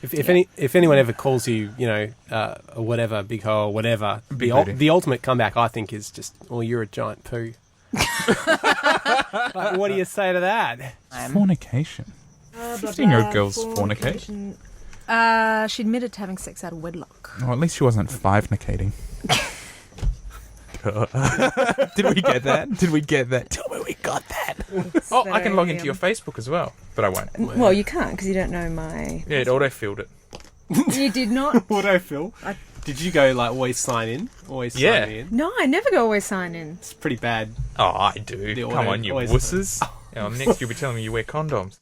If anyone ever calls you, or whatever, big hoe or whatever, the ultimate comeback, I think, is just, well, you're a giant poo. Like, what do you say to that? Fornication. 15-year-old girls fornicate. She admitted to having sex out of wedlock. Oh, at least she wasn't five-nicating. Did we get that? Tell me we got that. Oh, I can log into your Facebook as well, but I won't. Well, you can't because you don't know my... Yeah, it auto-filled it. You did not? Autofill? Did you go, like, always sign in? Always sign in? No, I never go always sign in. It's pretty bad. Oh, I do. Come on, you wusses. Next you'll be telling me you wear condoms.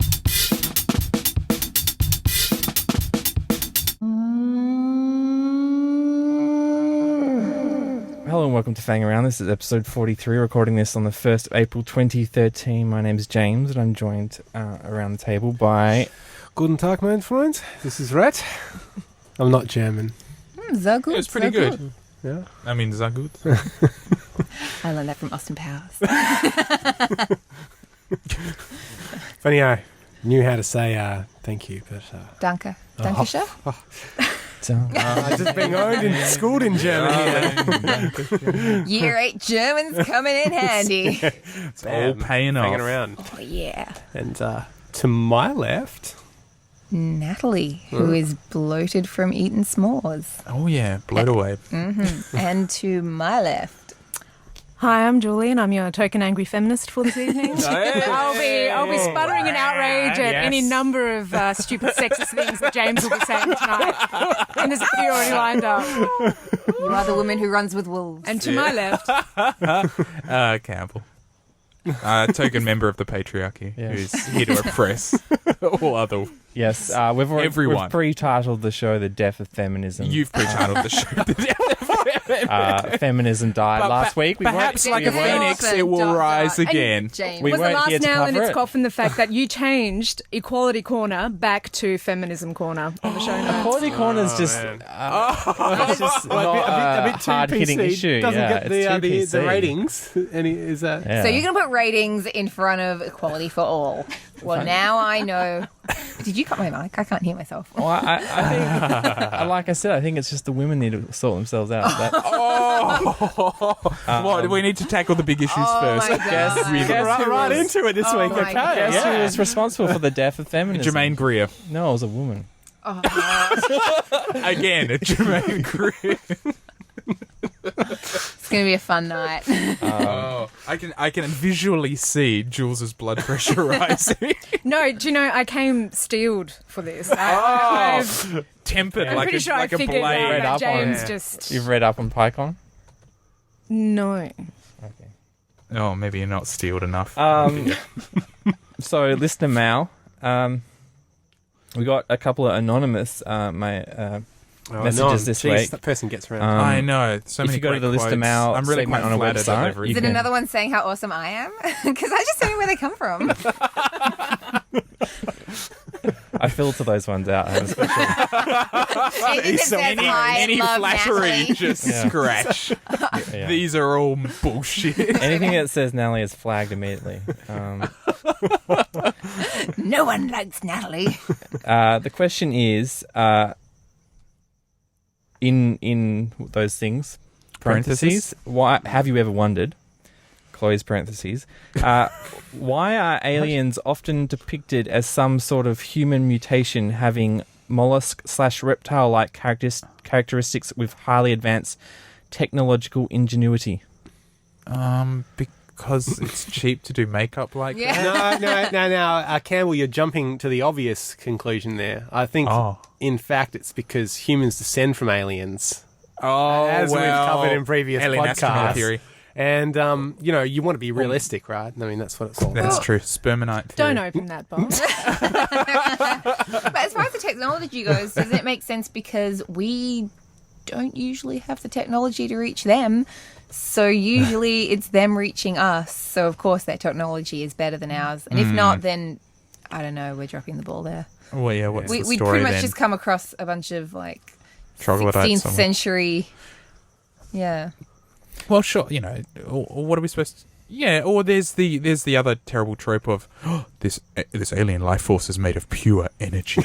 Hello and welcome to Fang Around. This is episode 43, recording this on the 1st of April 2013. My name is James and I'm joined around the table by... Guten Tag, mein Freund. This is Rhett. I'm not German. Sehr gut. It was pretty good. Yeah. I mean, sehr gut. I learned that from Austin Powers. Funny, I knew how to say thank you, but... Danke. Danke schön. I've just been owned and schooled in Germany. Year 8 German's coming in handy. It's all paying off. Hanging around. Oh, yeah. And to my left... Natalie, who is bloated from eating s'mores. Oh, yeah. Bloat away. Mm-hmm. And to my left... Hi, I'm Julie, and I'm your token angry feminist for this evening. I'll be sputtering in outrage at any number of stupid sexist things that James will be saying tonight. And there's a few already lined up. You are the woman who runs with wolves. And to my left... Campbell. Token member of the patriarchy, who's here to oppress all other... Yes, we've pre-titled the show The Death of Feminism. You've pre-titled the show The Death of Feminism. Feminism died last week. Perhaps like a phoenix, it will rise again. We was the weren't here last to nail in cover its it. coffin the fact that you changed Equality Corner back to Feminism Corner on the show notes? Equality Corner is just, it's just not a bit too hard-hitting PC. issue. Doesn't Yeah, get it's too the PC. ratings. Is that... Yeah. So you're going to put ratings in front of equality for all. Well, now I know. Did you cut my mic? I can't hear myself. Well, I think, like I said, I think it's just the women need to sort themselves out. What, do we need to tackle the big issues first? my God. Right into it this week, my okay? God. Guess who was responsible for the death of feminism? Jermaine Greer. No, it was a woman. Again, Jermaine Greer. It's going to be a fun night. I can visually see Jules's blood pressure rising. No, do you know, I came steeled for this. Tempered I'm like pretty a, sure like I a figured blade. that James on- just... You've read up on PyCon? No. Okay. Oh, maybe you're not steeled enough. So, listener mail. We got a couple of anonymous messages this week. That person gets around. I know. So if many you go to great the listener quotes. mail I'm really segment quite on a flattered that website, they've you written Is it can- another one saying how awesome I am? Because I just don't know where they come from. I filter those ones out. I have a special... Anything that says, "I Any love flattery, Natalie." just Yeah. scratch. Yeah. These are all bullshit. Anything that says Natalie is flagged immediately. No one likes Natalie. The question is, in those things, parentheses, why have you ever wondered, close parentheses, why are aliens often depicted as some sort of human mutation having mollusk/reptile-like characteristics with highly advanced technological ingenuity? Because it's cheap to do makeup like that. No, Campbell, you're jumping to the obvious conclusion there. I think, in fact, it's because humans descend from aliens. As we've covered in previous alien astronaut podcasts. theory. And, you want to be realistic, right? I mean, that's what it's all about. That's true. Spermanite theory. Don't open that box. But as far as the technology goes, does it make sense because we don't usually have the technology to reach them? So usually it's them reaching us. So, of course, their technology is better than ours. And if not, then, I don't know, we're dropping the ball there. Well, yeah, what's the We'd story pretty much then? just come across a bunch of, like, Troglodytes 16th century... Yeah. Well, sure, what are we supposed Yeah, or there's the other terrible trope of this alien life force is made of pure energy.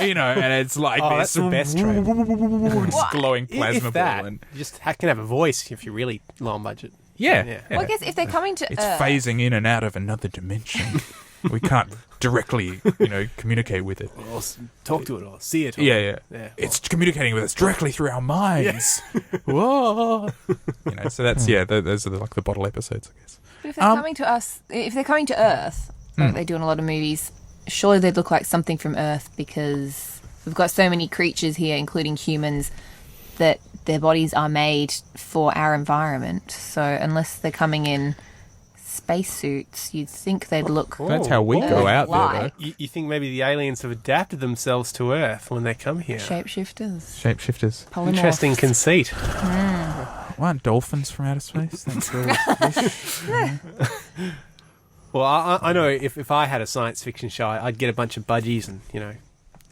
You know, and it's like that's the best trope. this glowing plasma If that, ball. And, you just can have a voice if you're really low on budget. yeah. Well, I guess if they're coming to It's Earth, phasing in and out of another dimension. We can't directly, communicate with it. Or talk to it or see it. Or, Yeah. yeah. It's communicating with us directly through our minds. Whoa. So that's, those are the bottle episodes, I guess. but if they're coming to us, if they're coming to Earth, like they do in a lot of movies, surely they'd look like something from Earth because we've got so many creatures here, including humans, that their bodies are made for our environment. So unless they're coming in spacesuits, you'd think they'd look. That's how we go out there, though. You think maybe the aliens have adapted themselves to Earth when they come here? Shapeshifters. Shapeshifters. Polymorphs. Interesting conceit. Why aren't dolphins from outer space? Thanks for Well, I know if I had a science fiction show, I'd get a bunch of budgies and,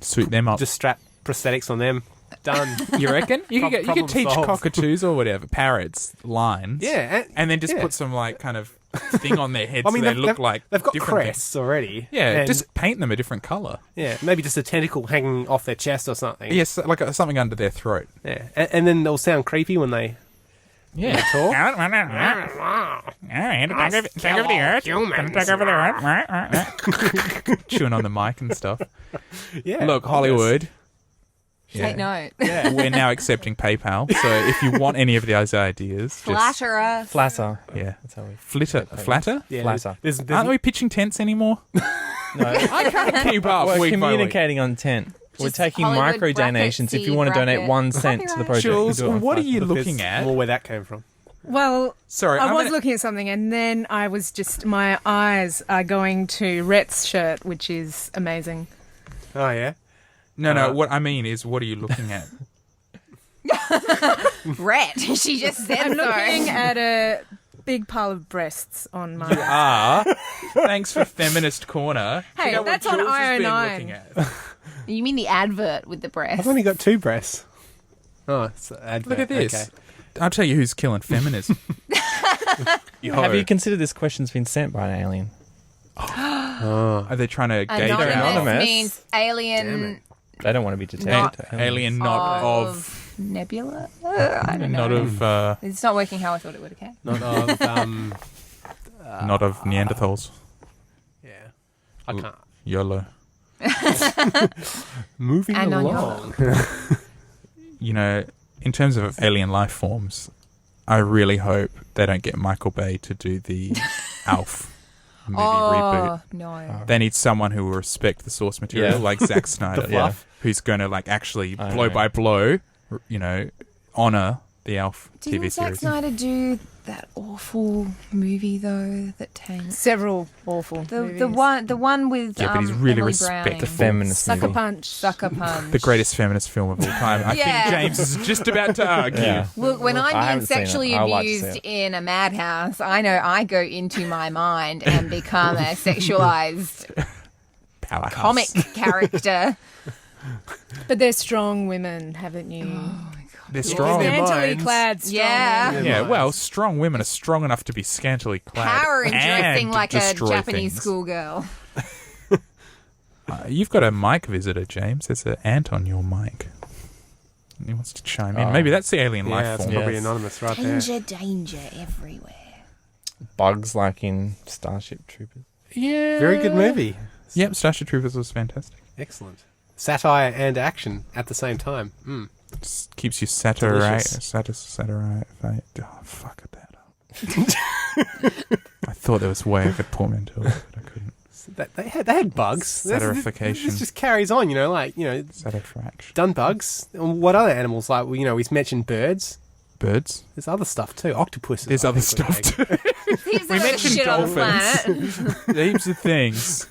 suit them up. just strap prosthetics on them. Done. You reckon? You could Problem teach solved. cockatoos or whatever, parrots, lines. Yeah. And then just yeah. put some, kind of thing on their heads I mean, so they look like they've got different crests already. Yeah, and, just paint them a different colour. yeah, maybe just a tentacle hanging off their chest or something. Yes, like something under their throat. Yeah, and then they'll sound creepy when they Yeah. talk. Take over the earth. Take over the earth. Chewing on the mic and stuff. Yeah, Look, Hollywood. Take note. Yeah. We're now accepting PayPal, so if you want any of those ideas, just Flatter us. Flatter. yeah, That's how we. flatter. Yeah, Flatter. There's Aren't we pitching tents anymore? No. I can't keep up. We're week by week. communicating on tent. We're Just taking Hollywood micro donations if you want to donate bracket. 1 cent to the project. Jules, we do it on what are Flatter. you there's looking at? more where that came from. Well, Sorry, I was looking at something, and then I was just, my eyes are going to Rhett's shirt, which is amazing. Oh yeah. No. What I mean is, what are you looking at? Rhett. She just said I'm so. looking at a big pile of breasts on my. Thanks for Feminist Corner. Hey, Check out what that's on Jules has been IO9. looking at. You mean the advert with the breast? I've only got 2 breasts. Oh, it's an advert. Look at this. Okay. I'll tell you who's killing feminism. Have you considered this question's been sent by an alien? Are they trying to gauge Anonymous our Anonymous. means alien They don't want to be detected. Not alien, not of, nebula. I don't know. not of, It's not working how I thought it would. Okay. Not of not of Neanderthals. yeah. I can't. YOLO. Moving And on along. In terms of alien life forms, I really hope they don't get Michael Bay to do the Alf movie reboot. No. They need someone who will respect the source material, Yeah. like Zack Snyder, The fluff. who's going to actually I blow know. by blow, honor the Alf Didn't TV Zack series. Snyder do that awful movie though that tanked? Several awful. The movies. one with Yeah, but he's really Emily respectful. Browning. The feminist Sucker movie. Punch. Sucker Punch. The greatest feminist film of all time. I Yeah. think James is just about to argue. Yeah. Look, when I I'm being haven't seen it. sexually I would like to see abused it. in a madhouse, I know I go into my mind and become a sexualized Powerhouse. comic character. But they're strong women, haven't you? They're strong. Yeah. Scantily minds. clad strong Yeah. women. Yeah, well, strong women are strong enough to be scantily clad. Power in dressing and like a destroy Japanese things. schoolgirl. You've got a mic visitor, James. There's an ant on your mic. He wants to chime in. Oh. Maybe that's the alien Yeah, life it's form. probably Yes. anonymous right there. Danger everywhere. Bugs like in Starship Troopers. Yeah. Very good movie. Yep, Starship Troopers was fantastic. Excellent. Satire and action at the same time. Just keeps you saturate. Delicious. Oh, fuck that up. I thought there was a way I could portmanteau it, but I couldn't. They had bugs. Satirification. This just carries on, Satisfaction. done bugs. And what other animals? We've mentioned birds. Birds. There's other stuff too. Octopuses. There's I other think, stuff too. We mentioned shit on the dolphins. planet. Heaps of things.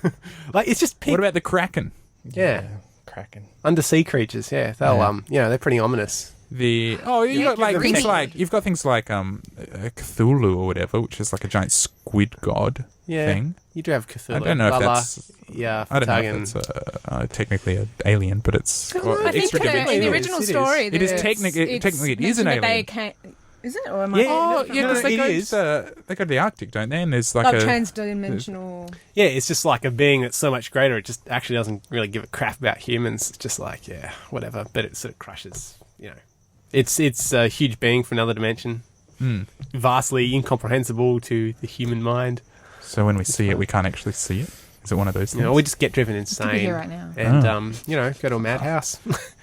It's just What about the kraken? Yeah. Cracking. undersea creatures. Yeah, they'll Yeah. they're pretty ominous. You've got things like Cthulhu or whatever, which is like a giant squid god thing. You do have Cthulhu. I don't know if that's. Yeah, I don't know Fangin. if it's technically an alien, but it's I think extra in dimensional. the original It is. story, It is technically it is an that they alien. Is it? Or am Yeah. I? Oh, yeah, because No, they it is. they go to the Arctic, don't they? And there's like Transdimensional. Yeah, it's just like a being that's so much greater. It just actually doesn't really give a crap about humans. It's just like, yeah, whatever. But it sort of crushes, It's a huge being from another dimension. Vastly incomprehensible to the human mind. So when we see it, we can't actually see it? Is it one of those things? We just get driven Could be insane. here right now. And, go to a madhouse.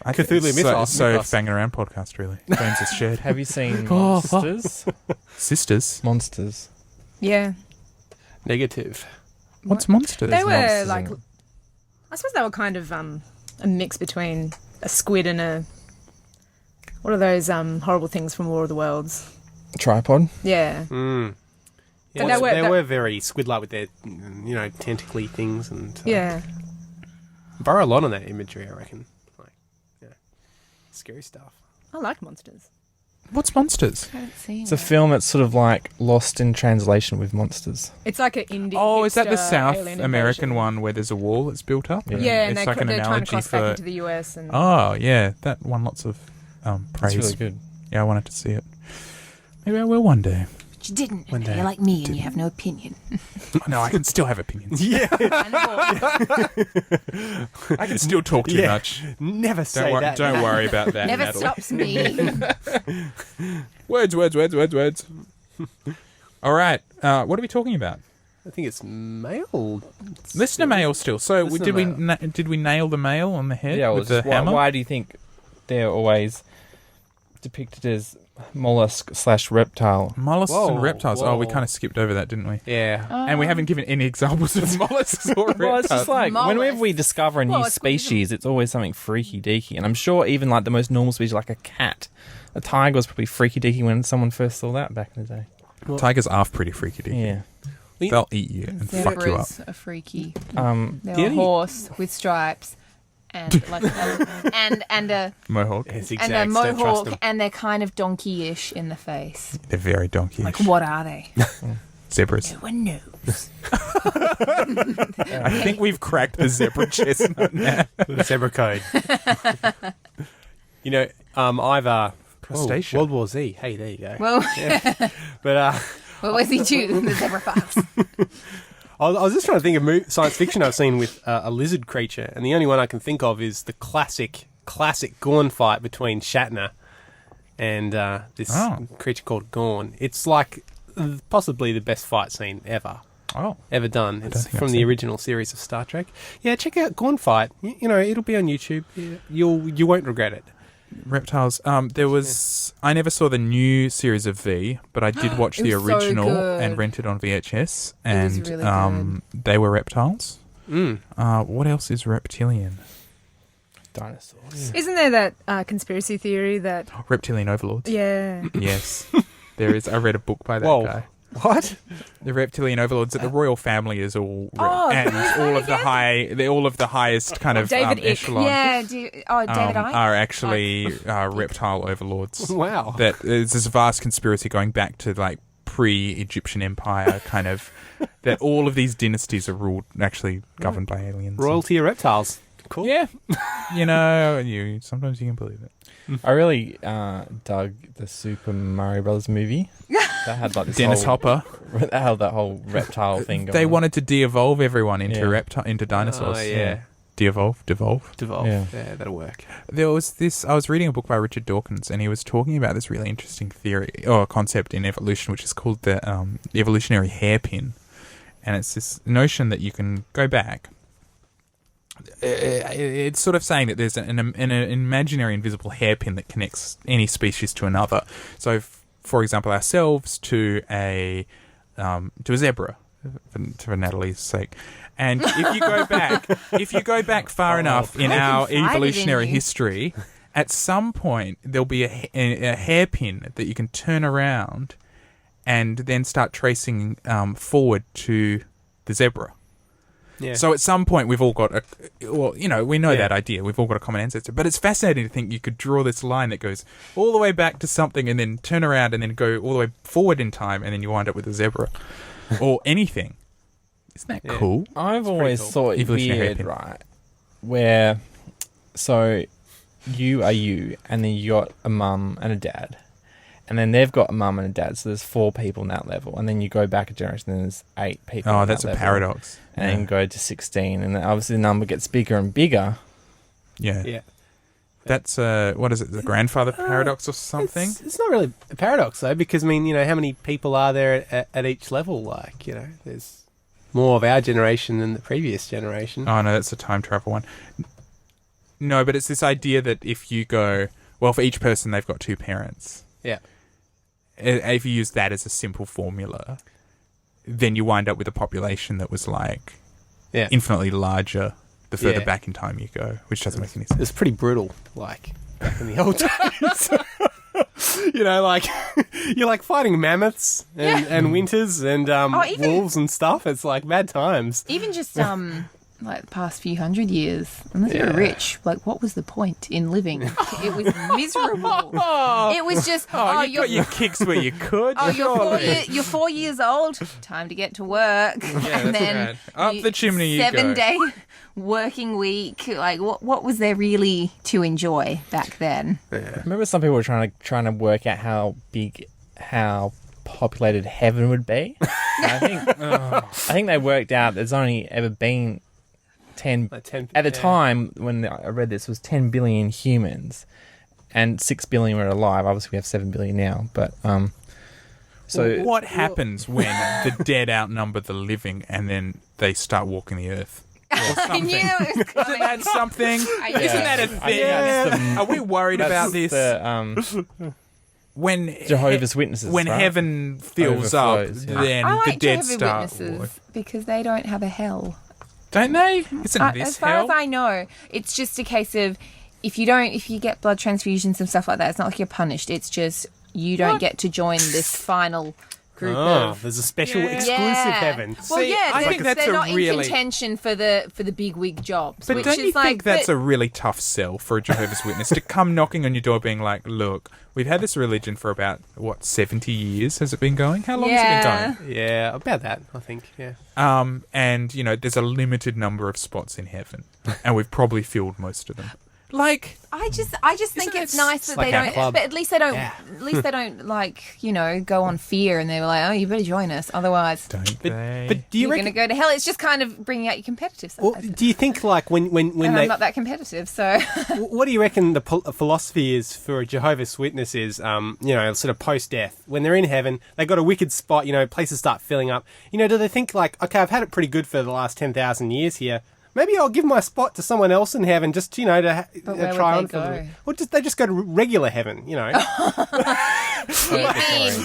Cthulhu mythos. So Fangin' Around podcast, really. James has shared. Have you seen Monsters? Sisters? Monsters. Yeah. Negative. What's Monsters? They were monsters like, in it. I suppose they were kind of a mix between a squid and a, what are those horrible things from War of the Worlds? Tripod. Yeah. Yeah, But they were very squid-like with their, tentacly things. And Yeah. borrow a lot on that imagery, I reckon. Scary stuff. I like monsters. What's Monsters? I haven't seen It's a it. film that's sort of like lost in translation with monsters. It's like an indie. Oh, is that the hipster South alien American invasion. one where there's a wall that's built up? Yeah, and it's like an they're trying to analogy cross back for. into the US. And Oh, yeah, that won lots of praise. It's really good. Yeah, I wanted to see it. Maybe I will one day. But you didn't. One day. You're like me and you have no opinion. No, I can still have opinions. Yeah. I can still talk too Yeah. much. Never say Don't, that. don't worry about that. Never Natalie. stops me. Words. All right. What are we talking about? I think it's mail. Listener mail still. So Listener did we nail the mail on the head Yeah, with the hammer? why do you think they're always depicted as mollusk/reptile? Mollusks Whoa, and reptiles. Oh, we whoa. kind of skipped over that, didn't we? Yeah. And we haven't given any examples of mollusks or reptiles. Well, it's just like whenever we discover a new it's good, isn't species, it's always something freaky deaky. And I'm sure even like the most normal species, like a cat, a tiger was probably freaky deaky when someone first saw that back in the day. Tigers are pretty freaky deaky. Yeah. They'll eat you and fuck you up. Zebras are freaky. Um, They're a horse with stripes and like an elephant and a Mohawk. It's and exact. a Don't trust mohawk, them. and they're kind of donkey-ish in the face. They're very donkey-ish. Like, what are they? Zebras. No one knows. I think we've cracked the zebra chestnut now. The zebra code. I've Crustacea. World War Z. Hey, there you go. Well, But what was he too? The zebra fox. I was just trying to think of science fiction I've seen with a lizard creature, and the only one I can think of is the classic Gorn fight between Shatner and this creature called Gorn. It's like possibly the best fight scene ever done. It's think from I've the seen it. original series of Star Trek. Yeah, check out Gorn fight. It'll be on YouTube. You won't regret it. Reptiles. There was. I never saw the new series of V, but I did watch the It was so original good. and rented on VHS. It was And really they were reptiles. Mm. What else is reptilian? dinosaurs. Isn't there that conspiracy theory that? Reptilian overlords. Yeah. Yes, there is. I read a book by that Whoa. guy. What? The reptilian overlords. That the royal family is all, Oh, and who's all that of the again? all of the highest kind of David Icke. echelon. Yeah. David Icke. are actually reptile overlords. Wow. That there's this vast conspiracy going back to like pre-Egyptian Empire, kind of that all of these dynasties are ruled actually governed by aliens. Royalty of reptiles. Cool. Yeah, you sometimes you can believe it. I really dug the Super Mario Brothers movie. That had like this Dennis Hopper. That had that whole reptile thing going They on. wanted to de-evolve everyone into Yeah. into dinosaurs. Oh, yeah. Devolve. Devolve. Yeah. Yeah, that'll work. There was this. I was reading a book by Richard Dawkins, and he was talking about this really interesting theory or concept in evolution, which is called the evolutionary hairpin, and it's this notion that you can go back. It's sort of saying that there's an imaginary invisible hairpin that connects any species to another. So, for example, ourselves to a zebra, for Natalie's sake. And if you go back far enough in our confided in evolutionary you. history, at some point there'll be a hairpin that you can turn around and then start tracing forward to the zebra. Yeah. So at some point we've all got we know Yeah. that idea. We've all got a common ancestor. But it's fascinating to think you could draw this line that goes all the way back to something and then turn around and then go all the way forward in time and then you wind up with a zebra or anything. Isn't that Yeah. cool? I've always cool. thought it Evolutionary weird, hairpin. right? Where, so you are you, and then you got a mum and a dad, and then they've got a mum and a dad, so there's 4 people in that level. And then you go back a generation, and there's 8 people. Oh, in that's that a level. paradox. And then go to 16, and then obviously the number gets bigger and bigger. Yeah. Yeah. That's what is it? The grandfather paradox or something? It's not really a paradox though, because I mean, how many people are there at each level? Like, there's more of our generation than the previous generation. Oh no, that's a time travel one. No, but it's this idea that if you go, well, for each person they've got 2 parents. Yeah. If you use that as a simple formula, then you wind up with a population that was like infinitely larger the further back in time you go, which doesn't make any sense. It's pretty brutal, like back in the old days. Like you're like fighting mammoths and winters and wolves and stuff. It's like bad times. Even just like the past few hundred years, unless you're rich, like what was the point in living? It was miserable. It was just you got your kicks where you could. You're 4 years old. Time to get to work. Yeah, and then right. Up the chimney you go. 7-day working week. Like what was there really to enjoy back then? I remember some people were trying to work out how populated heaven would be. I think they worked out there's only ever been 10 at the time when I read this was 10 billion humans, and 6 billion were alive. Obviously, we have 7 billion now, but so what happens when the dead outnumber the living, and then they start walking the earth? I knew it was coming. Isn't that something? Isn't that a thing? Yeah. Are we worried about this? When Jehovah's Witnesses, when right? heaven fills up, Overflows, yeah. then I like the dead Jehovah's start. Witnesses because they don't have a hell. Don't they? Isn't this as far hell? as I know, it's just a case of if you get blood transfusions and stuff like that, it's not like you're punished. It's just you don't get to join this final group of. There's a special exclusive heaven. Well, See, yeah, I think that's they're a not really- in contention for the big wig jobs. But which don't you is like, think that's a really tough sell for a Jehovah's Witness to come knocking on your door being like, look, we've had this religion for about, 70 years has it been going? How long has it been going? Yeah, about that, I think, yeah. And, there's a limited number of spots in heaven, and we've probably filled most of them. Like, I just think Isn't it's it nice that like they our don't, club? but at least they don't like go on fear and they were like, oh, you better join us, otherwise don't they? But do you you're going to reckon? go to hell. It's just kind of bringing out your competitive side. Well, do you think like when and they? I'm not that competitive, so What do you reckon the philosophy is for a Jehovah's Witness is, sort of post-death? When they're in heaven, they got a wicked spot, places start filling up. Do they think like, okay, I've had it pretty good for the last 10,000 years here. Maybe I'll give my spot to someone else in heaven, just to where try would on they for go? them. Well, they just go to regular heaven, You're being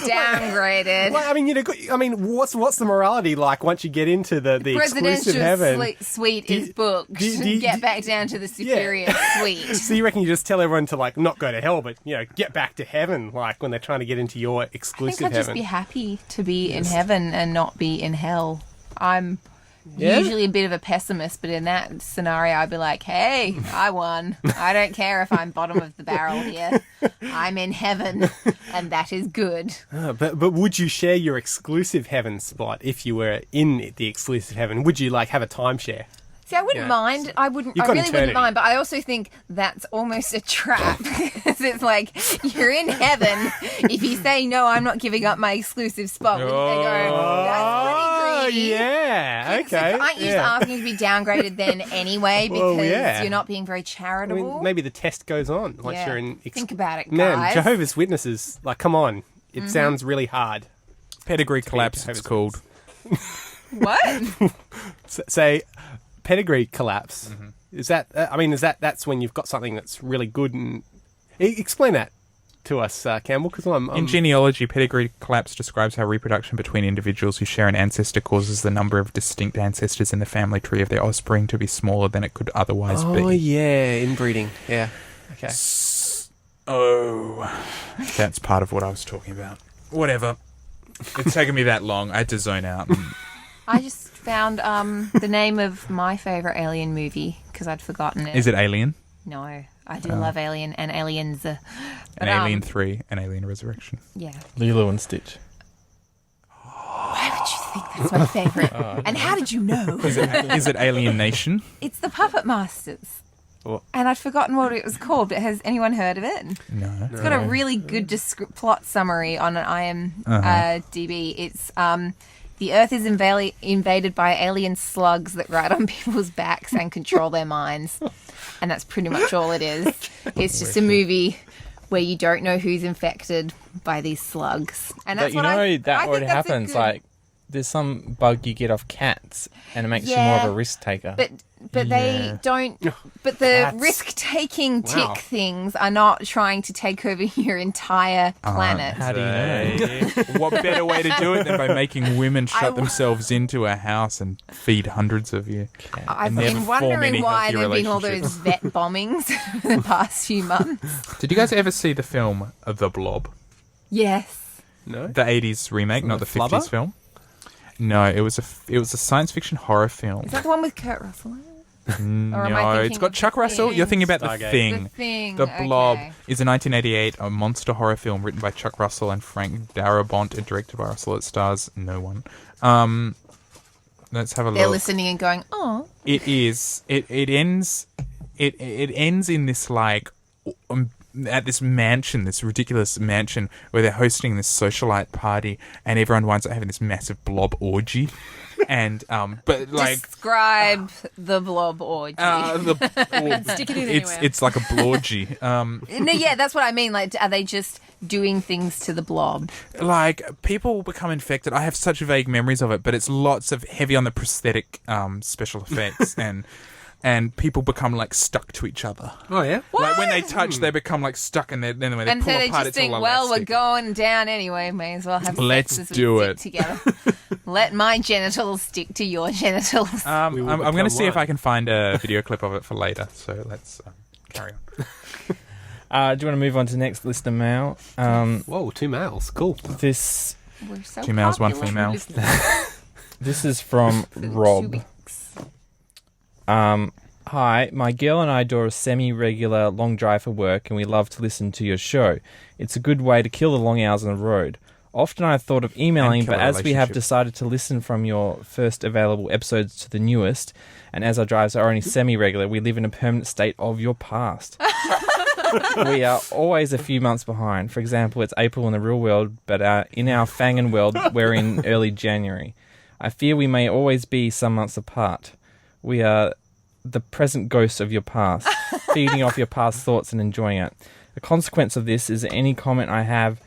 downgraded. Well, what's the morality like once you get into the exclusive heaven? Presidential suite is booked. Get back down to the superior suite. So you reckon you just tell everyone to like not go to hell, but get back to heaven, like when they're trying to get into your I exclusive think I'd heaven? just be happy to be in heaven and not be in hell. I'm usually a bit of a pessimist, but in that scenario, I'd be like, hey, I won. I don't care if I'm bottom of the barrel here. I'm in heaven, and that is good. But would you share your exclusive heaven spot if you were in the exclusive heaven? Would you like have a timeshare? See, I wouldn't mind. I really wouldn't mind, but I also think that's almost a trap. Because it's like, you're in heaven. If you say, no, I'm not giving up my exclusive spot, they go, that's pretty greedy. Yeah, okay. So aren't you just asking to be downgraded then anyway because you're not being very charitable? Maybe the test goes on once you're in... Think about it, guys. Man, Jehovah's Witnesses, like, come on. It sounds really hard. Pedigree collapse, it's called. What? Say... Pedigree collapse. Is that? That's when you've got something that's really good. And explain that to us, Campbell, because I'm in genealogy, pedigree collapse describes how reproduction between individuals who share an ancestor causes the number of distinct ancestors in the family tree of their offspring to be smaller than it could otherwise be. Oh yeah, inbreeding. Yeah. Okay. That's part of what I was talking about. Whatever. It's taken me that long. I had to zone out. I just found the name of my favourite Alien movie because I'd forgotten it. Is it Alien? No, I do love Alien and Aliens. And Alien 3 and Alien Resurrection. Yeah. Lilo and Stitch. Why would you think that's my favourite? And how did you know? Is it Alien Nation? It's the Puppet Masters. and I'd forgotten what it was called, but has anyone heard of it? No. It's got a really good plot summary on an IMDb. It's the Earth is invaded by alien slugs that ride on people's backs and control their minds. And that's pretty much all it is. It's just a movie where you don't know who's infected by these slugs. And that's But that already happens. Like, there's some bug you get off cats, and it makes you more of a risk taker. But they don't. But the risk-taking tick things are not trying to take over your entire planet. How do you know? What better way to do it than by making women shut themselves into a house and feed hundreds of you? I've been wondering why there have been all those vet bombings in the past few months. Did you guys ever see the film The Blob? Yes. No. The 80s remake, not the 50s film. No, it was a science fiction horror film. Is that the one with Kurt Russell in it? No, it's got Chuck Russell. You're thinking about The Thing. The Thing. The Blob is a 1988 monster horror film written by Chuck Russell and Frank Darabont and directed by Russell. It stars no one. Let's have a look. They're listening and going, "Oh." It is. It ends. It ends in this at this mansion, this ridiculous mansion where they're hosting this socialite party, and everyone winds up having this massive blob orgy. And describe the blob orgy. Stick it in anywhere. It's like a blorgy. No, yeah, that's what I mean. Like, are they just doing things to the blob? Like, people become infected. I have such vague memories of it, but it's lots of heavy on the prosthetic special effects and people become like stuck to each other. Oh yeah. Like when they touch, they become like stuck, and then when they and pull so they apart, just it's think, all well, we're elastic. going down anyway. May as well have Let's sex as do we it. stick together. Let my genitals stick to your genitals. I'm going to see if I can find a video clip of it for later. So let's carry on. Do you want to move on to the next listener mail? Whoa, 2 males. Cool. This We're so 2 males, 1 popular. female. this is from For 2 Rob. weeks. Hi, my girl and I do a semi-regular long drive for work, and we love to listen to your show. It's a good way to kill the long hours on the road. Often I've thought of emailing, And kill but a as we have relationship. decided to listen from your first available episodes to the newest, and as our drives are only semi-regular, we live in a permanent state of your past. We are always a few months behind. For example, it's April in the real world, but in our Fangin world, we're in early January. I fear we may always be some months apart. We are the present ghosts of your past, feeding off your past thoughts and enjoying it. The consequence of this is that any comment I have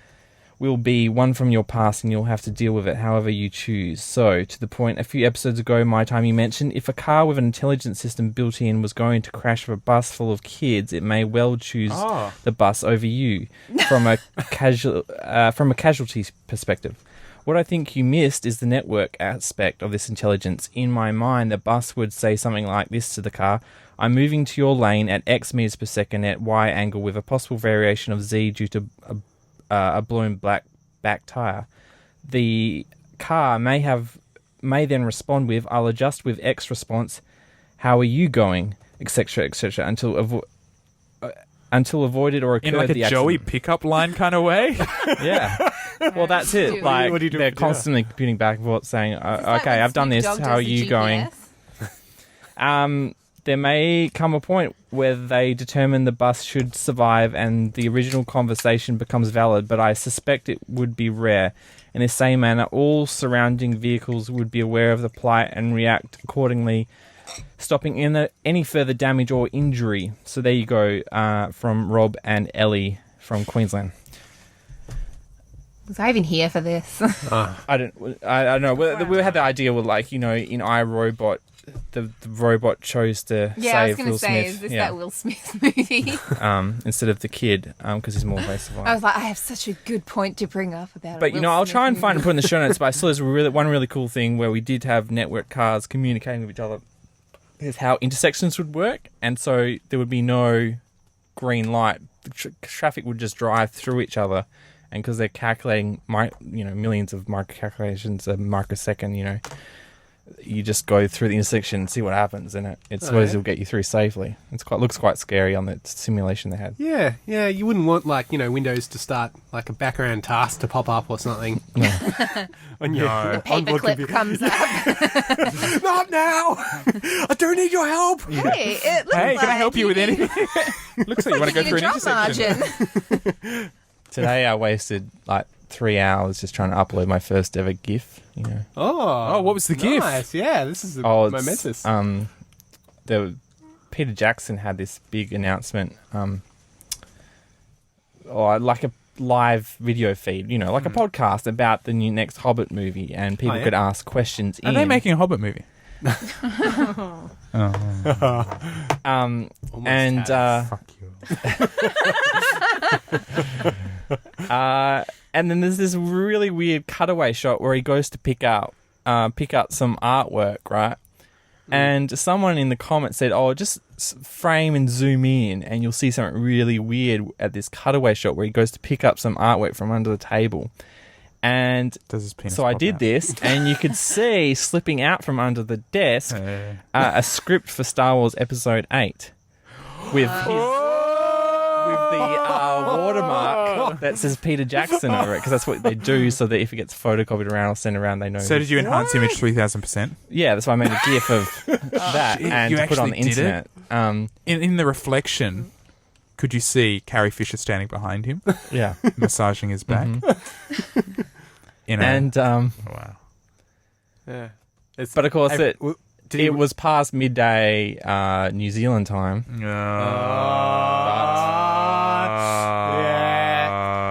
will be one from your past, and you'll have to deal with it however you choose. So, to the point, a few episodes ago, my time, you mentioned if a car with an intelligence system built in was going to crash with a bus full of kids, it may well choose the bus over you from a casualty perspective. What I think you missed is the network aspect of this intelligence. In my mind, the bus would say something like this to the car: I'm moving to your lane at X meters per second at Y angle with a possible variation of Z due to a blown black back tire. The car may then respond with, I'll adjust with X response, how are you going, etc., etc., until avoided or occurred In like a the Joey accident. pickup line kind of way. Yeah. Well, that's it. Like, What do you do? they're constantly computing back and forth saying, okay, I've done this, how are you going? There may come a point where they determine the bus should survive and the original conversation becomes valid, but I suspect it would be rare. In the same manner, all surrounding vehicles would be aware of the plight and react accordingly, stopping any further damage or injury. So there you go, from Rob and Ellie from Queensland. Was I even here for this? I don't know. We had the idea with, like, in iRobot, the robot chose to Yeah, I was save going to Will say, Smith. is this that Will Smith movie? Instead of the kid, because he's more evasive. I was like, I have such a good point to bring up about it. But I'll try and find and put in the show notes. But I saw there's one really cool thing where we did have network cars communicating with each other. Is how intersections would work, and so there would be no green light. The traffic would just drive through each other, and because they're calculating, millions of micro calculations a microsecond, you just go through the intersection and see what happens, and it suppose it'll get you through safely. Looks quite scary on the simulation they had. Yeah, you wouldn't want Windows to start like a background task to pop up or something. No. On your Paperclip comes up. Not now! I don't need your help. Hey, it looks like can I help you with anything? Looks like you want to go through an intersection. margin. Today I wasted like 3 hours just trying to upload my first ever GIF. Oh, what was the GIF? Nice. Yeah, this is It's momentous. Peter Jackson had this big announcement, like a live video feed, like a podcast about the new next Hobbit movie, and people could ask questions. Are they making a Hobbit movie? Fuck you. And then there's this really weird cutaway shot where he goes to pick up some artwork, right? And someone in the comments said, just frame and zoom in and you'll see something really weird at this cutaway shot where he goes to pick up some artwork from under the table. And Does his penis so I pop did out? this, and you could see slipping out from under the desk a script for Star Wars Episode 8 with the watermark that says Peter Jackson over it, because that's what they do, so that if it gets photocopied around or sent around, they know. So did you enhance the image 3,000%? Yeah, that's why I made a GIF of that and you to put on the actually did it? internet. In the reflection, could you see Carrie Fisher standing behind him, Yeah. massaging his back? And wow. Yeah. but of course it did he- was past midday New Zealand time.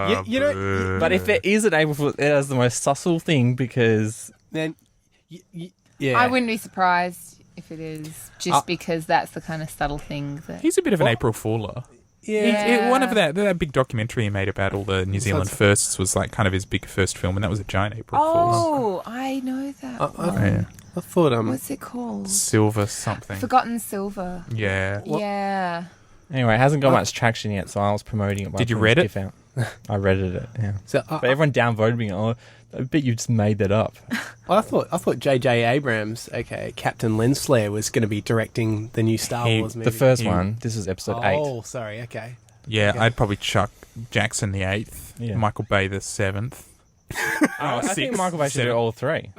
Yeah. You know, But if it is an April Fool, it is the most subtle thing, because then, yeah. I wouldn't be surprised if it is, just because that's the kind of subtle thing that. He's a bit of an April Fooler. Yeah. One of that big documentary he made about all the New Zealand firsts was like kind of his big first film, and that was a giant April Fool's. Oh, I know that. Yeah. I thought What's it called? Silver something. Forgotten Silver. Yeah. Yeah. anyway, it hasn't got much traction yet, so I was promoting it. By Did you putting read this GIF out. I reddit it, yeah. So But everyone downvoted me. I bet you just made that up. I thought J.J. Abrams, aka Captain Lensflare, was going to be directing the new Star Wars movie. The first one. This is episode 8. Oh, sorry. Okay. Yeah, Okay. I'd probably chuck Jackson the 8th, Yeah. Michael Bay the 7th, I think six, Michael Bay should do seven. all 3.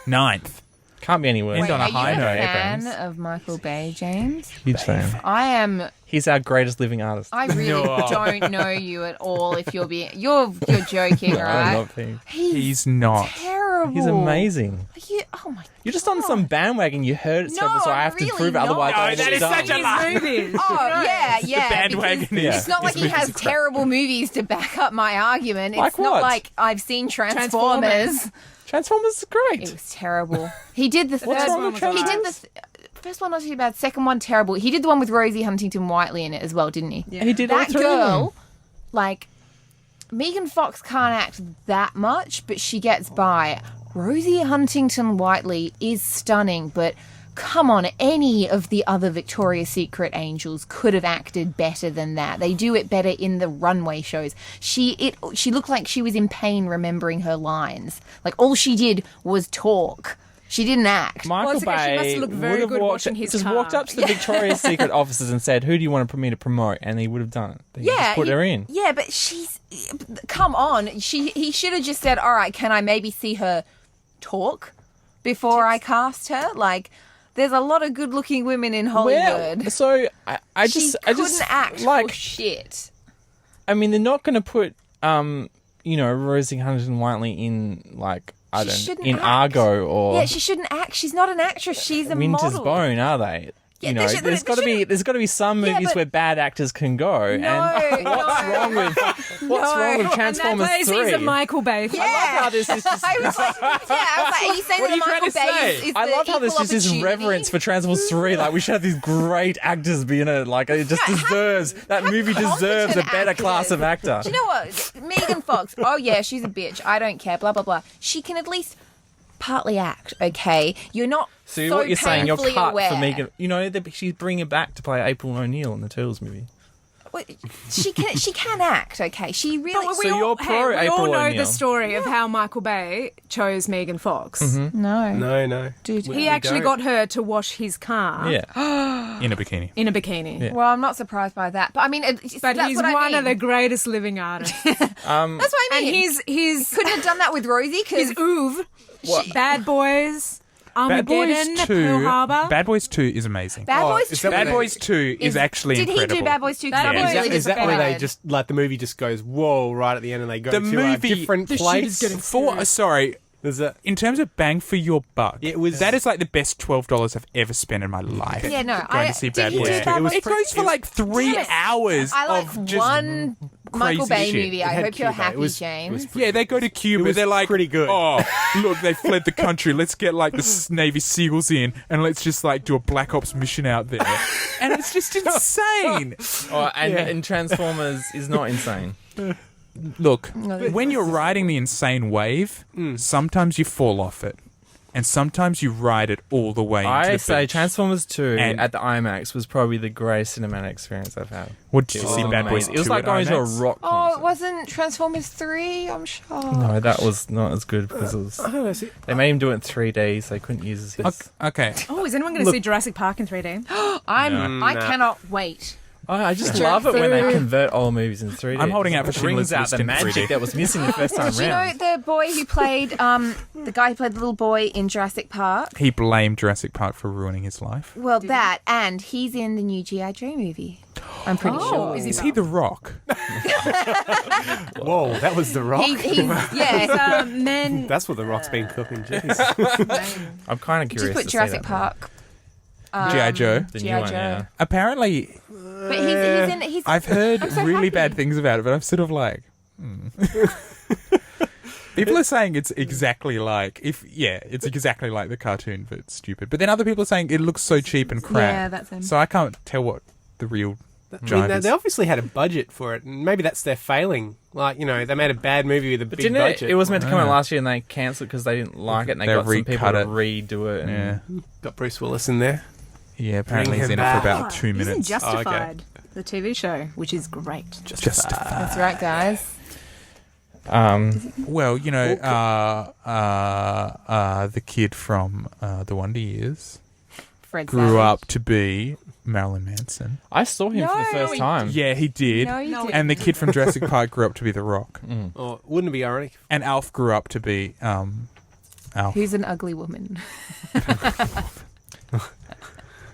9th. Can't be any worse. End on a high are you note, a fan Abrams. of Michael Bay, James? Huge fan. I am. He's our greatest living artist. I really No. don't know you at all. If you're you're joking, I'm right? not being- He's not. terrible. He's amazing. Oh my. You're just on some bandwagon. You heard it, No, so I I'm have to really prove it. Otherwise, not. I No, that would is have such done. a Oh yeah. bandwagon because is- It's not like he has terrible movies to back up my argument. Like It's not what? like I've seen Transformers. Transformers is great. It was terrible. He did the What's third wrong one. with He did Transformers? the first one not too bad. Second one terrible. He did the one with Rosie Huntington-Whiteley in it as well, didn't he? Yeah. He did all That 3 of them. girl, like, Megan Fox can't act that much, but she gets by. Rosie Huntington-Whiteley is stunning, but come on, any of the other Victoria's Secret angels could have acted better than that. They do it better in the runway shows. She looked like she was in pain remembering her lines. Like, all she did was talk. She didn't act. Michael it's okay, she must Bay look very would have good walked, washing his just car. walked up to the Victoria's Secret officers and said, "Who do you want me to promote?" And he would have done it. They just put her in. Yeah, but come on. He should have just said, "All right, can I maybe see her talk before I cast her?" Like, there's a lot of good-looking women in Hollywood. Well, so I She just couldn't act like. for shit. I mean, they're not going to put Rosie Huntington-Whiteley in like I She don't shouldn't in act. Argo or Yeah, she shouldn't act. She's not an actress. She's a Winter's model. Bone, are they? Yeah, You they know, should- there's they got to be shouldn't- there's got to be some Yeah, movies but- where bad actors can go. No, and what's no. wrong with Transformers and that 3? He's a Michael Bay film. Yeah. I love how this is just. I was like, are you saying What are that you trying Michael to Bay say? is I the love how this equal just is opportunity? reverence for Transformers 3. Like, we should have these great actors be in it. Like, it just deserves, that movie deserves a competent better class of actor. Do you know what? Megan Fox, oh yeah, she's a bitch. I don't care, blah, blah, blah. She can at least partly act, okay? You're not So, so what you're saying, you're painfully cut aware. for Megan. You know, she's bringing back to play April O'Neil in the Turtles movie. She can act, okay? She really. But So you're pro we April all know O'Neil. the story of how Michael Bay chose Megan Fox. No. No. Dude, He actually got her to wash his car Yeah. In a bikini. in a bikini. Yeah. Well, I'm not surprised by that. But I mean, But that's he's what I one mean. of the greatest living artists. That's what I And mean. he's couldn't have done that with Rosie his because oeuvre, Bad Boys, Bad Boys Armageddon, 2. Pearl Harbor. Bad Boys 2 is amazing. Bad Boys is 2. that Bad Boys 2 is actually Did incredible. he do Bad Boys 2? Bad Because Boys I'm really Is that where they disappointed. just like the movie just goes whoa right at the end and they go The to movie- a different the shit place? is getting Sorry, There's a in terms of bang for your buck, It was- that is like the best $12 I've ever spent in my life. Yeah, no, going I to see did Bad he do Boys. Bad It Boys? goes for like 3 hours I like of just one Michael crazy Bay shit. movie. It I had hope you're Cuba. happy, It was James. Yeah, they go to Cuba. It was They're like, pretty good. Oh, look, they fled the country. Let's get like the Navy SEALs in and let's just like do a Black Ops mission out there. And it's just insane. And Transformers is not insane. Look, when you're riding the insane wave, sometimes you fall off it. And sometimes you ride it all the way into I the say beach. Transformers 2 And- at the IMAX was probably the greatest cinematic experience I've had. What did you It see was Bad Boys amazing. 2 It was like at going to a IMAX? rock Oh, concert. it wasn't Transformers 3? I'm sure. No, that was not as good because it was. I don't know, see, They made him do it in 3D, so they couldn't use his. Okay. Oh, is anyone going to see Jurassic Park in 3D? I No. cannot wait. I just love it when they convert old movies in 3D. I'm holding out for It brings Schindler's out List the in magic 3D. that was missing the first time Do you know round. the boy who played, the guy who played the little boy in Jurassic Park? He blamed Jurassic Park for ruining his life. Well, that, and he's in the new G.I. Joe movie. I'm pretty sure. is Is he The Rock? whoa, that was the Rock. He's yeah. Men. That's what the Rock's been cooking. Jeez. I'm kind of Just curious put to Jurassic see that Park. G.I. Joe. The G.I. new one, Joe. yeah. Apparently, But he's in. He's. I've heard I'm so really happy. bad things about it, but I'm sort of like, People are saying it's exactly like it's exactly like the cartoon, but it's stupid. But then other people are saying it looks so cheap and crap. Yeah, that's him. So I can't tell what the real I jive mean, is. they obviously had a budget for it, and maybe that's their failing. Like, you know, they made a bad movie with a But big didn't budget. it was meant to come out Yeah. last year and they cancelled because they didn't like it and they They got some people recut to it. redo it. And Yeah, Got Bruce Willis in there. yeah. Apparently Bring he's him in it for back. about 2 He's in minutes. Justified, the TV show, which is great. Justified. That's right, guys. Well, you know, the kid from The Wonder Years Fred grew Savage. up to be Marilyn Manson. I saw him for the first time. Yeah, he did. No, you didn't. And the kid from Jurassic Park grew up to be The Rock. Or wouldn't it be ironic? And Alf grew up to be Alf. Who's an ugly woman?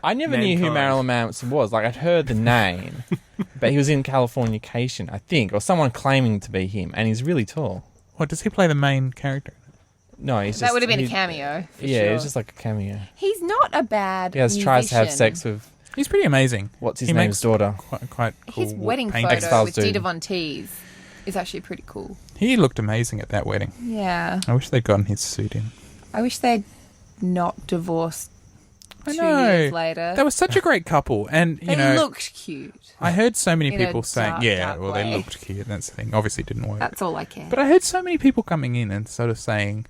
I never knew who Mankind. Marilyn Manson was. Like, I'd heard the name, but he was in Californication, I think, or someone claiming to be him, and he's really tall. What, does he play the main character? No, he's That just... would have been a he- cameo. For Yeah, sure. it was just like a cameo. He's not a bad. He tries to have musician. sex with, He's pretty amazing. what's his He name's makes daughter? Quite cool. His wedding painting. photo Ex-Files with dude. Dita Von Teese is actually pretty cool. He looked amazing at that wedding. Yeah, I wish they'd gotten his suit in. I wish they'd not divorced. I 2 know. years later, They were such a great couple, and you they know, looked cute. I heard so many in a people saying, dark, "Yeah, dark well, way. they looked cute." That's the thing. Obviously, it didn't work. That's all I care. But I heard so many people coming in and sort of saying,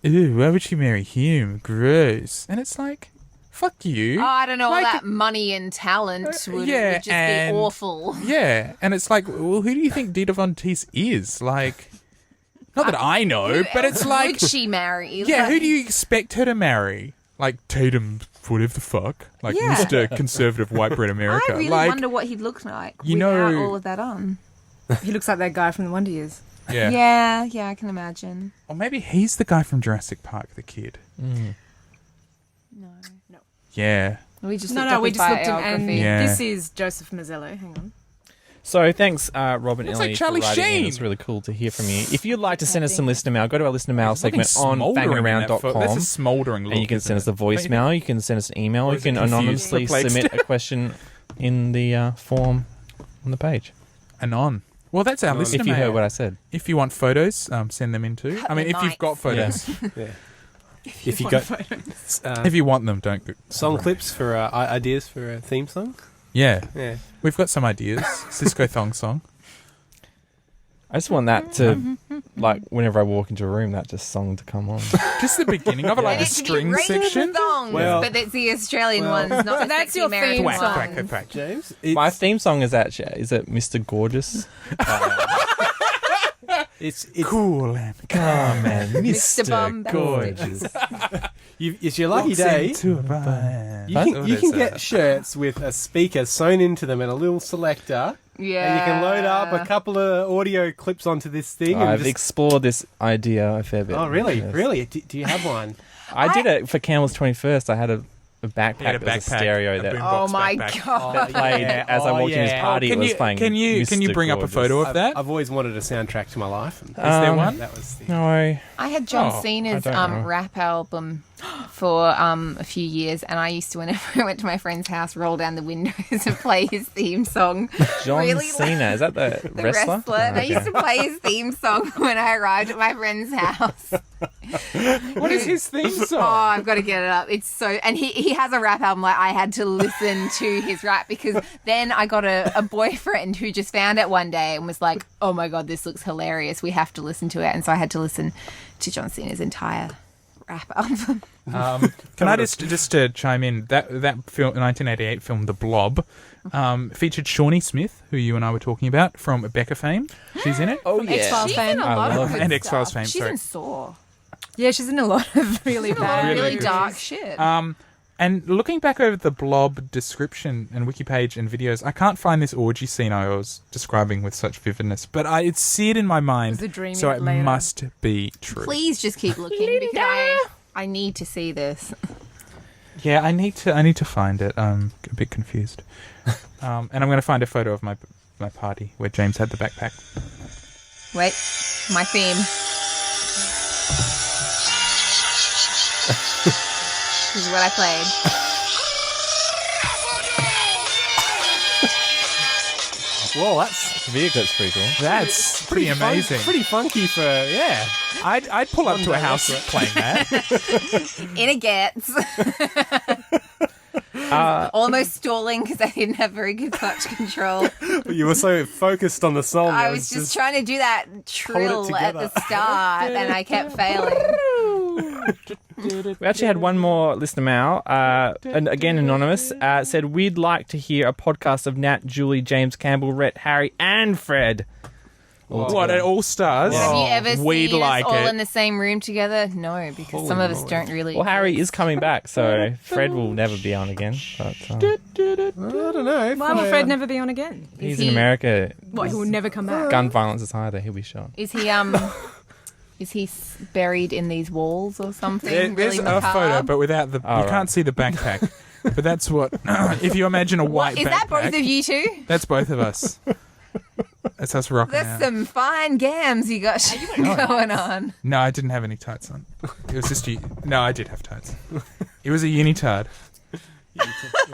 "Ooh, why would she marry him? Gross." And it's like, fuck you. Oh, I don't know. Like- all that money and talent would yeah, just be and- awful. Yeah, and it's like, well, who do you think Dita Von Teese is? Like, not that I know, but it's like, would she marry? yeah, Like, who do you expect her to marry? Like Tatum, whatever the fuck, like Yeah. Mr. Conservative White Bread America. I really like, wonder what he'd look like you without know- all of that on. He looks like that guy from the Wonder Years. yeah. Yeah, I can imagine. Or maybe he's the guy from Jurassic Park, the kid. No. Yeah. We just No, looked no, up we his just looked in, and biography. Yeah. this is Joseph Mazzello. Hang on. So thanks, Rob and Looks Ellie, like Charlie for writing in. Sheen. It's really cool to hear from you. If you'd like to send us some listener mail, go to our listener mail Something segment on smouldering in that photo. That's fangingaround.com. a smouldering look. And you can send us a voicemail, you can send us an email, Or you is can it confused, anonymously perplexed? submit a question in the form on the page. Anon. Well, that's our listener If you mail. heard what I said. If you want photos, send them in too. I mean, the if you've got photos. Yeah. If you got If you want them, don't go. song clips for ideas for a theme song, Yeah. yeah. We've got some ideas. Cisco Thong song. I just want that to, like, whenever I walk into a room, that just song to come on. Just the beginning of it, like the string section. Songs, Well- but it's the Australian ones, not the that's sexy your American theme Whack, song. whack, whack. James, My theme song is is it Mr. Gorgeous? it's Cool and Calm and Mr. Mr. Bombastic. Gorgeous. it's your lucky day. into a bar. You can get shirts with a speaker sewn into them and a little selector. Yeah. And you can load up a couple of audio clips onto this thing. and I've just... explored this idea a fair bit. Oh, really? Yes. Really? Do you have one? I did it for Campbell's 21st. I had a backpack He had a that was a backpack, stereo a that boom Oh box my backpack. god. played as I walked in his party. Can it was you playing. can you Mr. bring up a Gorgeous. photo of that? I've always wanted a soundtrack to my life. And Is there one? that was the... No. I had John Oh, Cena's I don't know. rap album for a few years, and I used to, whenever I went to my friend's house, roll down the windows and play his theme song. John Really Cena. Is that the The wrestler? wrestler. Oh, They used to play his theme song when I arrived at my friend's house. What is his theme Oh, song? I've got to get it up. It's so, and he has a rap album. Like, I had to listen to his rap because then I got a boyfriend who just found it one day and was like, "Oh my god, this looks hilarious. We have to listen to it." And so I had to listen to John Cena's entire rap album. Can I just to chime in that film, 1988 film, The Blob, featured Shawnee Smith, who you and I were talking about from Becca fame. She's in it. Oh, X-Files She's fame. in a I lot love of it. good And X-Files stuff. fame, She's sorry. in Saw. Yeah, she's in a lot of really bad. Really good. dark shit. And looking back over the Blob description and wiki page and videos, I can't find this orgy scene I was describing with such vividness, but I see it in my mind, was a dream so it later. must be true. Please just keep looking because I need to see this. Yeah, I need to find it. I'm a bit confused, and I'm going to find a photo of my party where James had the backpack. Wait, my theme. This is what I played. Whoa, that's The vehicle's pretty cool. That's pretty amazing. pretty funky for, yeah. I'd pull up to a house playing that. In it gets. Almost stalling because I didn't have very good clutch control. But you were so focused on the song. I it was just trying to do that trill at together. the start and I kept failing. We actually had one more listener mail, and again anonymous, said we'd like to hear a podcast of Nat, Julie, James, Campbell, Rhett, Harry, and Fred. What at All Stars? Have you ever We'd seen like us all it. in the same room together? No, because some of us don't really. Well, Harry is coming back, so Fred will never be on again. But, I don't know. Why will Fred never be on again? he's he- in America. What, he will never come back? Gun violence is high there. He'll be shot. Is he buried in these walls or something? There's really a macabre? photo, but without the. You right. can't see the backpack. But that's what. If you imagine a white Is backpack. that both of you two? That's both of us. That's us rocking That's out. some fine gams you got going on. No, I didn't have any tights on. It was just No, I did have tights. It was a unitard.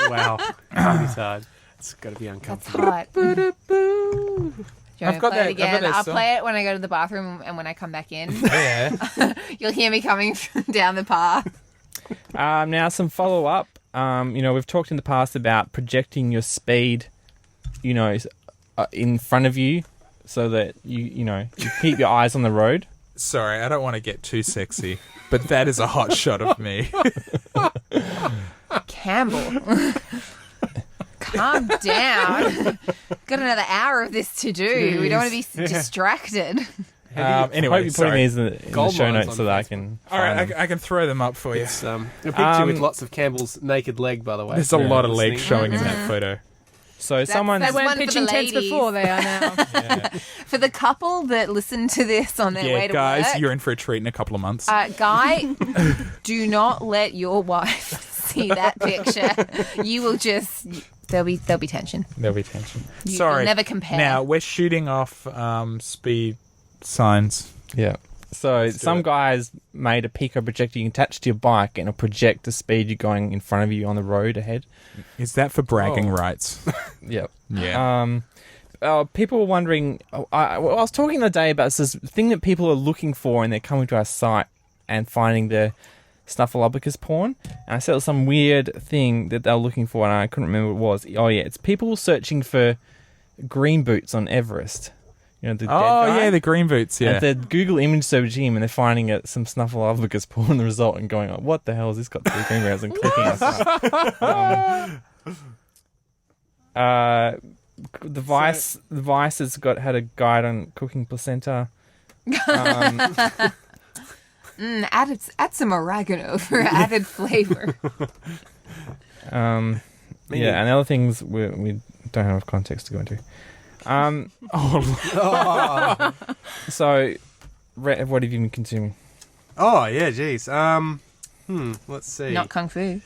Wow. It's hard. It's got to be That's uncomfortable. hot. Do you I've want got to play that- it I've got again? that I'll song. play it when I go to the bathroom and when I come back in. Yeah. You'll hear me coming down the path. Now, some follow up. We've talked in the past about projecting your speed, in front of you, so that you keep your eyes on the road. Sorry, I don't want to get too sexy, but that is a hot shot of me. Campbell. Calm down. Got another hour of this to do. We don't want to be Anyway, distracted. I hope you're putting sorry. these in the Gold show mines notes on so that I Facebook. can. All right, find them. I can throw them up for you. It's a picture with lots of Campbell's naked leg, by the way. There's a lot of Listening. legs showing in that photo. So someone. They That's weren't one for the pitching tents ladies. before, they are now. For the couple that listen to this on their way Yeah, to guys, work, you're in for a treat in a couple of months. Guy, do not let your wife see that picture. You will just there'll be tension. There'll be tension. You'll Sorry. never compare. Now, we're shooting off speed signs. Yeah. So do some it. guys made a pico projector you can attach to your bike, and it'll project the speed you're going in front of you on the road ahead. Is that for bragging rights? Yep. Yeah. People were wondering. I was talking the other day about this thing that people are looking for, and they're coming to our site and finding the Snuffleupagus porn. And I said it was some weird thing that they were looking for, and I couldn't remember what it was. Oh yeah, it's people searching for green boots on Everest. You know, the dead Oh, guy. yeah, the green boots, yeah. And the Google image search him, and they're finding it some snuffleupagus porn in the result and going, what the hell has this got to do with green brows, and clicking us up. The Vice has had a guide on cooking placenta. Add some oregano for added flavor. And other things we don't have context to go into. So, Rhett, what have you been consuming? Oh, yeah, geez. Let's see. Not kung fu.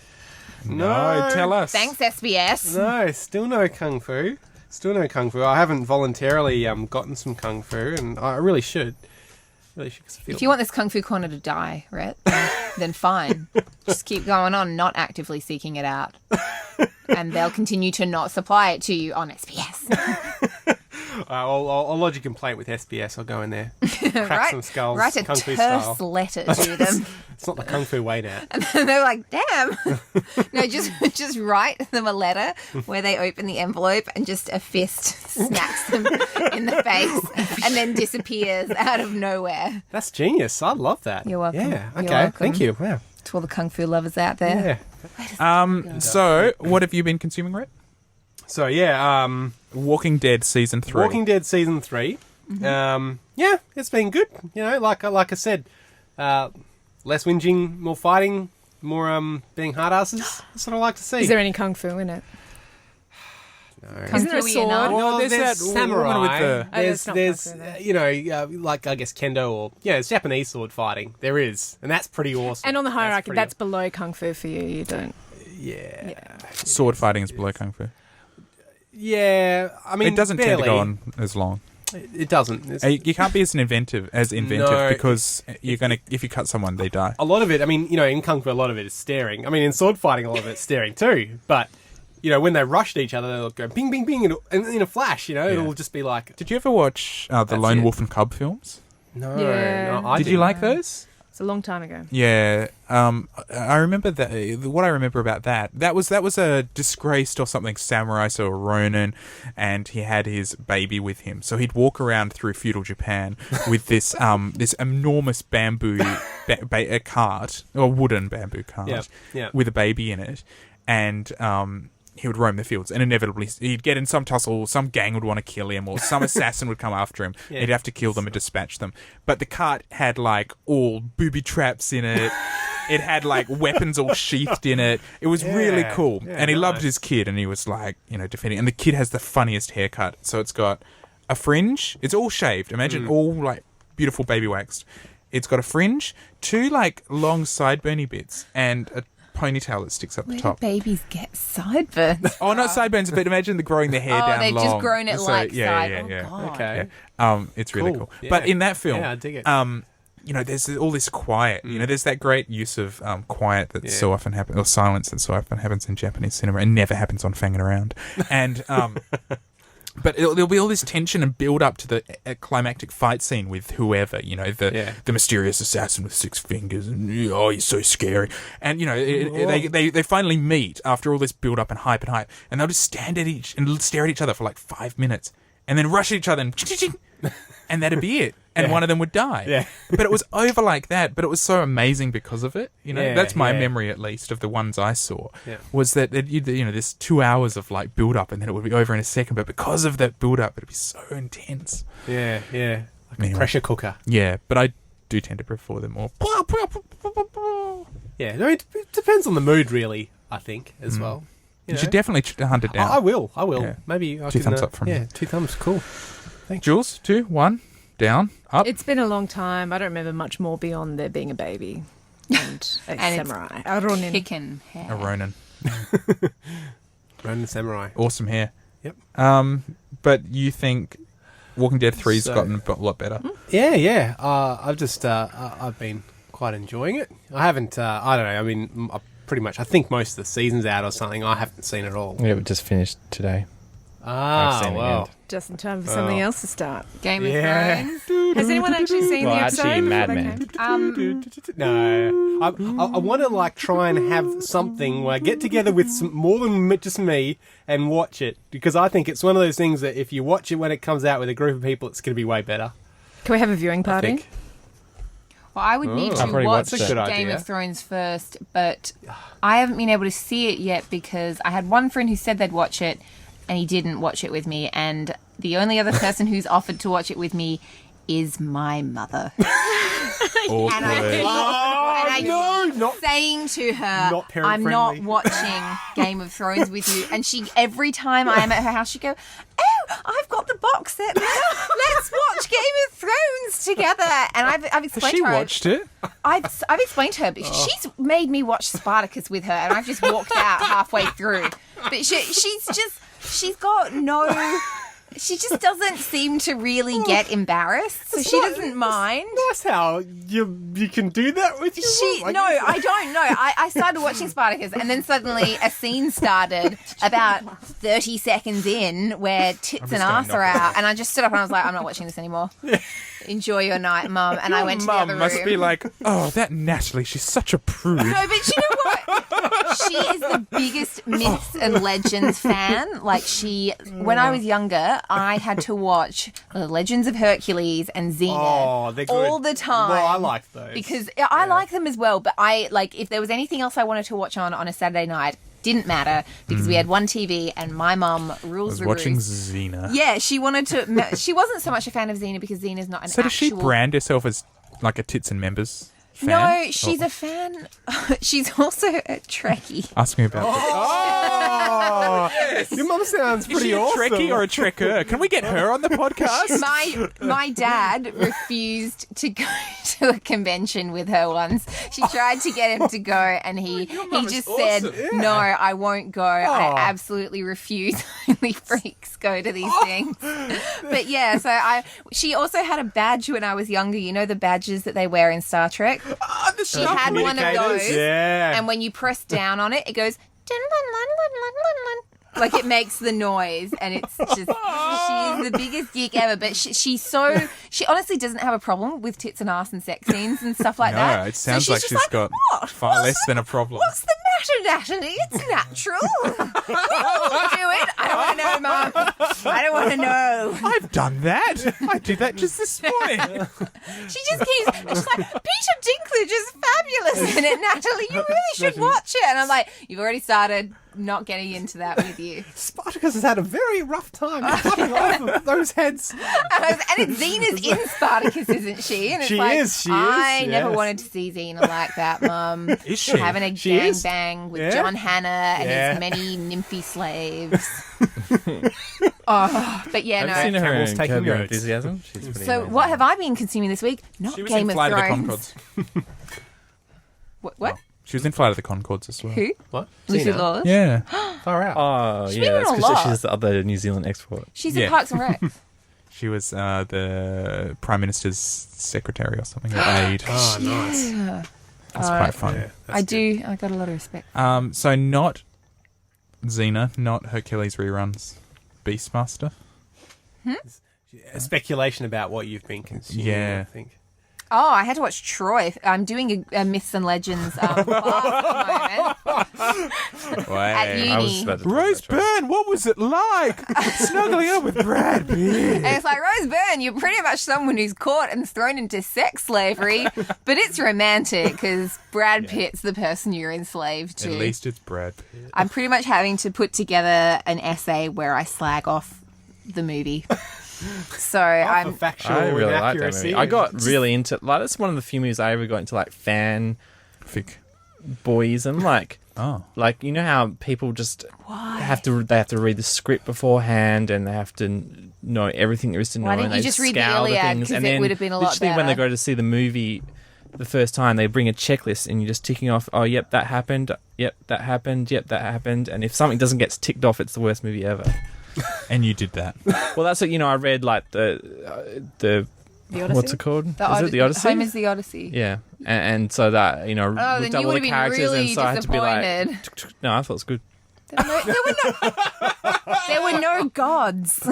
No, tell us. Thanks, SBS. No, still no kung fu. Still no kung fu. I haven't voluntarily gotten some kung fu, and I really should. If you want this Kung Fu Corner to die, Rhett, then fine. Just keep going on, not actively seeking it out. And they'll continue to not supply it to you on SBS. I'll lodge a complaint with SBS. I'll go in there, crack some skulls, Write a kung fu terse style. letter to them. It's not the kung fu way now. And then they're like, damn. No, just write them a letter where they open the envelope and just a fist smacks them in the face and then disappears out of nowhere. That's genius. I love that. You're welcome. Yeah. You're Okay. welcome. Thank you. Wow. To all the Kung Fu lovers out there. Yeah. So, what have you been consuming, Rhett? So yeah. Walking Dead Season 3. Walking Dead Season 3. Yeah, it's been good. You know, like I said, less whinging, more fighting, more being hard asses. That's what I like to see. Is there any kung fu in it? No. Isn't there a Kung Fu-y sword? enough? Well, there's there's that samurai. woman with the- Oh, that's not there's kung fu, though. you know, like I guess kendo or it's Japanese sword fighting. There is, and that's pretty awesome. And on the hierarchy, pretty that's below kung fu for you. You don't. yeah. Sword fighting is below Kung Fu. Yeah, I mean, It doesn't tend barely. to go on as long. It doesn't. It's- You can't be as inventive No. because if you cut someone, they die. a lot of it, I mean, in Kung Fu, a lot of it is staring. I mean, in sword fighting, a lot of it's staring too. But, when they rush at each other, they'll go bing, bing, bing, and in a flash, it'll just be like... Did you ever watch the That's Lone it. Wolf and Cub films? No, Yeah. no I Did you didn't. like those? It's a long time ago. Yeah, I remember that. What I remember about that was a disgraced or something samurai, so a Ronin, and he had his baby with him. So he'd walk around through feudal Japan with this this enormous bamboo cart or wooden bamboo cart Yeah. with a baby in it, and he would roam the fields, and inevitably he'd get in some tussle, some gang would want to kill him, or some assassin would come after him. Yeah. He'd have to kill them and dispatch them. But the cart had all booby traps in it. It had weapons all sheathed in it. It was really cool. Yeah, And he loved nice. his kid, and he was defending. And the kid has the funniest haircut. So it's got a fringe. It's all shaved. Imagine all beautiful baby waxed. It's got a fringe, two long sideburny bits, and a ponytail that sticks up the Where do top. babies get sideburns? Oh, not sideburns, but imagine growing their hair down they've long. just grown it side. Yeah. Oh, God. Okay. Yeah. It's really cool. Yeah. But in that film, Yeah, I dig it. there's all this quiet. There's that great use of quiet that Yeah. so often happens, or silence that so often happens in Japanese cinema, and never happens on Fangin around. And but there'll be all this tension and build up to the climactic fight scene with whoever, the mysterious assassin with 6 fingers, and he's so scary. And they finally meet after all this build up and hype, and they'll just stand at each and stare at each other for 5 minutes, and then rush at each other and that'd be it. And one of them would die. Yeah. But it was over like that, but it was so amazing because of it. Yeah, That's my yeah. memory, at least, of the ones I saw. Yeah. Was that there's 2 hours of build up, and then it would be over in a second. But because of that build up, it'd be so intense. Yeah. Like Anyway. a pressure cooker. Yeah, but I do tend to prefer them more. Yeah. No, it depends on the mood, really, I think, as well. You should definitely hunt it down. I will. Yeah. Maybe I 2 can, thumbs up from yeah, me. 2 thumbs. Cool. Jules, 2, 1, down, up. It's been a long time. I don't remember much more beyond there being a baby and a And it's samurai. A ronin. Kicking hair. A Ronin. Ronin Samurai. Awesome hair. Yep. But you think Walking Dead 3's So- gotten a lot better? Yeah. I've just I've been quite enjoying it. I haven't. I don't know. I mean, I think most of the season's out or something. I haven't seen it all. Yeah, we just finished today. I've seen the end. Just in time for something else to start. Game of Thrones. Has anyone actually seen Well, the episode? actually, Mad Men. No, I want to like try and have something where I get together with some, more than just me and watch it, because I think it's one of those things that if you watch it when it comes out with a group of people, it's going to be way better. Can we have a viewing I party? think. Well, I would need I've to already watch watched it. Good Game idea. of Thrones first, but I haven't been able to see it yet because I had one friend who said they'd watch it, and he didn't watch it with me, and the only other person who's offered to watch it with me is my mother. Awkward. And I no, not saying to her, not parent I'm not friendly." watching Game of Thrones with you. And she, every time I am at her house, she'd go, oh, I've got the box set. Let's watch Game of Thrones together. And I've Has explained she to her. watched it? I've explained to her, but she's made me watch Spartacus with her, and I've just walked out halfway through. But she's got no. She just doesn't seem to really get embarrassed, so she doesn't mind. That's how you can do that with your mum. No, I don't know. I started watching Spartacus, and then suddenly a scene started about 30 seconds in where tits and gonna ass knock are it out, and I just stood up and I was like, I'm not watching this anymore. Enjoy your night, Mum. And I went to the Mum other room. must be like, oh, that Natalie, she's such a prude. No, but you know what? She is the biggest myths and legends fan. Like when I was younger, I had to watch the Legends of Hercules and Xena Oh, they're good. all the time. Well, I like those. Because I like them as well, but if there was anything else I wanted to watch on a Saturday night, didn't matter because we had one TV and my mum I rules was the watching roost. Xena. Yeah, she wanted to. She wasn't so much a fan of Xena because Xena's not an So actual. does she brand herself as like a tits and members fan? No, she's Or- a fan. She's also a Trekkie. Ask me about Oh, your mum sounds Is pretty she a awesome. Trekkie or a Trekker? Can we get her on the podcast? My dad refused to go to a convention with her once. She tried to get him to go, and he just said, "No, I won't go. I absolutely refuse. Only freaks go to these things." But yeah, so she also had a badge when I was younger. You know the badges that they wear in Star Trek. She had one of those, Yeah. and when you press down on it, it goes. Like it makes the noise, and it's just she's the biggest geek ever. But she honestly doesn't have a problem with tits and ass and sex scenes and stuff like that. No, it sounds So like just she's got "What? far less than a problem. What's the matter, Natalie? It's natural. We all do it. I don't want to know, Mum. I don't want to know. I've done that. I did that just this morning. She just keeps. She's like, Peter Dinklage is fabulous in it, Natalie. You really should watch it. And I'm like, you've already started. Not getting into that with you. Spartacus has had a very rough time cutting off those heads. And it's Xena's in Spartacus, isn't she? And it's She like, is, I never yes. wanted to see Xena like that, Mum. Is she? Having a She is. gangbang with Yeah. John Hannah and Yeah. his many nymphy slaves. But yeah, I've seen no. her Camels in taking Curb Your notes. Enthusiasm. She's pretty So amazing. what have I been consuming this week? Not She was Game in of Flight of the Thrones. Concords. What? She was in Flight of the Concords as well. Who? What? Lucy Xena? Lawless? Yeah. Far out. Oh, She's yeah, been that's in a because lot. she's the other New Zealand export. She's Yeah. in Parks and Rec. She was the Prime Minister's secretary or something, or aide. Oh, nice. Yeah. That's quite fun. Yeah, that's I good. do. I got a lot of respect. So not Xena, not Hercules reruns. Beastmaster. Speculation about what you've been consuming, Yeah. I think. Oh, I had to watch Troy. I'm doing a Myths and Legends class at the moment. At uni. I was about to talk Rose about Troy. Byrne, what was it like snuggling up with Brad Pitt? And it's like, Rose Byrne, you're pretty much someone who's caught and thrown into sex slavery, but it's romantic because Brad Pitt's the person you're enslaved to. At least it's Brad Pitt. I'm pretty much having to put together an essay where I slag off the movie. So I'm For factual I really like that inaccuracy. movie. I got really into that's one of the few movies I ever got into like fan Fic. boyism. Like you know how people just have to read the script beforehand and they have to know everything there is to know. Why didn't and you they just read the scour Iliad? things, 'Cause and it then would have been a lot literally when they better. go to see the movie the first time, they bring a checklist and you're just ticking off. Oh, yep, that happened. Yep, that happened. Yep, that happened. And if something doesn't get ticked off, it's the worst movie ever. And you did that. Well, that's what I read like the The Odyssey? what's it called? the Is it the Odyssey? Homer's The Odyssey. Yeah, and so that Oh, looked then up you all would the have been characters, really and so I had to be like, disappointed. no, I thought it was good. There were no gods.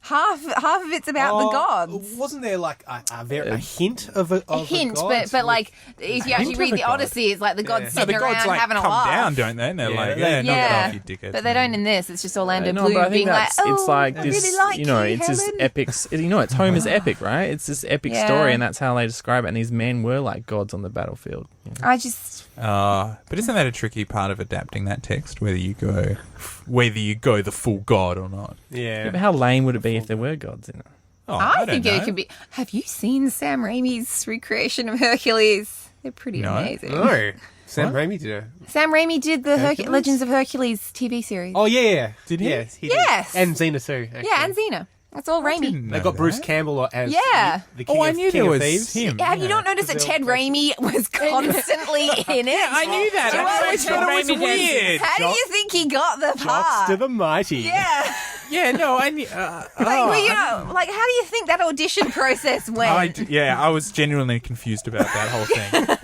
Half of it's about the gods. Wasn't there like a hint of a hint, god? but like if you actually read the Odyssey, it's like the gods sitting the gods around like having a come laugh. down, don't they? And they're like, they- knock it off, you dickhead. But they don't in this. It's just Orlando No, Bloom but I think being like, that's "Oh, it's like I this, really like you know, you, it's this Helen." epic. You know, it's Homer's epic, right? It's this epic Yeah. story, and that's how they describe it. And these men were like gods on the battlefield. You know? I just But isn't that a tricky part of adapting that text? Whether you go the full god or not? Yeah. Yeah, but how lame would it be if there were gods in it? Oh, I don't think know. it could be. Have you seen Sam Raimi's recreation of Hercules? They're pretty No. amazing. No. Sam Raimi did it. Sam Raimi did the Hercules? Legends of Hercules TV series. Oh, yeah. Did he? Yes. He Yes. Did. And Xena too. Actually. yeah, and Xena. That's all Raimi. Didn't They know got Bruce that. Campbell as Yeah. the king Oh, I of, knew king there of was thieves. him. Have you not noticed that Because Ted they'll- Raimi was constantly in it? I knew that. Do you I always want thought it was Raimi did. weird. How do you think he got the Shots part? to the mighty. Yeah. Yeah, no, I knew. Well, you know, like, how do you think that audition process went? I was genuinely confused about that whole thing.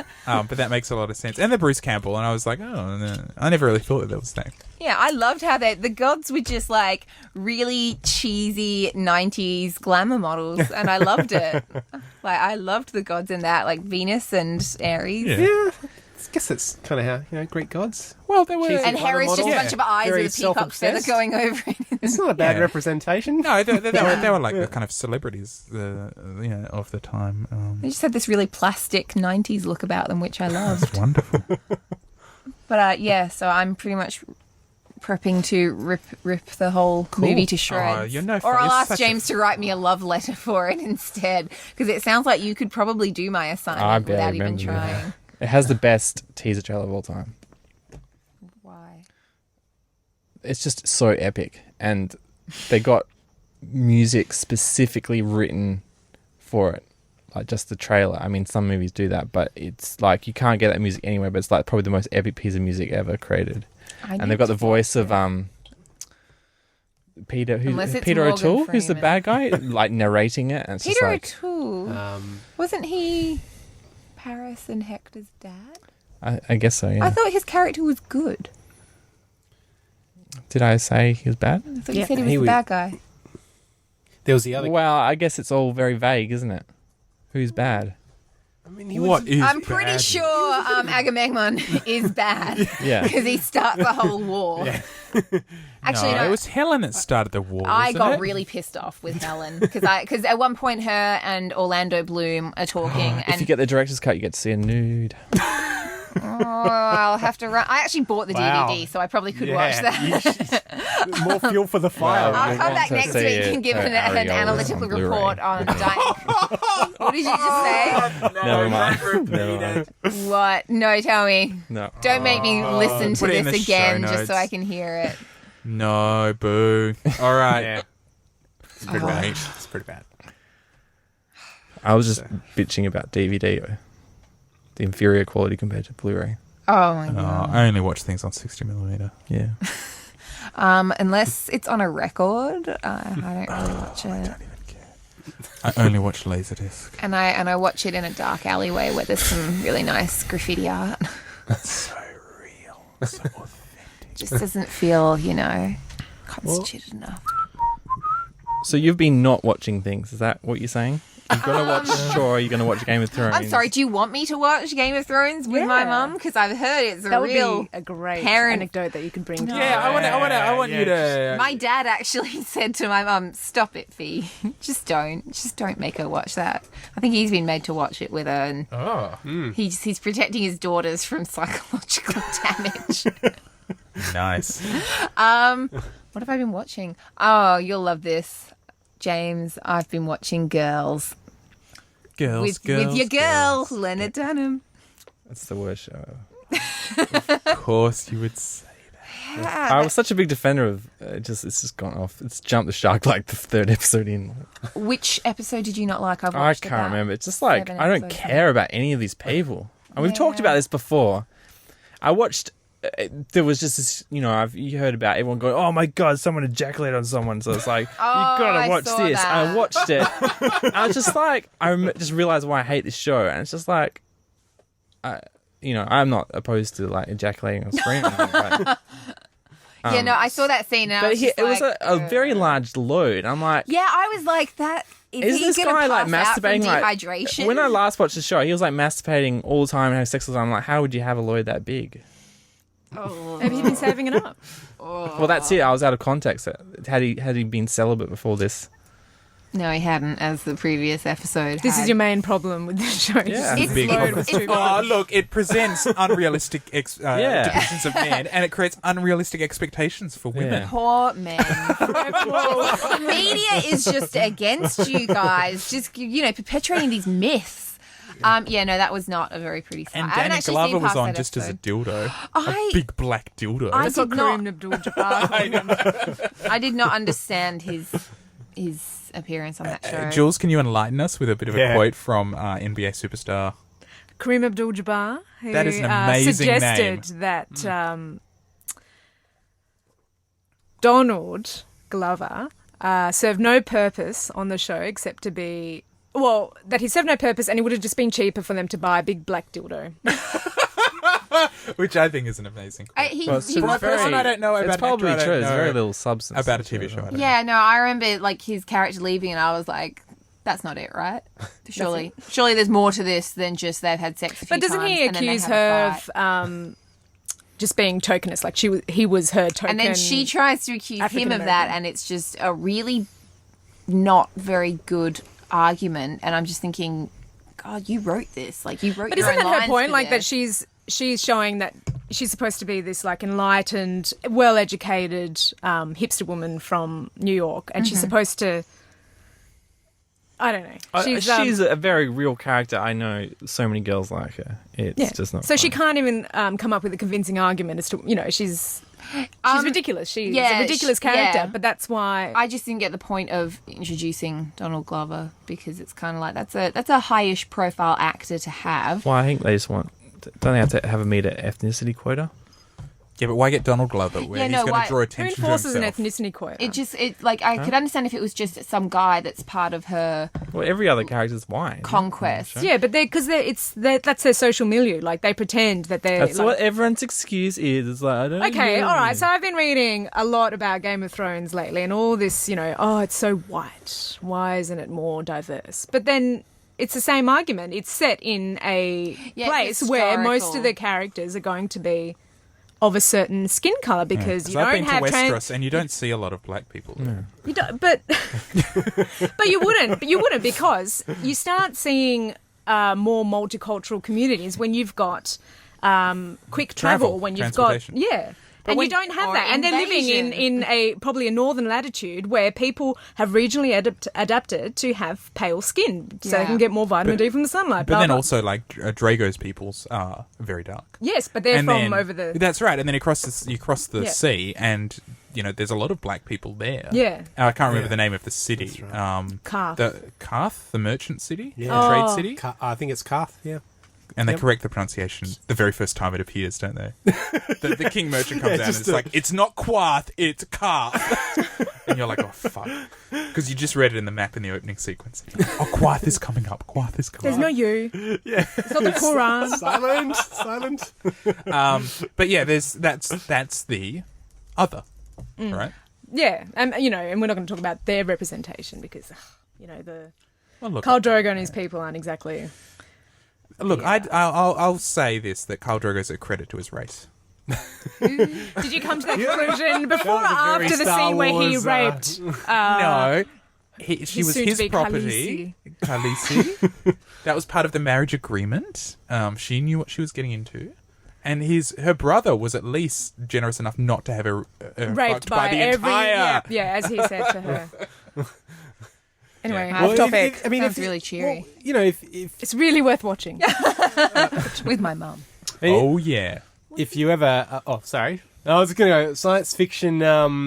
But that makes a lot of sense. And the Bruce Campbell, and I was like, oh, no. I never really thought that was the name. Yeah, I loved how the gods were just like really cheesy 90s glamour models, and I loved it. Like, I loved the gods in that, like Venus and Ares. Yeah. Yeah. I guess that's kind of how, Greek gods. Well, they were. Cheesy. And Glamour Hera's just a model. bunch of eyes Very with a peacock feather self-obsessed. going over it. It's not a bad Yeah. representation. No, they were like the kind of celebrities of the time. They just had this really plastic 90s look about them, which I loved. It's wonderful. But so I'm pretty much prepping to rip the whole movie to shreds. Oh, you're no or fun. I'll You're ask such James to write me a love letter for it instead, because it sounds like you could probably do my I assignment barely without even remember that. trying. It has the best teaser trailer of all time. Why? It's just so epic, and they got music specifically written for it. Like just the trailer. I mean, some movies do that, but it's like you can't get that music anywhere. But it's like probably the most epic piece of music ever created. And they've got the voice of Peter, Unless it's Peter Morgan O'Toole, who's the Freeman. bad guy, like narrating it. And it's Peter just like, O'Toole. Wasn't he Paris and Hector's dad? I guess so. Yeah. I thought his character was good. Did I say he was bad? I thought you Yeah. said he was He the was- bad guy. There was the other. Well, I guess it's all very vague, isn't it? Who's bad? I mean, What is I'm pretty bad? sure Agamemnon is bad Yeah. because he starts the whole war. Actually, no. it was Helen that started the war. I wasn't got it? really pissed off with Helen because at one point her and Orlando Bloom are talking, If you and get the director's cut, you get to see a nude. I'll have to run. I actually bought the Wow. DVD, so I probably could watch that. More fuel for the fire. I'll We'll come want back to next see week it, and give an Ariola analytical on Blu-ray. report on Dying. What did you just say? Never mind. Never mind. What? No, tell me. No. Don't make me listen to put it in this the show again just so notes. I can hear it. No, boo. All right. Yeah. It's pretty bad. It's pretty bad. I was just bitching about DVD, the inferior quality compared to Blu-ray. Oh my god. I only watch things on 60mm. Yeah. Unless it's on a record, I don't really watch it. I only watch Laserdisc. And I watch it in a dark alleyway where there's some really nice graffiti art. That's so real. So authentic. Just doesn't feel, constituted enough. So you've been not watching things. Is that what you're saying? You're gonna watch. Sure, you're gonna watch Game of Thrones. I'm sorry, do you want me to watch Game of Thrones with my Yeah. mum? Because I've heard it's That would real. be a great parent- anecdote that you could bring to Yeah, I want you to. My dad actually said to my mum, "Stop it, Fee. Just don't make her watch that." I think he's been made to watch it with her, and he's protecting his daughters from psychological damage. Nice. What have I been watching? Oh, you'll love this, James. I've been watching Girls Girls, with your girl Leonard Dunham. That's the worst show ever. Of course, you would say that. I was such a big defender of it's just gone off. It's jumped the shark like the third episode in. Which episode did you not like? I've I watched can't about remember. It's just like 7 I don't episodes. care about any of these people. And we've talked Yeah. about this before. I watched. There was just this, you heard about everyone going, "Oh my god, someone ejaculated on someone." So it's like, Oh, you gotta I watch saw this. that. And I watched it. I was just like, just realized why I hate this show, and it's just like, I'm not opposed to like ejaculating on screen, or anything, but Yeah, no, I saw that scene and I But was just it was like, a very large load. I'm like, yeah, I was like, that is Isn't he this gonna guy pass like out from masturbating? Like, dehydration? when I last watched the show, he was like masturbating all the time and having sex all the time. I'm like, how would you have a load that big? Have you been saving it up? Well, that's it. I was out of context. Had he been celibate before this? No, he hadn't, as the previous episode. This is your main problem with the show. Yeah. It's big problem. Oh, look, it presents unrealistic depictions of men, and it creates unrealistic expectations for women. Yeah. Poor men. The media is just against you guys, just perpetuating these myths. Yeah, no, that was not a very pretty sight. And I haven't Danny actually Glover seen was past on that just as a episode. dildo, I- a big black dildo. I That's what did not- Kareem Abdul-Jabbar. I did not understand his appearance on that show. Jules, can you enlighten us with a bit of a Yeah. quote from NBA superstar? Kareem Abdul-Jabbar, who That is an amazing suggested name. that Donald Glover served no purpose on the show except to be... Well, that he served no purpose and it would have just been cheaper for them to buy a big black dildo. Which I think is an amazing quote. He Well, it's was a person I don't know about It's an probably actor I true. don't There's know very little substance about a to TV it. show. I don't know. Yeah, no, I remember like his character leaving, and I was like, "That's not it, right? Surely there's more to this than just they've had sex a few But doesn't times he and then they accuse have a her fight. of just being tokenist? Like he was her token. And then she tries to accuse him of that, African-American. and it's just a really not very good argument. And I'm just thinking, God, you wrote this. Like you wrote. But your isn't own that her lines point? for Like that this. she's showing that she's supposed to be this like enlightened, well-educated hipster woman from New York, and she's supposed to. I don't know. She's a very real character. I know so many girls like her. It's just not. So she fun. can't even come up with a convincing argument as to she's ridiculous. She's yeah, a ridiculous character, yeah. but that's why. I just didn't get the point of introducing Donald Glover because it's kind of like that's a high-ish profile actor to have. Well, I think they just want. Don't they have to have a meet ethnicity quota? Yeah, but why get Donald Glover where Yeah, he's no, going why- to draw Who attention to enforces an himself? ethnicity quota? I could understand if it was just some guy that's part of her Well, every other character's white. conquest. Yeah, but that's their social milieu. Like they pretend that they're. That's like, what everyone's excuse is. It's like, I don't Okay, know. all right. So I've been reading a lot about Game of Thrones lately, and all this, it's so white. Why isn't it more diverse? But then it's the same argument. It's set in a place where most historical. of the characters are going to be of a certain skin color because you I've don't been to have Westeros, and you don't see a lot of black people there. You don't, but you wouldn't because you start seeing more multicultural communities when you've got quick travel, when you've got transportation. and when- you don't have or that, and they're living invasion. in a probably a northern latitude where people have regionally adapted to have pale skin, so they Yeah. can get more vitamin D from the sunlight. But blah, then blah. also, like, Drago's peoples are very dark. yes, but they're And from then- over the That's right. And then you cross the Yeah. sea, and there's a lot of black people there. Yeah. I can't remember the name of the city. That's right. Carth. The merchant city, Yeah. the trade Oh. city, I think it's Carth. Yeah. and they Yep. correct the pronunciation the very first time it appears, don't they? the king merchant comes Yeah, down and just it's like, it's not Quarth, it's Carth. And you're like, oh fuck, because you just read it in the map in the opening sequence. Oh, Quarth is coming up. Quarth is coming There's up. no you. Yeah. It's not the Quran. Silent. But yeah, that's the other, right? Yeah, and and we're not going to talk about their representation because the Well, look, Khal Drogo and his people aren't exactly. Look, I'll say this, that Khal Drogo's a credit to his race. Did you come to that conclusion before or That was a very after the Star scene where he Wars, raped? No, she was his soon-to-be property. Khaleesi. That was part of the marriage agreement. She knew what she was getting into. And her brother was at least generous enough not to have her Raped fucked by the every entire... yeah, as he said to her. Anyway, Yeah. off topic. Sounds really cheery. if It's really worth watching. With my mum. Oh, yeah. if you ever, sorry, I was going to go science fiction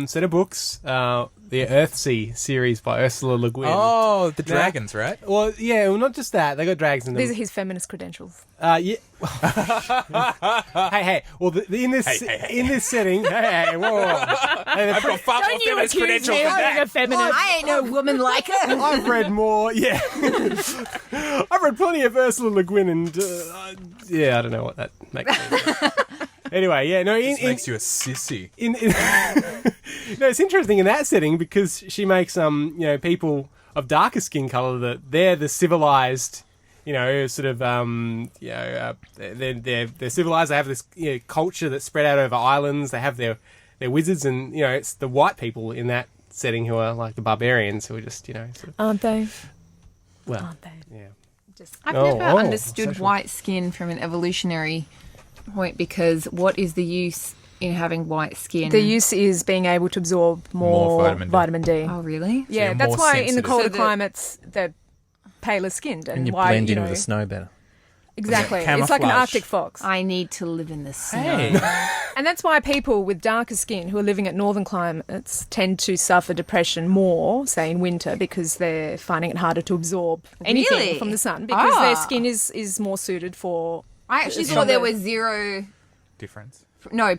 set of books, the Earthsea series by Ursula Le Guin. Oh, the dragons, right? Well, yeah, well, not just that. They got dragons in them. These are his feminist credentials. Yeah. hey. Well, in this setting, hey, whoa. Hey, I've got far more Don't you feminist accuse credentials me than of being that. a feminist? I ain't no woman like her. I've read more. Yeah, I've read plenty of Ursula Le Guin, and yeah, I don't know what that makes me. Anyway, yeah, no, This makes you a sissy. No, it's interesting in that setting because she makes people of darker skin color that they're the civilized, sort of they're civilized. They have this culture that's spread out over islands. They have their wizards, and it's the white people in that setting who are like the barbarians who are just sort of, Aren't they? well, Aren't they? yeah. I've never understood social. white skin from an evolutionary point because what is the use in having white skin? The use is being able to absorb more vitamin D. Oh, really? Yeah, you're that's more why in the sensitive. colder So the- climates they're paler skinned, And you why blend in with the snow better. exactly. Yeah, It's like an camouflage. Arctic fox, I need to live in the snow. Hey. and that's why people with darker skin who are living at northern climates tend to suffer depression more, say in winter, because they're finding it harder to absorb anything Really? from the sun because their Ah. skin is more suited for. I actually It's thought from there the- was zero Difference.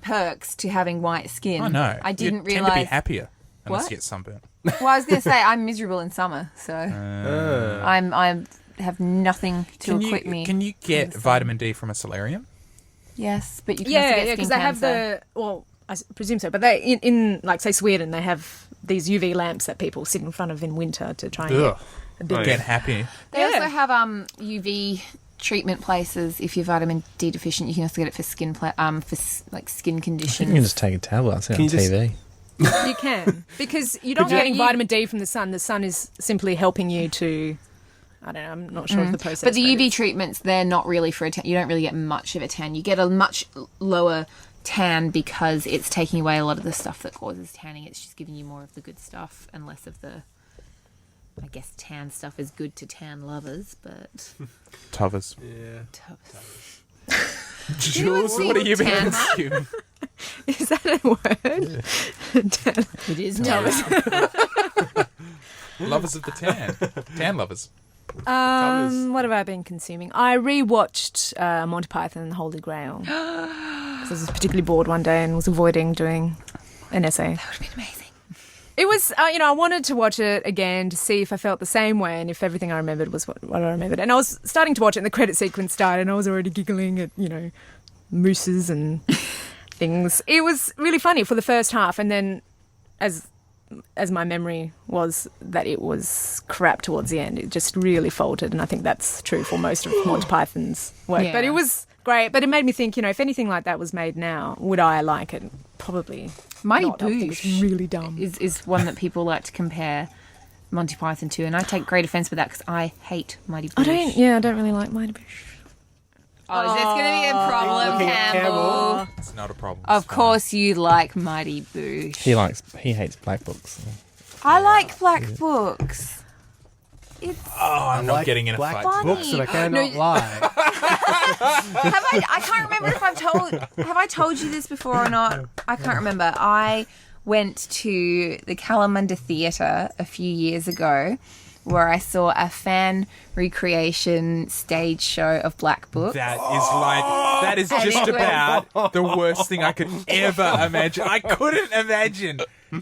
perks to having white skin. Oh, no. I didn't you tend to be realise. happier unless What? you get sunburnt. Well, I was going to say I'm miserable in summer, so I have nothing to equip me. Can you get the sun. vitamin D from a solarium? Yes, but you can also Yeah, get because skin they have cancer. I presume so, but they in like say Sweden, they have these UV lamps that people sit in front of in winter to try and Ugh. get a bit Oh, of Get happy. They Yeah. also have UV treatment places. If you're vitamin D deficient, you can also get it for skin skin I think you can conditions. just take a tablet. I see it Can on you just- TV. You can because you're not you- getting you- vitamin D from the sun. The sun is simply helping you to. I don't know. I'm not sure of the process. But the UV it's- treatments, they're not really for a tan. You don't really get much of a tan. You get a much lower tan because it's taking away a lot of the stuff that causes tanning. It's just giving you more of the good stuff and less of the, I guess, tan stuff is good to tan lovers, but... Tovers. Yeah. Jules, see what are you being tan? consumed? Is that a word? It is now. Lovers of the tan. Tan lovers. What have I been consuming? I rewatched Monty Python and the Holy Grail. 'Cause I was particularly bored one day and was avoiding doing an essay. That would have been amazing. It was, I wanted to watch it again to see if I felt the same way and if everything I remembered was what I remembered. And I was starting to watch it and the credit sequence started and I was already giggling at, mooses and things. It was really funny for the first half and then as my memory was that it was crap towards the end. It just really faltered and I think that's true for most of Monty Python's work. Yeah. But it was great. But it made me think, if anything like that was made now, would I like it? Probably Mighty not. I think it's Boosh really dumb. is one that people like to compare Monty Python to, and I take great offence with that because I hate Mighty Boosh. I don't really like Mighty Boosh. Oh, is this going to be a problem, Looking at Campbell? It's not a problem. Of It's fine. course you like Mighty Boosh. He hates black books. I like black books. It's Oh, I'm not like getting in a black fight. books that I cannot No, lie. I can't remember if have I told you this before or not? I can't remember. I went to the Kalamunda Theatre a few years ago where I saw a fan recreation stage show of Black Book. That is And just it was- about the worst thing I could ever imagine. I couldn't imagine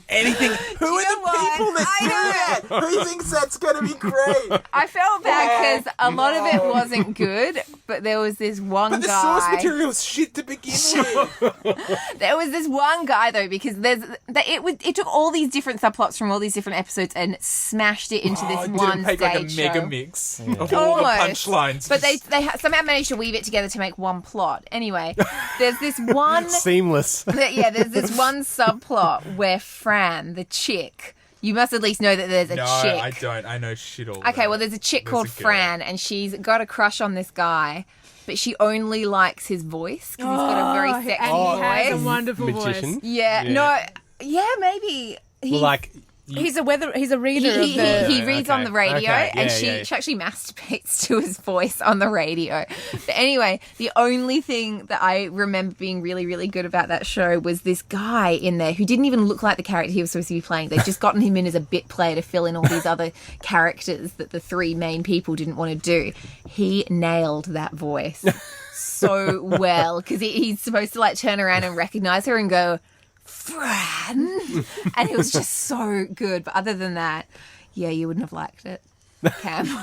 anything. Who are know the what? people that I do that? Who thinks that's going to be great? I felt bad because a lot of it wasn't good, but there was this one But the source guy. material is shit to begin with. There was this one guy though, because it took all these different subplots from all these different episodes and smashed it into this Did one it make like a stage mega show. mix of all the Almost. punchlines? But they somehow managed to weave it together to make one plot. Anyway, there's this one Seamless. there's this one subplot where Fran, the chick, you must at least know that there's a no, chick. I don't. I know shit all. Okay, about well, it. there's a chick There's called a girl. Fran, and she's got a crush on this guy, but she only likes his voice because he's got a very sexy and he has a voice. wonderful Magician. voice. Yeah, Yeah. no, yeah, maybe. Well, like, He's a reader He of the. reads Okay, on the radio, okay, and yeah. she actually masturbates to his voice on the radio. But anyway, the only thing that I remember being really, really good about that show was this guy in there who didn't even look like the character he was supposed to be playing. They'd just gotten him in as a bit player to fill in all these other characters that the three main people didn't want to do. He nailed that voice so well because he's supposed to like turn around and recognize her and go, Fran, and it was just so good. But other than that, yeah, you wouldn't have liked it. Campbell.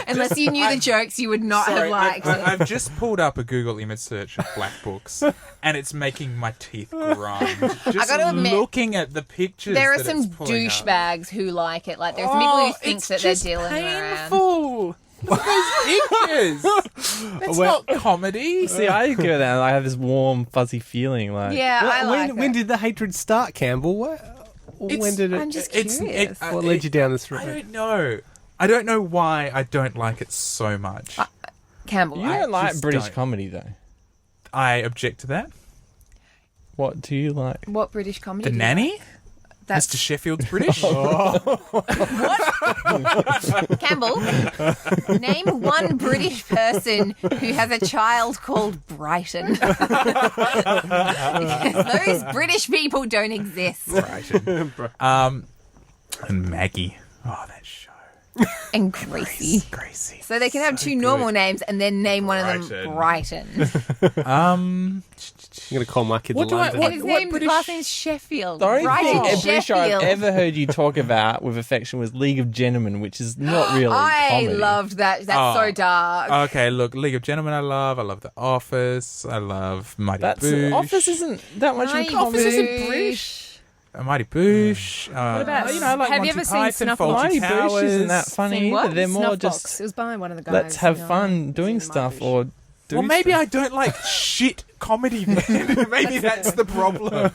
Unless you knew the jokes, you would not have liked it. I've just pulled up a Google image search of black books, and it's making my teeth grind. Just gotta admit, looking at the pictures. There are that some it's pulling up. douchebags who like it. Like, there's some people who think that they're dealing around. Painful. Look at those pictures. That's not comedy. See, I go that. I have this warm, fuzzy feeling. Like, Yeah, I like it. When did the hatred start, Campbell? When did it? I'm just curious. What led you down this road? I don't know. I don't know why I don't like it so much. Campbell, you right? don't like just British don't. comedy, though. I object to that. What do you like? What British comedy? The do you Nanny? like? That's Mr. Sheffield's British? Campbell, name one British person who has a child called Brighton. Because those British people don't exist. Brighton. And Maggie. Oh, that show. And Gracie. Gracie. So they can have two good. normal names and then name one of them Brighton. I'm going to call my kid London. And his last name's Sheffield. The only Brighton, thing British I've Sheffield. ever heard you talk about with affection was League of Gentlemen, which is not really I comedy. loved that. That's so dark. Okay, look, League of Gentlemen I love The Office. I love Mighty Boosh. Office isn't that much of Mighty comedy. Office isn't British. Mighty Boosh. What about, I like have Monty you ever seen Python, Snuffbox? Fawlty Mighty Towers. Boosh isn't that funny Seen what? either. They're more Snuffbox. just It was by one of the guys. let's have you know, fun doing seen stuff Mighty or do Well, maybe stuff. I don't like shit comedy, man. Maybe that's the problem.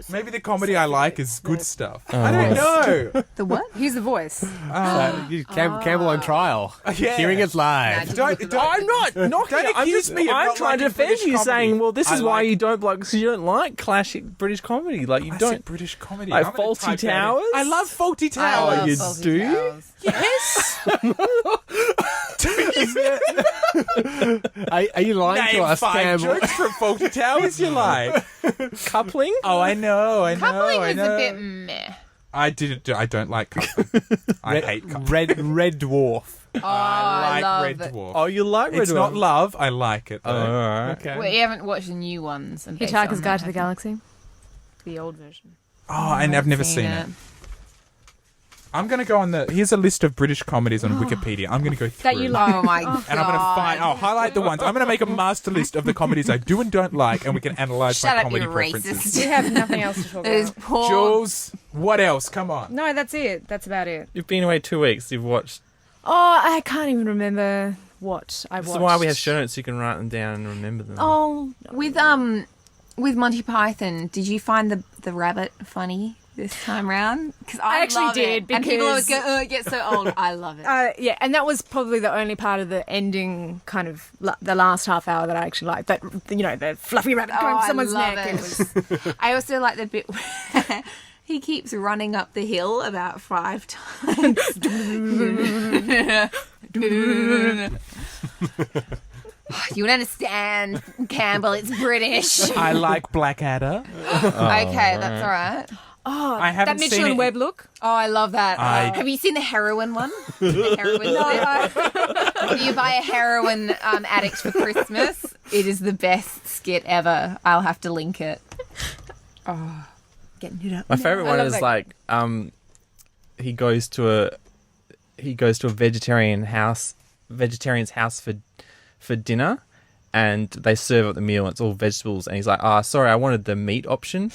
Maybe the comedy I like is good stuff. I don't know. The what? Here's the voice. Campbell on trial. Yeah. Hearing it live. Don't, I'm not knocking Don't it. I'm accuse just me of I'm not trying to liking defend British you, comedy. saying, well, this I is why like- you don't like because you don't like classic British comedy. Like you Classic don't. British comedy. Like I'm gonna Fawlty type that in. Towers? I love Fawlty I Towers. love you Fawlty do? Towers. Yes. Are you lying to Name us, 5 Campbell? jokes from Fawlty Towers you like. Coupling? Oh, I know. Coupling I is know. a bit meh. I don't like coupling. I hate coupling. Red Dwarf. Oh, I like love Red it. Dwarf. Oh, you like Red It's Dwarf? not love. I like it though. Oh, all right. Okay. Well, you haven't watched the new ones. And based Hitchhiker's on Guide that, to the have Galaxy. The old version. And I've never seen it. I'm going to go on here's a list of British comedies on Wikipedia. I'm going to go through. That you like. Oh my god! And I'm going to find, I'll highlight the ones. I'm going to make a master list of the comedies I do and don't like, and we can analyse Shut my up, comedy you preferences. We racist. have nothing else to talk Those about. poor. Jules, what else? Come on. No, that's it. That's about it. You've been away 2 weeks. You've watched. Oh, I can't even remember what I watched. That's why we have show notes so you can write them down and remember them. Oh, With Monty Python, did you find the rabbit funny this time round? Because I actually love did, it. And people always because- go, "Oh, it gets so old." I love it. yeah, and that was probably the only part of the ending, kind of the last half hour that I actually liked. That, you know, the fluffy rabbit going for someone's I love neck. it. was I also like the bit where he keeps running up the hill about 5 times. You would understand, Campbell. It's British. I like Blackadder. Okay, that's all right. I that haven't Mitchell seen and it. Webb look. Oh, I love that. Have you seen the heroin one? The heroin If you buy a heroin addict for Christmas, it is the best skit ever. I'll have to link it. Oh, getting it up. My favorite one love is that. like he goes to a vegetarian's house for dinner, and they serve up the meal and it's all vegetables, and he's like, sorry, I wanted the meat option.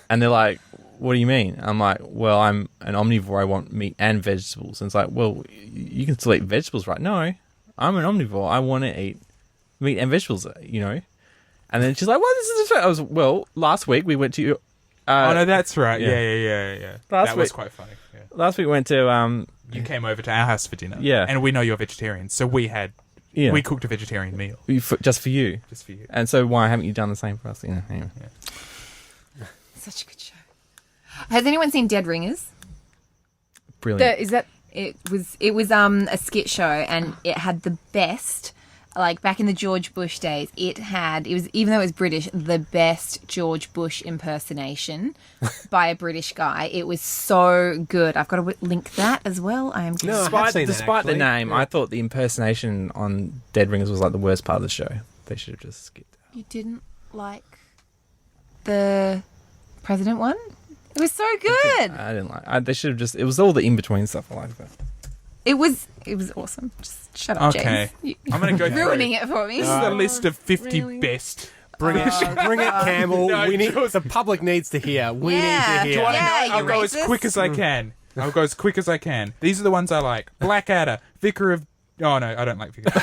And they're like, what do you mean? I'm like, well, I'm an omnivore, I want meat and vegetables. And it's like, well, you can still eat vegetables, right? No, I'm an omnivore, I want to eat meat and vegetables, you know. And then she's like, well, this is I was, well, last week we went to Oh, no, that's right. Yeah. Yeah. Last That was week- quite funny. Yeah. last week we went to You came over to our house for dinner. Yeah. And we know you're vegetarian, so we cooked a vegetarian meal just for you. just for you. And so why haven't you done the same for us? You know, anyway. Such a good show. Has anyone seen Dead Ringers? Brilliant. Is that It was a skit show, and it had the best. Like back in the George Bush days, it was, even though it was British, the best George Bush impersonation by a British guy. It was so good. I've got to link that as well. I am. No, I have seen that, Despite the actually. name, I thought the impersonation on Dead Ringers was like the worst part of the show. They should have just skipped out. You didn't like the president one? It was so good. I didn't like. They should have just. It was all the in between stuff I liked. It was awesome. Just shut up, Okay. James. I'm going to go through. Ruining it for me. This is a list of 50 best. Bring it, Campbell. No, we need. Jules. The public needs to hear. We Yeah. need Do to you hear. wanna- I'll you go as racist? quick as I can. I'll go as quick as I can. These are the ones I like. Blackadder, Vicar of... Oh, no, I don't like Vicar.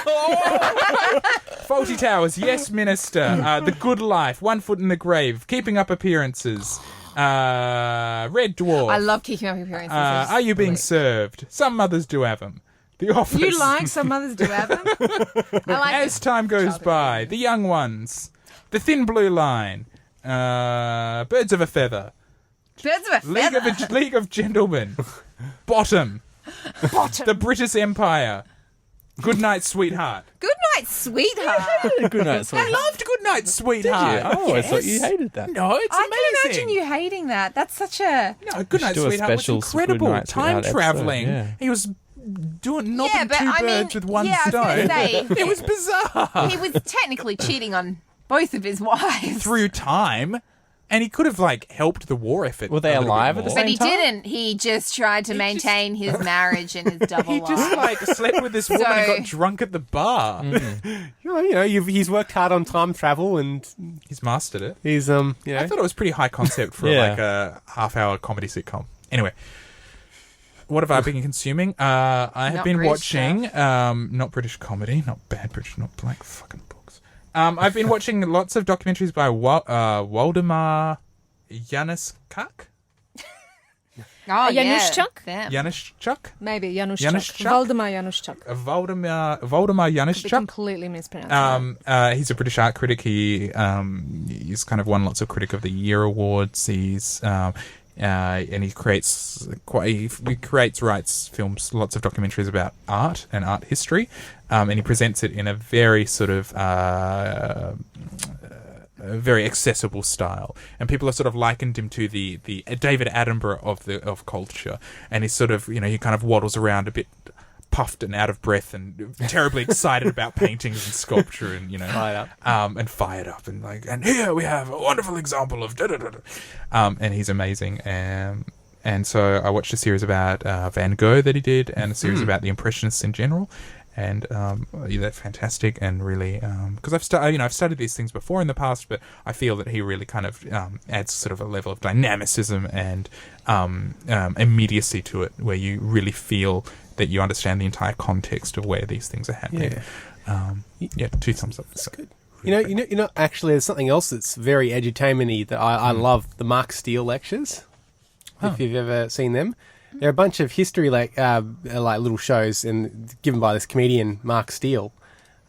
Faulty Towers, Yes Minister, The Good Life, One Foot in the Grave, Keeping Up Appearances, Red Dwarf. I love Keeping Up Appearances. Are You Being Served? Some mothers do have them. The Office. You like some mothers do have them? I like As Time Goes By, The Young Ones, The Thin Blue Line, Birds of a Feather, Birds of a Feather. League of Gentlemen, Bottom, The British Empire, Good Night, Sweetheart. Good Night, Sweetheart. Good night, I sweetheart. loved Good Night, Sweetheart. Oh, I thought you hated that. No, it's I amazing. can imagine you hating that. That's such a... No, Good Night, do a Sweetheart was special incredible. Good Night, Time Sweetheart traveling. episode, yeah. He was knocking but two I mean, birds with one yeah, I was stone. gonna say- It was bizarre. He was technically cheating on both of his wives. Through time, and he could have helped the war effort. Were they a little bit alive at the more. But same he time? didn't. He just tried to maintain his marriage and his double He just life. slept with this woman and So- got drunk at the bar. He's worked hard on time travel, and He's mastered it. he's I thought it was pretty high concept for Yeah. a half-hour comedy sitcom. Anyway, what have I been consuming? I have Not been British watching not British comedy, not bad British, not black fucking books. I've been watching lots of documentaries by Waldemar Januszczak. Oh, Januszczak? Yeah. Januszczak? Maybe Januszczak. Januszczak? Valdemar Januszczak. Waldemar Could be Januszczak. completely mispronounced. He's a British art critic. He's kind of won lots of Critic of the Year awards. He's and he creates writes films, lots of documentaries about art and art history, and he presents it in a very sort of a very accessible style, and people have sort of likened him to the David Attenborough of culture, and he's sort of he kind of waddles around a bit puffed and out of breath and terribly excited about paintings and sculpture and fired up and here we have a wonderful example of and he's amazing, and so I watched a series about Van Gogh that he did and a series about the Impressionists in general. And that's fantastic, and really because I've studied these things before in the past, but I feel that he really kind of adds sort of a level of dynamicism and immediacy to it, where you really feel that you understand the entire context of where these things are happening. Yeah. 2 thumbs up. That's good. Actually, there's something else that's very edutainment-y that I love: the Mark Steele lectures. If you've ever seen them. They're a bunch of history like little shows and given by this comedian Mark Steele,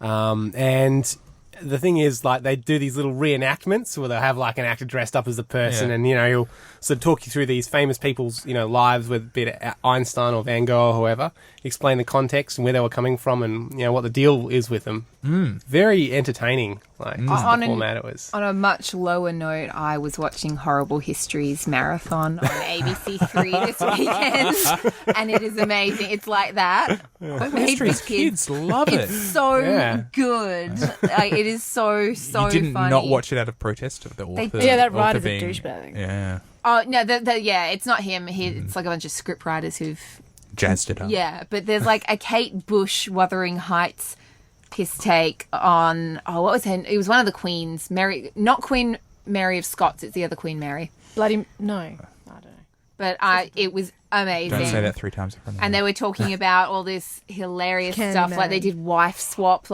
and the thing is they do these little reenactments where they'll have an actor dressed up as the person, and he'll sort of talk you through these famous people's lives, whether it be Einstein or Van Gogh or whoever, explain the context and where they were coming from and what the deal is with them. Very entertaining. Just the format it was. On a much lower note, I was watching Horrible Histories Marathon on ABC3 this weekend, and it is amazing. It's like that. But made for Kids love it. It's so good. It is so You didn't funny. not watch it out of protest of the author. Yeah, that author writer's a being- douchebag. Yeah, Oh no, it's not him. It's like a bunch of script writers who've jazzed it up. Yeah, but there's a Kate Bush Wuthering Heights piss take on what was her? It was one of the queens, not Queen Mary of Scots. It's the other Queen Mary. No, I don't know. But it was amazing. Don't say that 3 times in front of me. And they were talking about all this hilarious Candy stuff, Man. they did wife swap,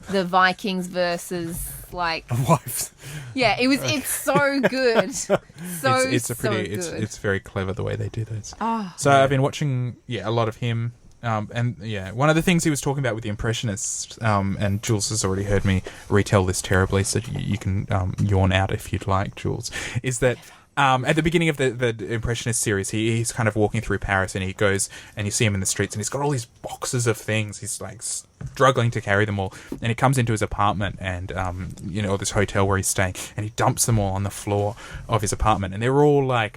the Vikings versus Wives. yeah. It's so good, it's very clever the way they do those. So I've been watching a lot of him. And one of the things he was talking about with the Impressionists, and Jules has already heard me retell this terribly, so you can yawn out if you'd like, Jules, is that at the beginning of the Impressionist series, he's kind of walking through Paris, and he goes and you see him in the streets, and he's got all these boxes of things. He's struggling to carry them all. And he comes into his apartment and, or this hotel where he's staying, and he dumps them all on the floor of his apartment. And they're all like,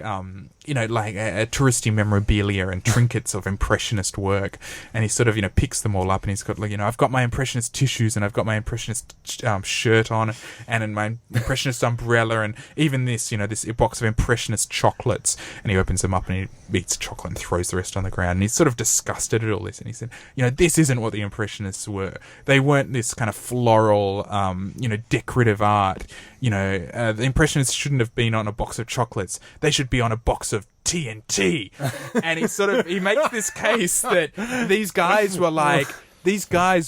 touristy memorabilia and trinkets of Impressionist work. And he sort of, picks them all up, and he's got like, I've got my Impressionist tissues, and I've got my Impressionist shirt on, and my Impressionist umbrella, and even this, this box of Impressionist chocolates. And he opens them up and he eats chocolate and throws the rest on the ground. And he's sort of disgusted at all this. And he said, this isn't what the Impressionists were. They weren't this kind of floral, decorative art. The Impressionists shouldn't have been on a box of chocolates. They should be on a box of TNT. And he makes this case that these guys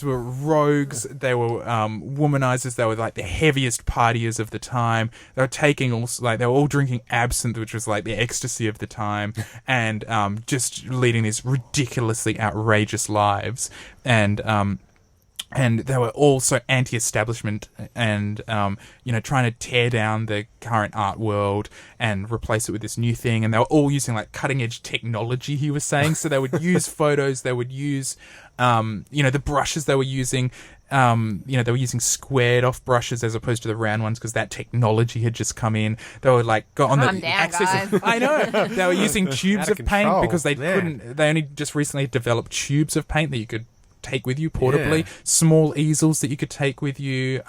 were rogues. They were womanizers. They were like the heaviest partiers of the time. They were all drinking absinthe, which was like the ecstasy of the time, and just leading these ridiculously outrageous lives. And they were all so anti-establishment and, trying to tear down the current art world and replace it with this new thing. And they were all using like cutting-edge technology, he was saying. So they would use photos, they would use, the brushes they were using. They were using squared-off brushes as opposed to the round ones because that technology had just come in. They were like got on the axis. I know they were using tubes of paint because they couldn't. They only just recently developed tubes of paint that you could take with you portably, small easels that you could take with you.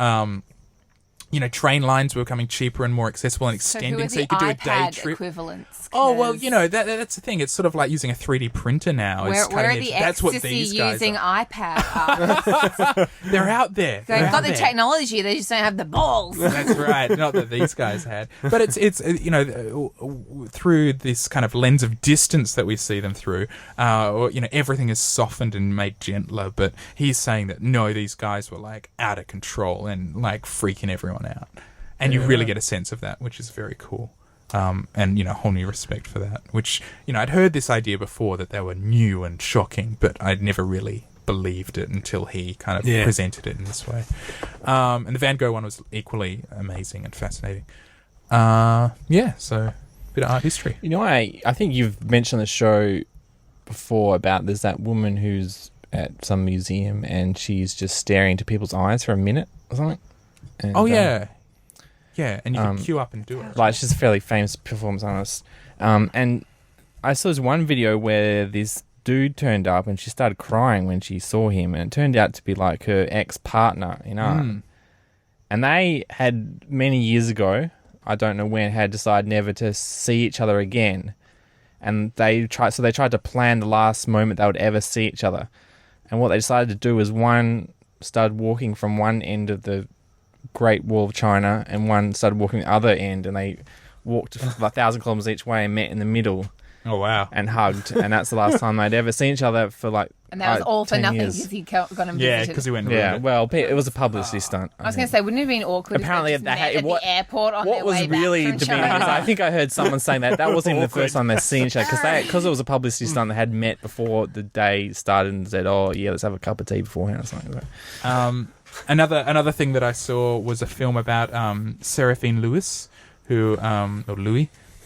Train lines were becoming cheaper and more accessible and extending, so you could do a day trip. Equivalents? Oh well, that's the thing. It's sort of like using a 3D printer now. Where are the that's what these guys using are. iPad artists? They're out there. They've got the technology. They just don't have the balls. That's right. Not that these guys had, but it's through this kind of lens of distance that we see them through. Everything is softened and made gentler. But he's saying that no, these guys were like out of control and like freaking everyone out, and you really get a sense of that, which is very cool. And whole new respect for that, which I'd heard this idea before that they were new and shocking, but I'd never really believed it until he kind of presented it in this way. And the Van Gogh one was equally amazing and fascinating. So a bit of art history. I think you've mentioned the show before about there's that woman who's at some museum and she's just staring into people's eyes for a minute or something. And, and you can queue up and do it. Like, she's a fairly famous performance artist. And I saw this one video where this dude turned up and she started crying when she saw him, and it turned out to be like her ex-partner in art. And they had, many years ago, I don't know when, had decided never to see each other again. And they tried to plan the last moment they would ever see each other. And what they decided to do was one started walking from one end of the Great Wall of China, and one started walking the other end, and they walked 1,000 kilometers each way and met in the middle. Oh wow! And hugged, and that's the last time they'd ever seen each other for like. And that was all for nothing years. because he got him visited. Yeah, because he went. Yeah, well, it was a publicity stunt. I was going to say, wouldn't it have been awkward? Apparently, if they just met at the airport on their way back from China? I think I heard someone saying that wasn't even the first time they'd seen each other, because it was a publicity stunt. They had met before the day started and said, "Oh yeah, let's have a cup of tea beforehand" or something like that. Another thing that I saw was a film about Seraphine Louis, who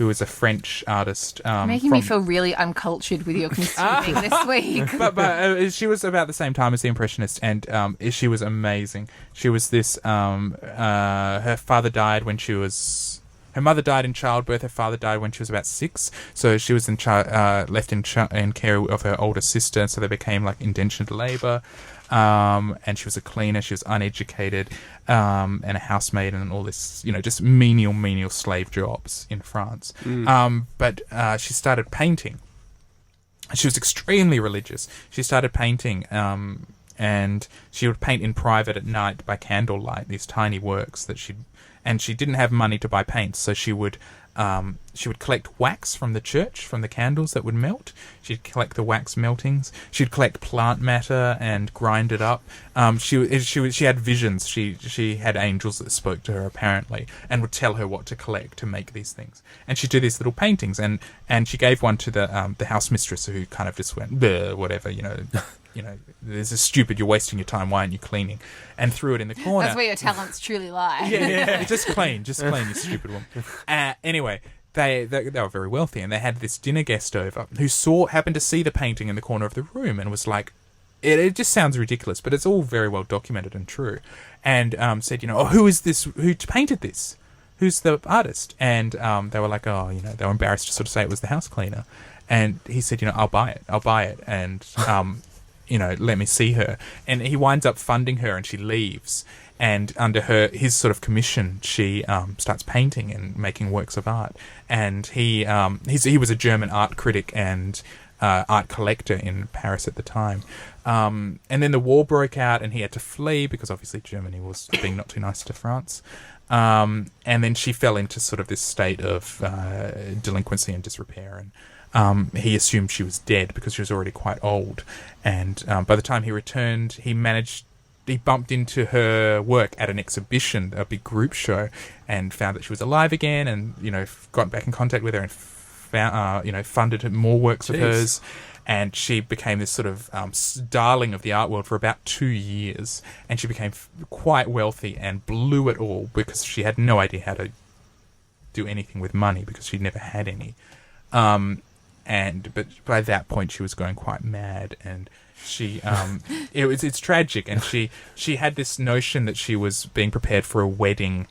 was a French artist. Making me feel really uncultured with your consuming this week. But she was about the same time as the Impressionists, and she was amazing. She was this. Her father died when she was. Her mother died in childbirth. Her father died when she was about 6. So she was left in care of her older sister. So they became like indentured labour. And she was a cleaner. She was uneducated, and a housemaid, and all this, just menial slave jobs in France. But she started painting. She was extremely religious. She started painting, and she would paint in private at night by candlelight, these tiny works that and she didn't have money to buy paints, so she would collect wax from the church, from the candles that would melt. She'd collect the wax meltings. She'd collect plant matter and grind it up. She had visions. She had angels that spoke to her, apparently, and would tell her what to collect to make these things. And she'd do these little paintings, and she gave one to the house mistress, who kind of just went, whatever, this is stupid, you're wasting your time, why aren't you cleaning? And threw it in the corner. That's where your talents truly lie. Yeah. Just clean, you stupid woman. Anyway, they were very wealthy, and they had this dinner guest over who happened to see the painting in the corner of the room and was like, it just sounds ridiculous, but it's all very well documented and true. And said, who is this? Who painted this? Who's the artist? And they were like, they were embarrassed to sort of say it was the house cleaner. And he said, I'll buy it. And, let me see her. And he winds up funding her, and she leaves. And under his sort of commission, she starts painting and making works of art. And he was a German art critic and art collector in Paris at the time. And then the war broke out, and he had to flee because obviously Germany was being not too nice to France. And then she fell into sort of this state of delinquency and disrepair, and he assumed she was dead because she was already quite old. And by the time he returned, he bumped into her work at an exhibition, a big group show, and found that she was alive again, and got back in contact with her and found, funded more works of hers. And she became this sort of darling of the art world for about 2 years. And she became quite wealthy and blew it all because she had no idea how to do anything with money because she'd never had any. But by that point, she was going quite mad. And she, it's tragic. And she had this notion that she was being prepared for a wedding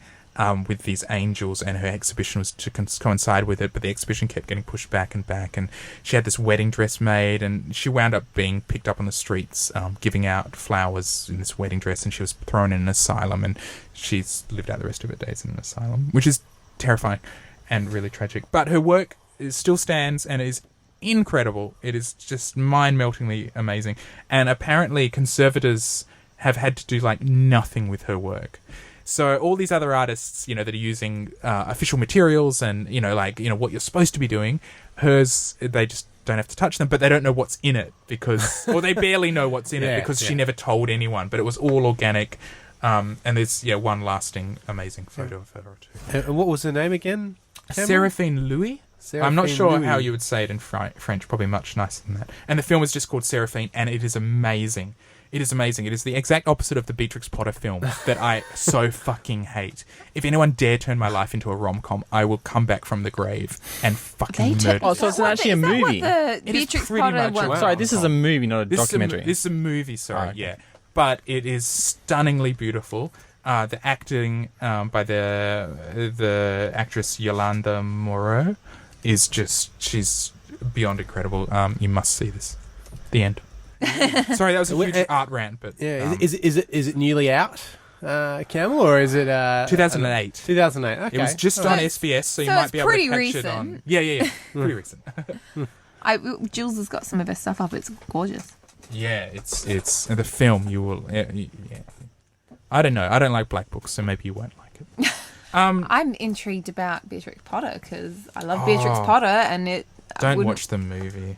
with these angels, and her exhibition was to coincide with it, but the exhibition kept getting pushed back, and she had this wedding dress made, and she wound up being picked up on the streets, giving out flowers in this wedding dress, and she was thrown in an asylum, and she's lived out the rest of her days in an asylum, which is terrifying and really tragic. But her work still stands and is incredible. It is just mind-meltingly amazing, and apparently conservators have had to do nothing with her work. So all these other artists, that are using official materials and, what you're supposed to be doing, hers, they just don't have to touch them, but they don't know what's in it or they barely know what's in it because she never told anyone, but it was all organic. And there's, one lasting amazing photo of her or two. What was her name again? Seraphine Louis? I'm not sure how you would say it in French, probably much nicer than that. And the film is just called Seraphine, and it is amazing. It is amazing. It is the exact opposite of the Beatrix Potter film that I so fucking hate. If anyone dare turn my life into a rom-com, I will come back from the grave and fucking murder. Oh, so it's actually a movie. It Beatrix Potter one. Sorry, this is a movie, not a documentary. This is a movie, sorry, yeah. But it is stunningly beautiful. The acting by the actress Yolanda Moreau is she's beyond incredible. You must see this. The end. Sorry, that was a huge art rant, but is it newly out, Camel, or is it 2008? 2008. Okay, it was just on SBS, so you might be able to catch it on. Yeah, pretty recent. Jules has got some of her stuff up. It's gorgeous. Yeah, it's the film. You will. Yeah. I don't know. I don't like black books, so maybe you won't like it. I'm intrigued about Beatrix Potter because I love Beatrix Potter, and it. Don't watch the movie.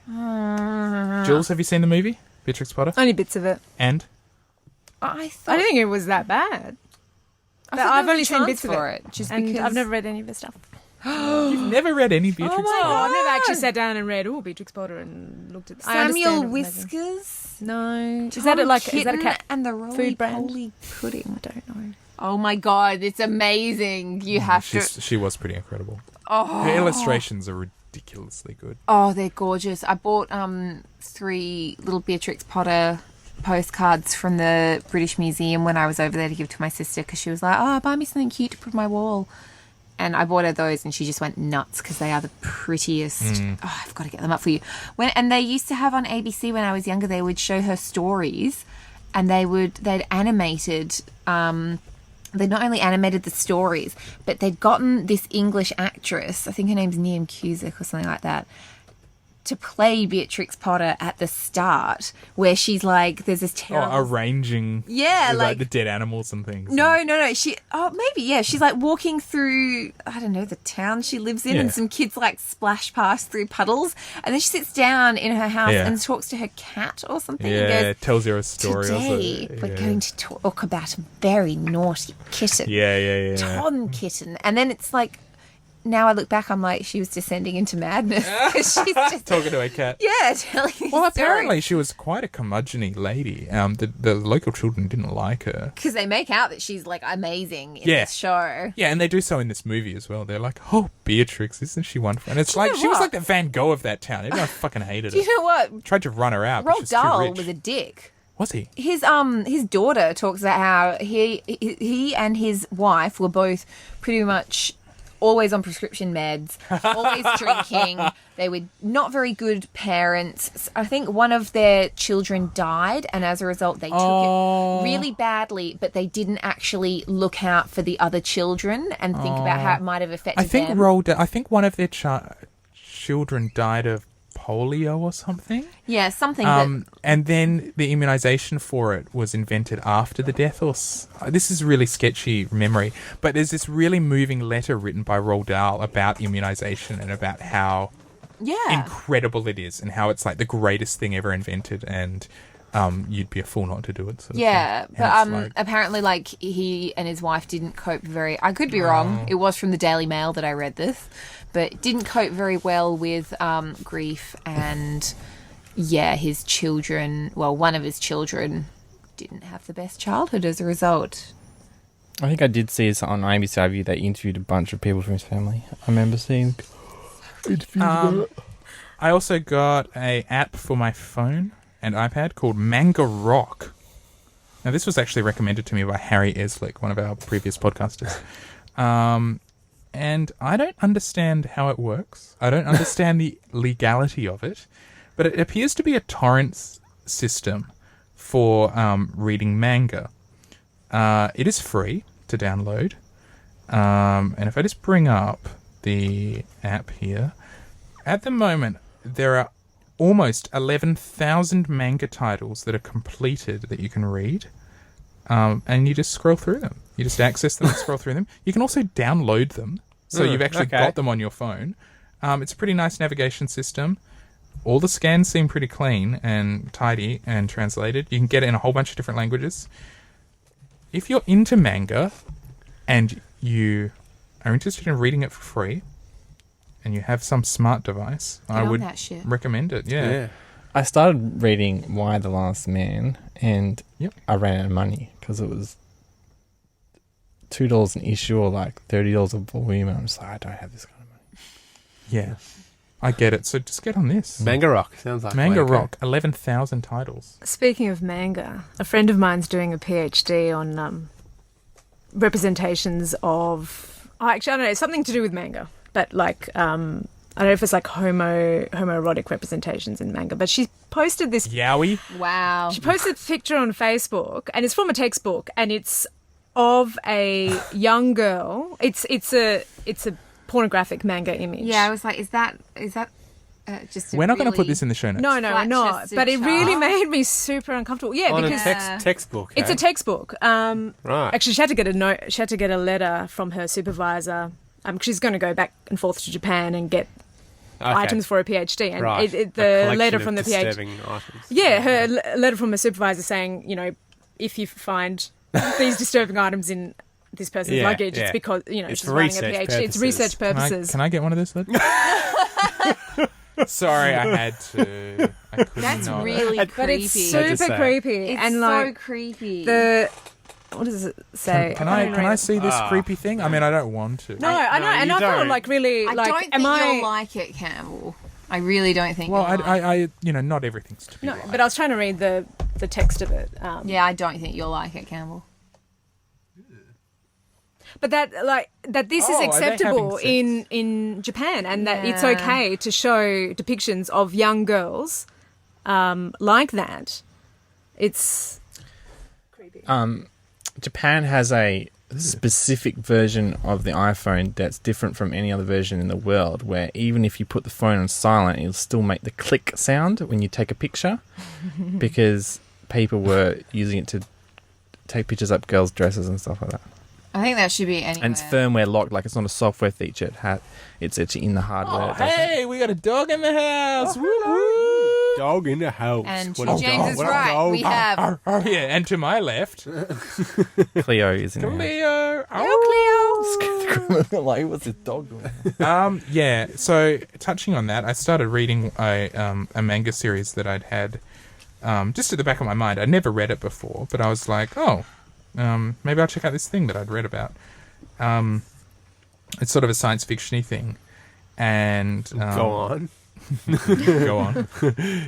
Jules, have you seen the movie Beatrix Potter? Only bits of it. And I didn't think it was that bad. I've only seen bits of it. Just because I've never read any of the stuff. You've never read any Beatrix Potter? I've never actually sat down and read Beatrix Potter and looked at Samuel Whiskers. No, is that a cat and the food brand? Roly pudding. I don't know. Oh my god, it's amazing! You have to. She was pretty incredible. Oh, her illustrations are ridiculously good. Oh, they're gorgeous. I bought 3 little Beatrix Potter postcards from the British Museum when I was over there to give to my sister because she was like, buy me something cute to put on my wall. And I bought her those, and she just went nuts because they are the prettiest. Oh, I've got to get them up for you. And they used to have on ABC when I was younger, they would show her stories, and they'd animated. They not only animated the stories, but they'd gotten this English actress, I think her name's Niamh Cusack or something like that, to play Beatrix Potter at the start, where she's like, there's this terrible... arranging like the dead animals and things. No. She's like walking through, I don't know, the town she lives in, and some kids like splash past through puddles, and then she sits down in her house and talks to her cat or something. Yeah, and goes, tells her a story. Today we're going to talk about a very naughty kitten. Yeah. Tom kitten. And then it's like, now I look back, I'm like, she was descending into madness because she's just talking to a cat. Yeah, telling. Well, apparently she was quite a curmudgeon-y lady. The local children didn't like her because they make out that she's like amazing in this show. Yeah, and they do so in this movie as well. They're like, "Oh, Beatrix, isn't she wonderful?" And it's like she was like the Van Gogh of that town. Everyone fucking hated her. Do you know what? Tried to run her out. Roald Dahl was a dick. Was he? His daughter talks about how he and his wife were both pretty much always on prescription meds, always drinking. They were not very good parents. I think one of their children died, and as a result, they took it really badly, but they didn't actually look out for the other children and think about how it might have affected them. I think one of their children died of polio or something. Yeah, something. And then the immunization for it was invented after the death. This is really sketchy memory, but there's this really moving letter written by Roald Dahl about immunization and about how incredible it is and how it's like the greatest thing ever invented, and you'd be a fool not to do it. But apparently, like, he and his wife didn't cope very... I could be wrong. It was from the Daily Mail that I read this. But didn't cope very well with grief, and his children, one of his children didn't have the best childhood as a result. I think I did see this on ABC iView. They interviewed a bunch of people from his family. I remember seeing interviews. I also got an app for my phone and iPad called Manga Rock. Now, this was actually recommended to me by Harry Eslick, one of our previous podcasters. And I don't understand how it works. I don't understand the legality of it. But it appears to be a torrent system for reading manga. It is free to download. And if I just bring up the app here, at the moment, there are almost 11,000 manga titles that are completed that you can read. And you just scroll through them. You just access them and scroll through them. You can also download them. So you've actually got them on your phone. It's a pretty nice navigation system. All the scans seem pretty clean and tidy and translated. You can get it in a whole bunch of different languages. If you're into manga and you are interested in reading it for free and you have some smart device, I would recommend it. Yeah. I started reading Why the Last Man, and I ran out of money because it was $2 an issue or like $30 a volume, and I'm just like, I don't have this kind of money. Yeah, I get it. So just get on this. Manga Rock sounds like Manga Rock, 11,000 titles. Speaking of manga, a friend of mine's doing a PhD on representations of... actually, I don't know, it's something to do with manga, but like... I don't know if it's like homoerotic representations in manga, but she posted this... Yowie? Wow. She posted a picture on Facebook, and it's from a textbook, and it's of a young girl. It's a pornographic manga image. Yeah, I was like, is that just? We're not going to put this in the show notes. No, we're not. But it really made me super uncomfortable. Yeah, on because a textbook. It's a textbook. Right. Actually, she had to get a note. She had to get a letter from her supervisor. She's going to go back and forth to Japan and get items for a PhD, and the letter from the PhD. Yeah, her letter from her supervisor saying, if you find these disturbing items in this person's luggage, it's because she's running a PhD. Purposes. It's research purposes. Can I get one of those? Sorry, I had to. I couldn't. That's really creepy. But it's super creepy. It's and so creepy. What does it say? Can I see this creepy thing? I mean, I don't want to. No, I know, and I felt like really I don't think you'll like it, Campbell. I really don't think. Well, I not everything's to be liked. But I was trying to read the text of it. I don't think you'll like it, Campbell. But that this is acceptable in Japan, and that it's okay to show depictions of young girls like that. It's creepy. Japan has a specific version of the iPhone that's different from any other version in the world, where even if you put the phone on silent, it'll still make the click sound when you take a picture, because people were using it to take pictures up girls' dresses and stuff like that. I think that should be anywhere. And it's firmware locked, like it's not a software feature. It's actually in the hardware. Oh, hey, we got a dog in the house. Woo-woo. Dog in the house. And James is right. We have. Yeah, and to my left, Cleo is in Cleo. Cleo. Like, what's this dog doing? Yeah. So touching on that, I started reading a manga series that I'd had just at the back of my mind. I'd never read it before, but I was like, maybe I'll check out this thing that I'd read about. It's sort of a science fiction-y thing, and go on. Go on.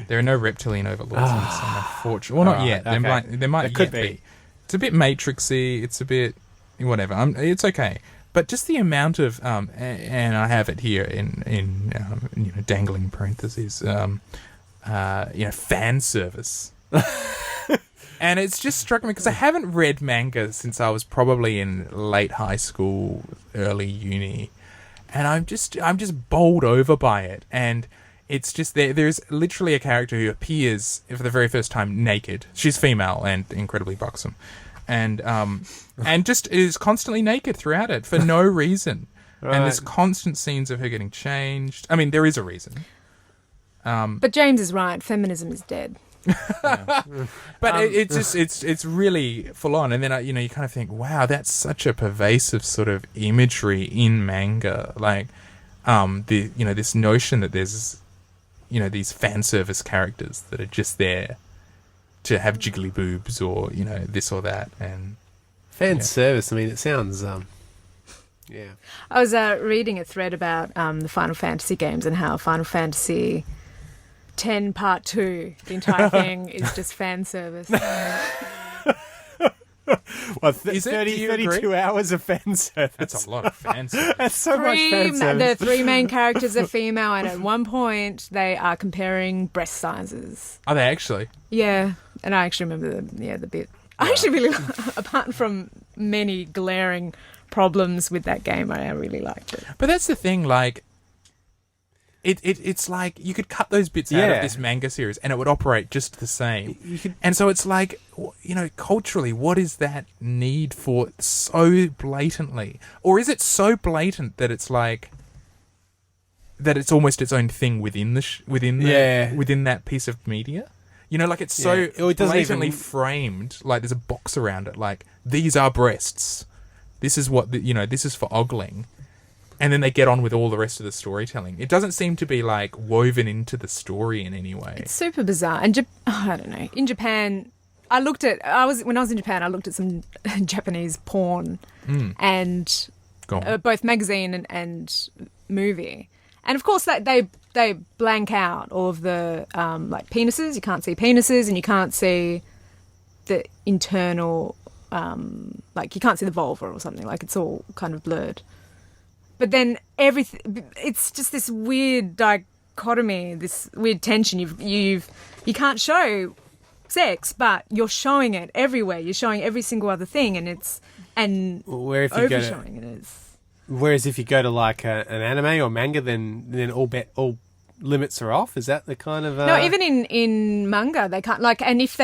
There are no reptilian overlords in this, unfortunately. Well, not yet. Okay. There might could yet be. It's a bit Matrixy. It's a bit whatever. It's okay. But just the amount of and I have it here in dangling parentheses. Fan service. And it's just struck me because I haven't read manga since I was probably in late high school, early uni, and I'm just bowled over by it. And it's just there's literally a character who appears for the very first time naked. She's female and incredibly buxom, and just is constantly naked throughout it for no reason. Right. And there's constant scenes of her getting changed. I mean, there is a reason. But James is right. Feminism is dead. But it's really full on, and then you kind of think, wow, that's such a pervasive sort of imagery in manga, like this notion that there's these fan service characters that are just there to have jiggly boobs or this or that, and fan service. I mean, it sounds yeah. I was reading a thread about the Final Fantasy games and how Final Fantasy 10 Part 2, the entire thing is just fan service. Well, 32 hours of fan service. That's a lot of fan service. That's so much fan service. The three main characters are female, and at one point they are comparing breast sizes. Are they actually? Yeah, and I actually remember the bit. I actually really, apart from many glaring problems with that game, I really liked it. But that's the thing, like, it's like you could cut those bits out of this manga series and it would operate just the same. And so it's like, culturally, what is that need for so blatantly? Or is it so blatant that it's like that it's almost its own thing within that piece of media? Like it's so blatantly framed, like there's a box around it, like these are breasts. This is what this is for ogling. And then they get on with all the rest of the storytelling. It doesn't seem to be like woven into the story in any way. It's super bizarre. And I don't know. In Japan, when I was in Japan, I looked at some Japanese porn and both magazine and movie. And of course, they blank out all of the like penises. You can't see penises, and you can't see the internal, like you can't see the vulva or something. Like it's all kind of blurred. But then it's just this weird dichotomy, this weird tension. You can't show sex, but you're showing it everywhere. You're showing every single other thing, and overshowing it is. Whereas if you go to like an anime or manga, then all limits are off. Is that the kind of no? Even in manga, they can't and if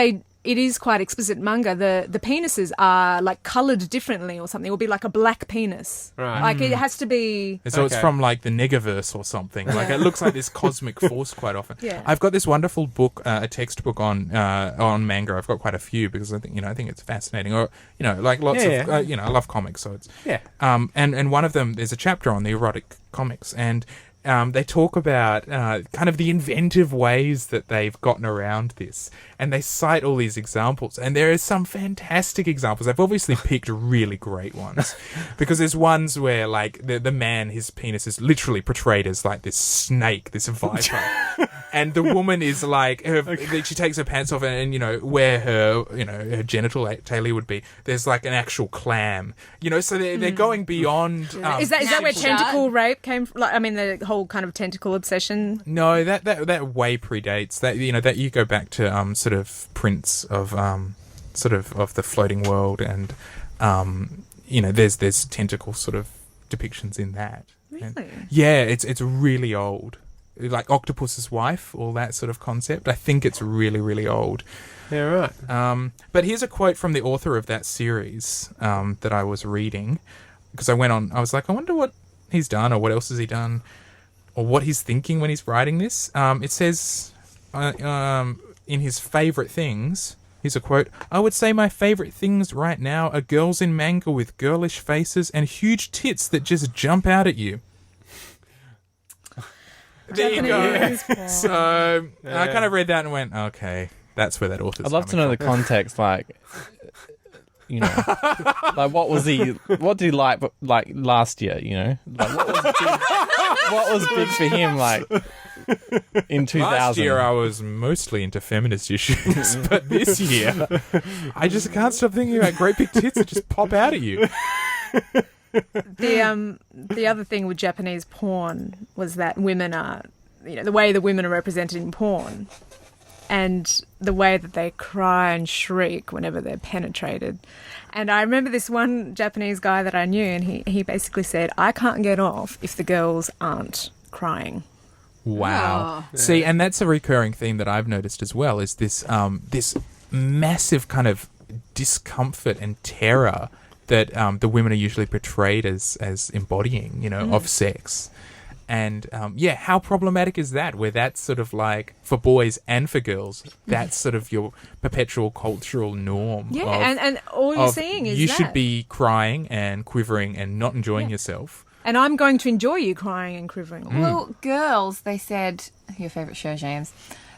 it is quite explicit manga. The penises are like coloured differently or something. It will be like a black penis. Right. Like it has to be. And so it's from like the Negaverse or something. Like it looks like this cosmic force quite often. Yeah. I've got this wonderful book, a textbook on manga. I've got quite a few because I think it's fascinating. Or like lots of I love comics, so it's and one of them, there's a chapter on the erotic comics, and they talk about kind of the inventive ways that they've gotten around this. And they cite all these examples. And there are some fantastic examples. They've obviously picked really great ones. Because there's ones where, like, the man, his penis is literally portrayed as, like, this snake, this viper. And the woman is, like, she takes her pants off and where her, her genitalia would be, there's, like, an actual clam. So they're going beyond... Is that where tentacle rape came from? Like, I mean, the whole kind of tentacle obsession? No, that way predates. That that you go back to sort of prints of of the floating world, and there's tentacle sort of depictions in that. Really? And, yeah, it's really old. Like Octopus's Wife, all that sort of concept. I think it's really, really old. Yeah, right. But here's a quote from the author of that series that I was reading, because I was like, I wonder what he's done, or what else has he done, or what he's thinking when he's writing this. It says in his favourite things, here's a quote, "I would say my favourite things right now are girls in manga with girlish faces and huge tits that just jump out at you." There you go. So I kind of read that and went, okay, that's where that author's I'd love to know the context, like, like what did he like last year, like what was big for him, like in 2000. Last year I was mostly into feminist issues, but this year I just can't stop thinking about great big tits that just pop out at you. The other thing with Japanese porn was that women are, the way the women are represented in porn, and the way that they cry and shriek whenever they're penetrated. And I remember this one Japanese guy that I knew, and he basically said, "I can't get off if the girls aren't crying." Wow. Oh. See, and that's a recurring theme that I've noticed as well, is this this massive kind of discomfort and terror that the women are usually portrayed as embodying, of sex. And, how problematic is that? Where that's sort of like, for boys and for girls, that's sort of your perpetual cultural norm. Yeah, and all you're seeing is you should be crying and quivering and not enjoying yourself. And I'm going to enjoy you crying and quivering. Well, girls, they said, your favourite show, James,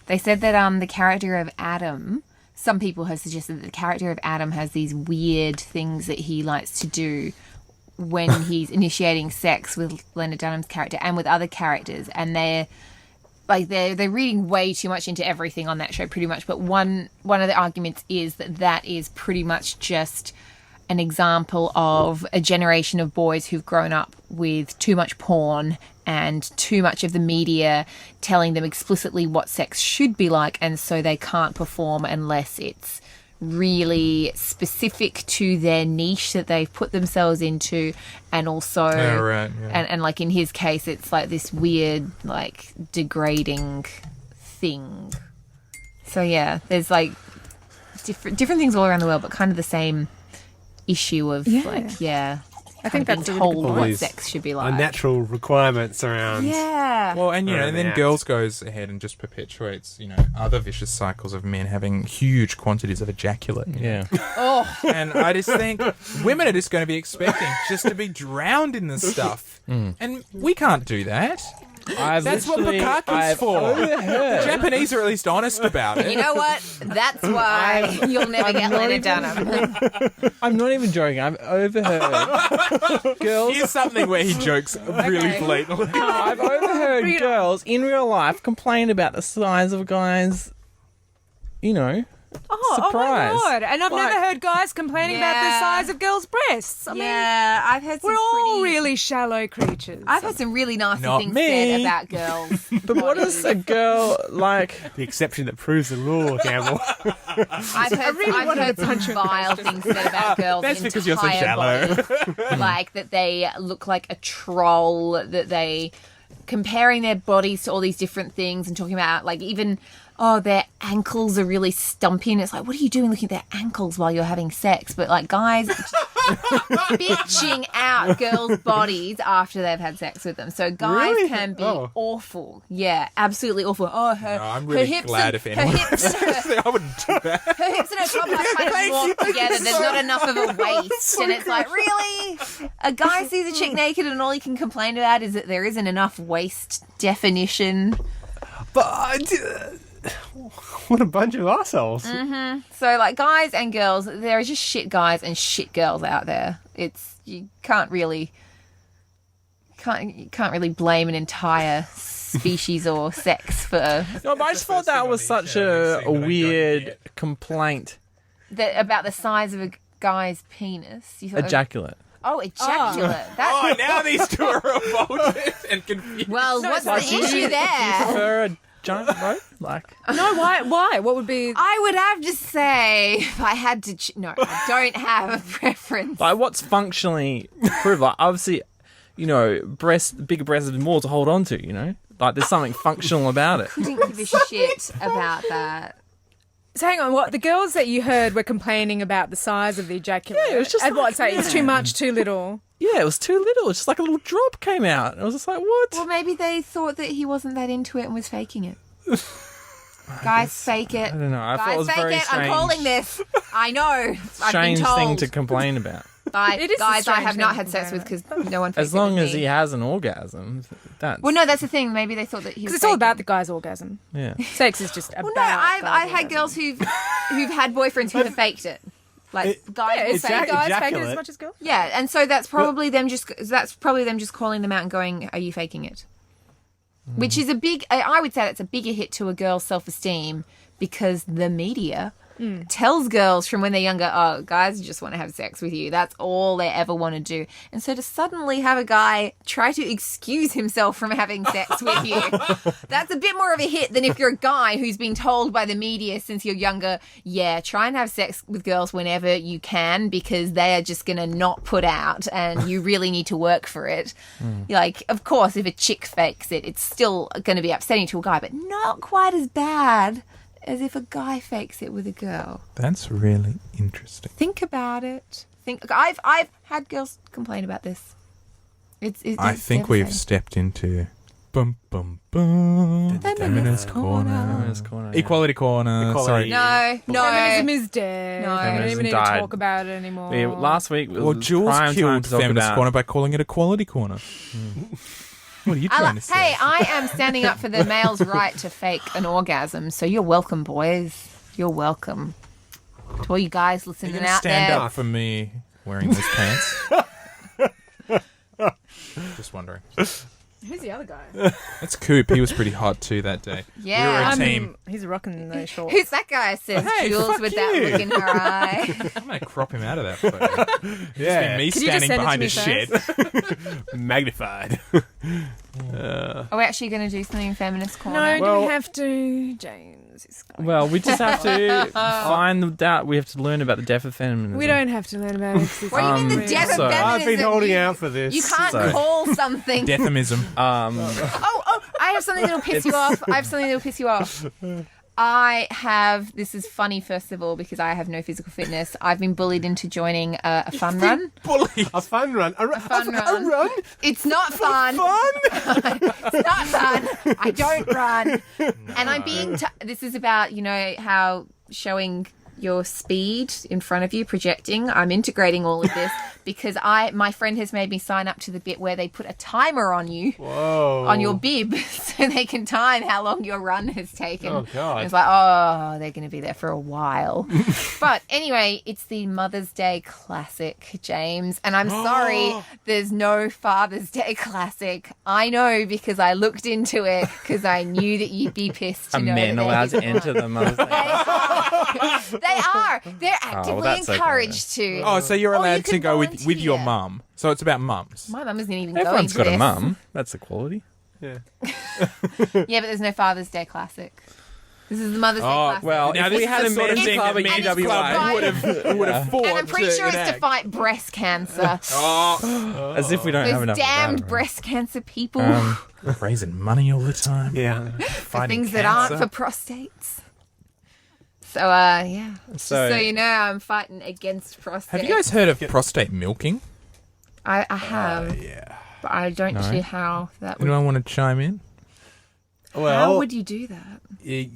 they said that the character of Adam, some people have suggested that the character of Adam has these weird things that he likes to do when he's initiating sex with Lena Dunham's character and with other characters, and they're reading way too much into everything on that show, pretty much. But one of the arguments is that is pretty much just an example of a generation of boys who've grown up with too much porn and too much of the media telling them explicitly what sex should be like, and so they can't perform unless it's really specific to their niche that they've put themselves into, and also and like in his case it's like this weird like degrading thing. So yeah, there's like different things all around the world, but kind of the same issue of I think that's told what sex should be like. Unnatural requirements around. Yeah. Well, and and then girls goes ahead and just perpetuates, other vicious cycles of men having huge quantities of ejaculate. Yeah. And I just think women are just going to be expecting just to be drowned in this stuff, and we can't do that. That's what bukkake for. The Japanese are at least honest about it. You know what? That's why you'll never get Lena Dunham. I'm not even joking. I've overheard girls. Here's something where he jokes really blatantly. I've overheard girls in real life complain about the size of guys. Surprise. Oh my God. And I've never heard guys complaining about the size of girls' breasts. I mean, I've had some we're all really shallow creatures. I've had some really nasty Not things me. said about girls. But what is a girl like? The exception that proves the rule, Campbell. I've heard some vile things said about girls' That's entire because you're so shallow. body. Like that they look like a troll, that they comparing their bodies to all these different things and talking about like even their ankles are really stumpy, and it's like, what are you doing looking at their ankles while you're having sex? But like guys bitching out girls' bodies after they've had sex with them. So guys can be awful. Yeah, absolutely awful. I'm really glad if anyone I wouldn't do that. Her hips and her top are kind of walk together. There's not enough of a waist. And it's like, really? A guy sees a chick naked and all he can complain about is that there isn't enough waist definition. But what a bunch of assholes. Mm-hmm. So, like, guys and girls, there are just shit guys and shit girls out there. You can't really blame an entire species or sex for. No, but I just thought that was such a weird complaint. About the size of a guy's penis. Ejaculate. Oh, ejaculate. Now these two are revolted and confused. Well, what's the issue there? For a giant boat? No, why? What would be... I would have to say, if I had to... No, I don't have a preference. Like, what's functionally proved? Like, obviously, bigger breasts are more to hold on to, Like, there's something functional about it. Couldn't give a shit about that. So hang on, what the girls that you heard were complaining about the size of the ejaculate? Yeah, it was just it's too much, too little. Yeah, it was too little. It's just like a little drop came out. I was just like, what? Well, maybe they thought that he wasn't that into it and was faking it. Guys fake it. I don't know. I thought it was very strange. I'm calling this. I know. Strange thing to complain about. It is guys I have not had sex with because no one. As long as he has an orgasm, that's. Well, no, that's the thing. Maybe they thought that he. Because it's all about the guy's orgasm. Yeah. Sex is just about. Well, no, I've had girls who've had boyfriends who have faked it. Like guys fake it as much as girls. Yeah, and so that's probably them just calling them out and going, "Are you faking it?" which is I would say that's a bigger hit to a girl's self-esteem because the media tells girls from when they're younger, oh, guys just want to have sex with you. That's all they ever want to do. And so to suddenly have a guy try to excuse himself from having sex with you, that's a bit more of a hit than if you're a guy who's been told by the media since you're younger, yeah, try and have sex with girls whenever you can because they are just going to not put out and you really need to work for it. Like, of course, if a chick fakes it, it's still going to be upsetting to a guy, but not quite as bad as if a guy fakes it with a girl. That's really interesting. Think about it. I've had girls complain about this. I think we've stepped into bum bum bum. Feminist corner. Feminist corner. Equality corner. Equality. Sorry. No. Feminism is dead. No. We don't Feminism even need died. to talk about it anymore. Yeah, last week was Well, Jules prime time killed to talk feminist about. corner by calling it equality corner. What are you trying to say? Hey, I am standing up for the male's right to fake an orgasm, so you're welcome, boys. You're welcome. To all you guys You're listening gonna out stand there. up for me wearing those pants? Just wondering. Who's the other guy? That's Coop. He was pretty hot too that day. Yeah. We were a I team. He's rocking those shorts. Who's that guy, says Hey, Jules fuck with that you. look in her eye. I'm going to crop him out of that photo. Yeah. Me Could you just standing send it to behind me a shed. first? Magnified. Are we actually going to do something in Feminist Corner? No, do Well- we have to? James is going. Well, we just have to find the doubt. We have to learn about the death of feminism. We don't have to learn about it. 'cause it's What do you mean the really- death of so- feminism? I've been holding out for this. You can't So- call something. Deathamism. Oh, I have something that'll piss you off. This is funny, first of all, because I have no physical fitness. I've been bullied into joining a fun run. A fun run. A Fun A run. run? It's not fun. It's not fun. I don't run. And I'm being... this is about, how showing your speed in front of you, projecting. I'm integrating all of this because my friend has made me sign up to the bit where they put a timer on you. Whoa. On your bib so they can time how long your run has taken. Oh, God. And it's like, oh, they're going to be there for a while. But anyway, it's the Mother's Day Classic, James. And I'm sorry, there's no Father's Day Classic. I know because I looked into it because I knew that you'd be pissed to Are know men that allowed there to enter the Mother's Day? They are. They're actively that's okay. encouraged to. Oh, so you're Or you allowed to can go with your volunteer. mum. So it's about mums. My mum isn't even Everyone's got going a to this. mum. That's equality. Yeah. Yeah, but there's no Father's Day Classic. This is the Mother's Day Classic. Well, Now, if this we is had the a sort of men's thing club that at men's men's club club would would have fought. and I'm pretty sure it's to enact. fight breast cancer. As if we don't have Those enough. damned of that, breast cancer people Raising money all the time. Yeah. for Fighting things that aren't cancer. for prostates. So, yeah. Just So- so you know, I'm fighting against prostates. Have you guys heard of prostate milking? I have, Yeah. but I don't No. see how that would. Anyone want to chime in? Well, How would you do that? okay,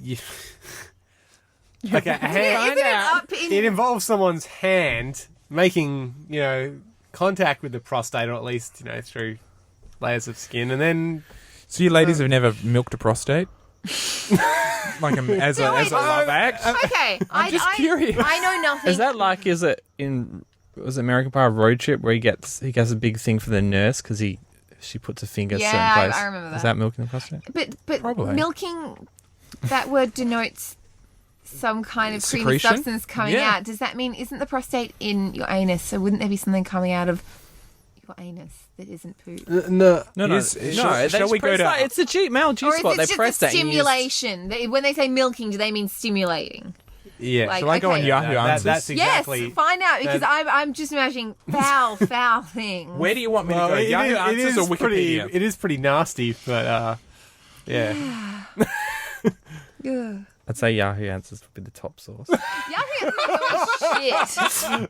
a hand, Isn't it up in? it involves someone's hand making, contact with the prostate, or at least, through layers of skin, and then So you ladies have never milked a prostate? Like as a love act? Okay, I'm just curious. I know nothing. Is that like? Is it in? Was it American Pie Road Trip where he gets a big thing for the nurse because she puts a finger Yeah, certain place? I remember Is that. that milking the prostate? But Probably. milking, that word denotes some kind of creamy Secretion? substance coming Yeah. out. Does that mean, isn't the prostate in your anus? So wouldn't there be something coming out of your anus that isn't poo? no. No. Shall we go to... It's a male G Or is spot. it They just press a that. and you just- stimulation? When they say milking, do they mean stimulating? Yeah. Like- Shall I go on okay. Yahoo Answers? That's exactly. Yes, find out because I'm just imagining foul things. Where do you want me to Well, go? it Yahoo is- it Answers is or pretty. Wikipedia? It is pretty nasty, but yeah. Ugh. I'd say Yahoo Answers would be the top source. Yahoo Answers are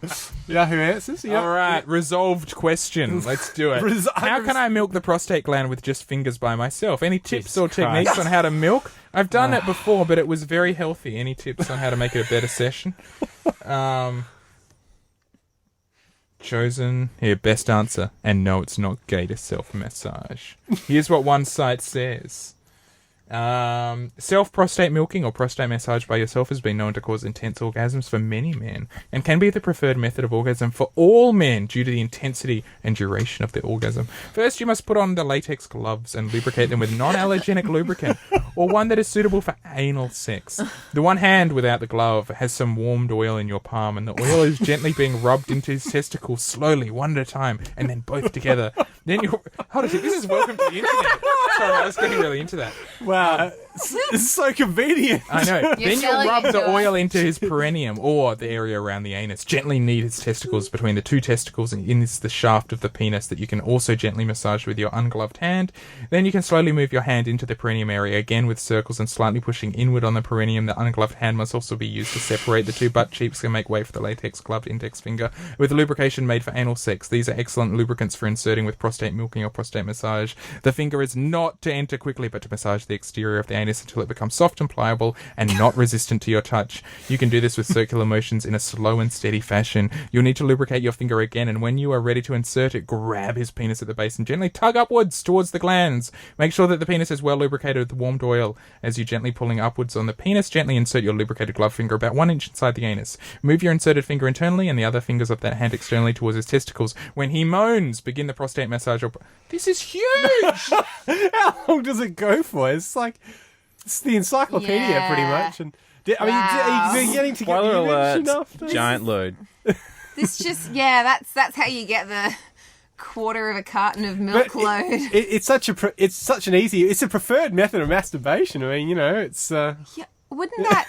shit. Yahoo Answers. Yeah. All right, resolved question. Let's do it. How can I milk the prostate gland with just fingers by myself? Any tips Jesus or Christ. techniques on how to milk? I've done it before, but it was very healthy. Any tips on how to make it a better session? Chosen here, best answer. And no, it's not gay to self-massage. Here's what one site says. Self-prostate milking or prostate massage by yourself has been known to cause intense orgasms for many men and can be the preferred method of orgasm for all men due to the intensity and duration of the orgasm. First, you must put on the latex gloves and lubricate them with non-allergenic lubricant or one that is suitable for anal sex. The one hand without the glove has some warmed oil in your palm, and the oil is gently being rubbed into his testicles slowly, one at a time, and then both together. Then you hold on, this is welcome to the internet. Sorry, I was getting really into that. Wow, it's so convenient. I know. Then you selling rub it the to oil into his perineum or the area around the anus. Gently knead his testicles between the two testicles and in the shaft of the penis that you can also gently massage with your ungloved hand. Then you can slowly move your hand into the perineum area again with circles and slightly pushing inward on the perineum. The ungloved hand must also be used to separate the two butt cheeks and make way for the latex gloved index finger with lubrication made for anal sex. These are excellent lubricants for inserting with prostate milking or prostate massage. The finger is not to enter quickly but to massage the exterior of the anus until it becomes soft and pliable and not resistant to your touch. You can do this with circular motions in a slow and steady fashion. You'll need to lubricate your finger again, and when you are ready to insert it, grab his penis at the base and gently tug upwards towards the glands. Make sure that the penis is well lubricated with warmed oil. As you gently pulling upwards on the penis, gently insert your lubricated glove finger about 1 inch inside the anus. Move your inserted finger internally and the other fingers of that hand externally towards his testicles. When he moans, begin the prostate massage. This is huge! How long does it go for? It's the encyclopedia, pretty much. And are you getting to get Spoiler the alert, image enough? giant load. This just, that's how you get the quarter of a carton of milk load. It's such it's a preferred method of masturbation. I mean, it's. Yeah, wouldn't that...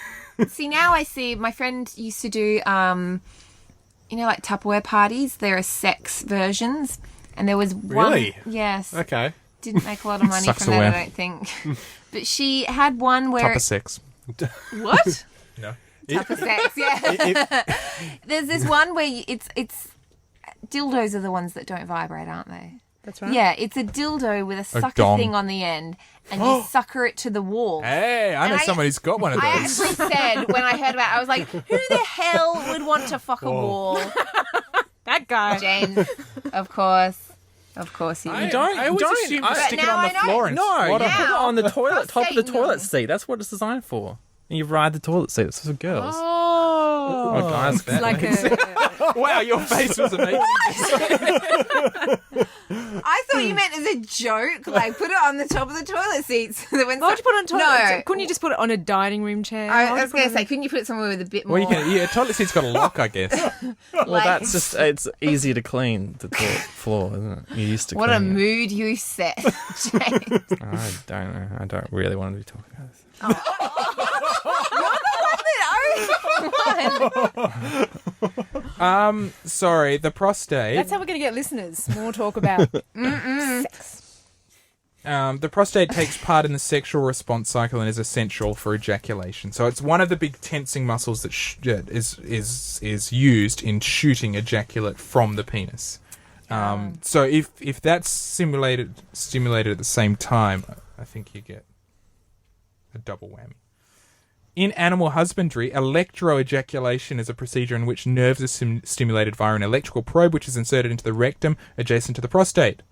See, now I see... My friend used to do, like Tupperware parties. There are sex versions. And there was one... Really? Yes. Okay. Didn't make a lot of money Sucks from that, away. I don't think. But she had one where... Tupper sex. What? No. Tupper sex, yeah. There's this one where it's... Dildos are the ones that don't vibrate, aren't they? That's right. Yeah, it's a dildo with a sucker dong. thing on the end, and you sucker it to the wall. Hey, I know And someone who's got one of I those. actually said, when I heard about it, I was like, who the hell would want to fuck a wall? That guy. James, of course. Of course you do. I always assumed to stick it now on I the know. floor and No, you swat put it on the Now, toilet, top of the prostate toilet milk. seat. That's what it's designed for. And you ride the toilet seat. It's for girls. Oh, Or guys. It's like a... wow, your face was amazing. I thought you meant as a joke, like put it on the top of the toilet seat. So that when Why would you put it on toilet? No. Couldn't you just put it on a dining room chair? I was going to say, couldn't you put it somewhere with a bit more... Well, you can. Yeah, toilet seat's got a lock, I guess. Well, like- that's just, it's easy to clean the toilet floor, isn't it? You're used to What a cleaning it. mood you set, James. I don't know. I don't really want to be talking about this. Sorry, the prostate. That's how we're going to get listeners. More talk about sex. The prostate takes part in the sexual response cycle and is essential for ejaculation. So it's one of the big tensing muscles that is used in shooting ejaculate from the penis. So if that's stimulated at the same time, I think you get a double whammy. In animal husbandry, electroejaculation is a procedure in which nerves are stimulated via an electrical probe, which is inserted into the rectum adjacent to the prostate.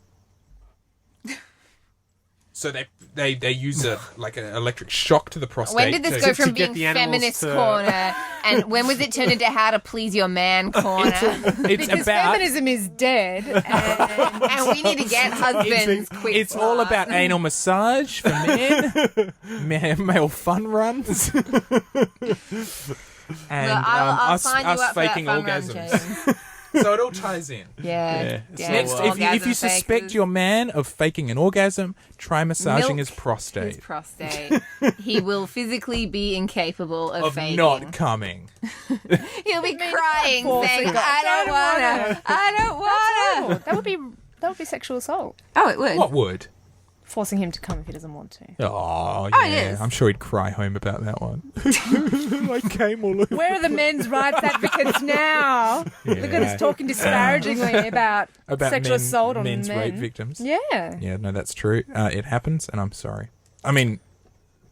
So they use an electric shock to the prostate. When did this go from get being the animals feminist to- corner, and when was it turned into how to please your man corner? It's Because about feminism is dead. And And we need to get husbands quick. it's all about anal massage for men, male fun runs, and I'll us sign you up for that faking fun run, orgasms. James. So it all ties in. Yeah. Next, if you Orgasm suspect fakers. your man of faking an orgasm, try massaging Milk his prostate. His prostate. He will physically be incapable of faking. Not coming. He'll be crying, forcing saying, it. I don't wanna. that would be sexual assault. Oh, it would. What would? Forcing him to come if he doesn't want to. Oh, Oh, yeah. yes. I'm sure he'd cry home about that one. I came all over. Where are the men's rights advocates now? Look at us talking disparagingly about sexual assault on men's men. rape victims. Yeah. Yeah, no, that's true. It happens, and I'm sorry. I mean,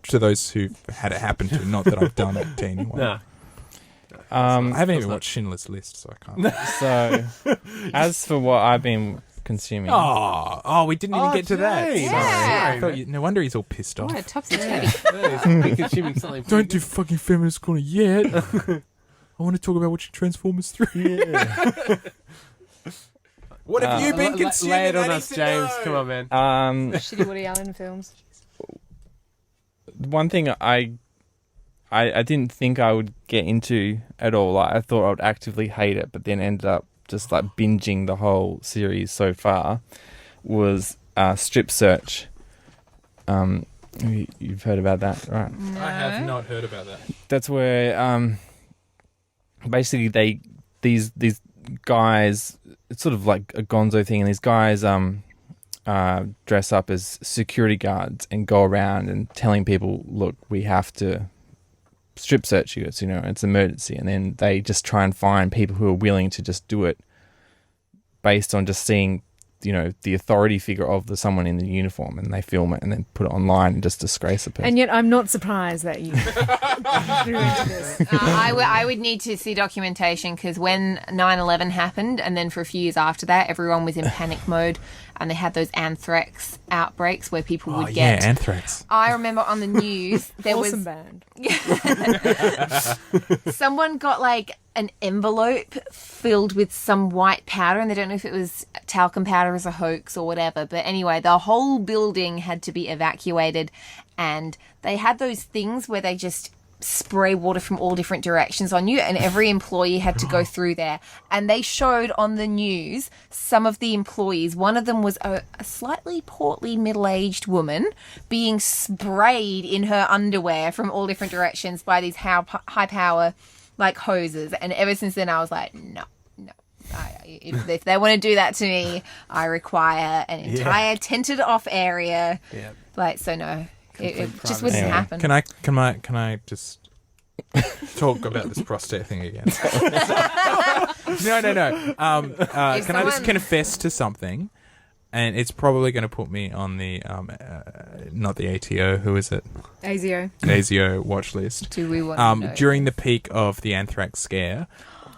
to those who've had it happen to, not that I've done it to anyone. No. I haven't even watched Schindler's List, so I can't. So, as for what I've been consuming. Oh, we didn't even get to that. James. Sorry. Yeah. I thought no wonder he's all pissed off. What a topsy-turvy. Be consuming something. Don't do fucking feminist corner yet. I want to talk about watching Transformers 3. Yeah. What have you been consuming? Lay it on I us, need to James. know. Come on, man. Shitty Woody Allen films. One thing I didn't think I would get into at all. Like, I thought I would actively hate it, but then ended up just like binging the whole series so far. Was Strip Search. You've heard about that, right? I have not heard about that. That's where basically these guys, it's sort of like a gonzo thing, and these guys dress up as security guards and go around and telling people, look, we have to strip search you, it's an emergency, and then they just try and find people who are willing to just do it based on just seeing the authority figure of someone in the uniform, and they film it and then put it online and just disgrace a person. And yet I'm not surprised that you threw into this. I would need to see documentation, because when 9/11 happened, and then for a few years after that, everyone was in panic mode, and they had those anthrax outbreaks where people would get... Yeah, anthrax. I remember on the news there Awesome was... band. Someone got like an envelope filled with some white powder, and they don't know if it was talcum powder as a hoax or whatever, but anyway, the whole building had to be evacuated, and they had those things where they just spray water from all different directions on you, and every employee had to go through there. And they showed on the news some of the employees, one of them was a slightly portly middle-aged woman being sprayed in her underwear from all different directions by these high power like hoses. And ever since then I was like, no. If they want to do that to me, I require an entire tented off area. Yeah. Like, so no, it just privacy. wouldn't Anyway. happen. Can I just talk about this prostate thing again? No. Can I just confess to something? And it's probably going to put me on the not the ATO. Who is it? ASIO. ASIO watch list. Do we want to know? During the peak of the anthrax scare,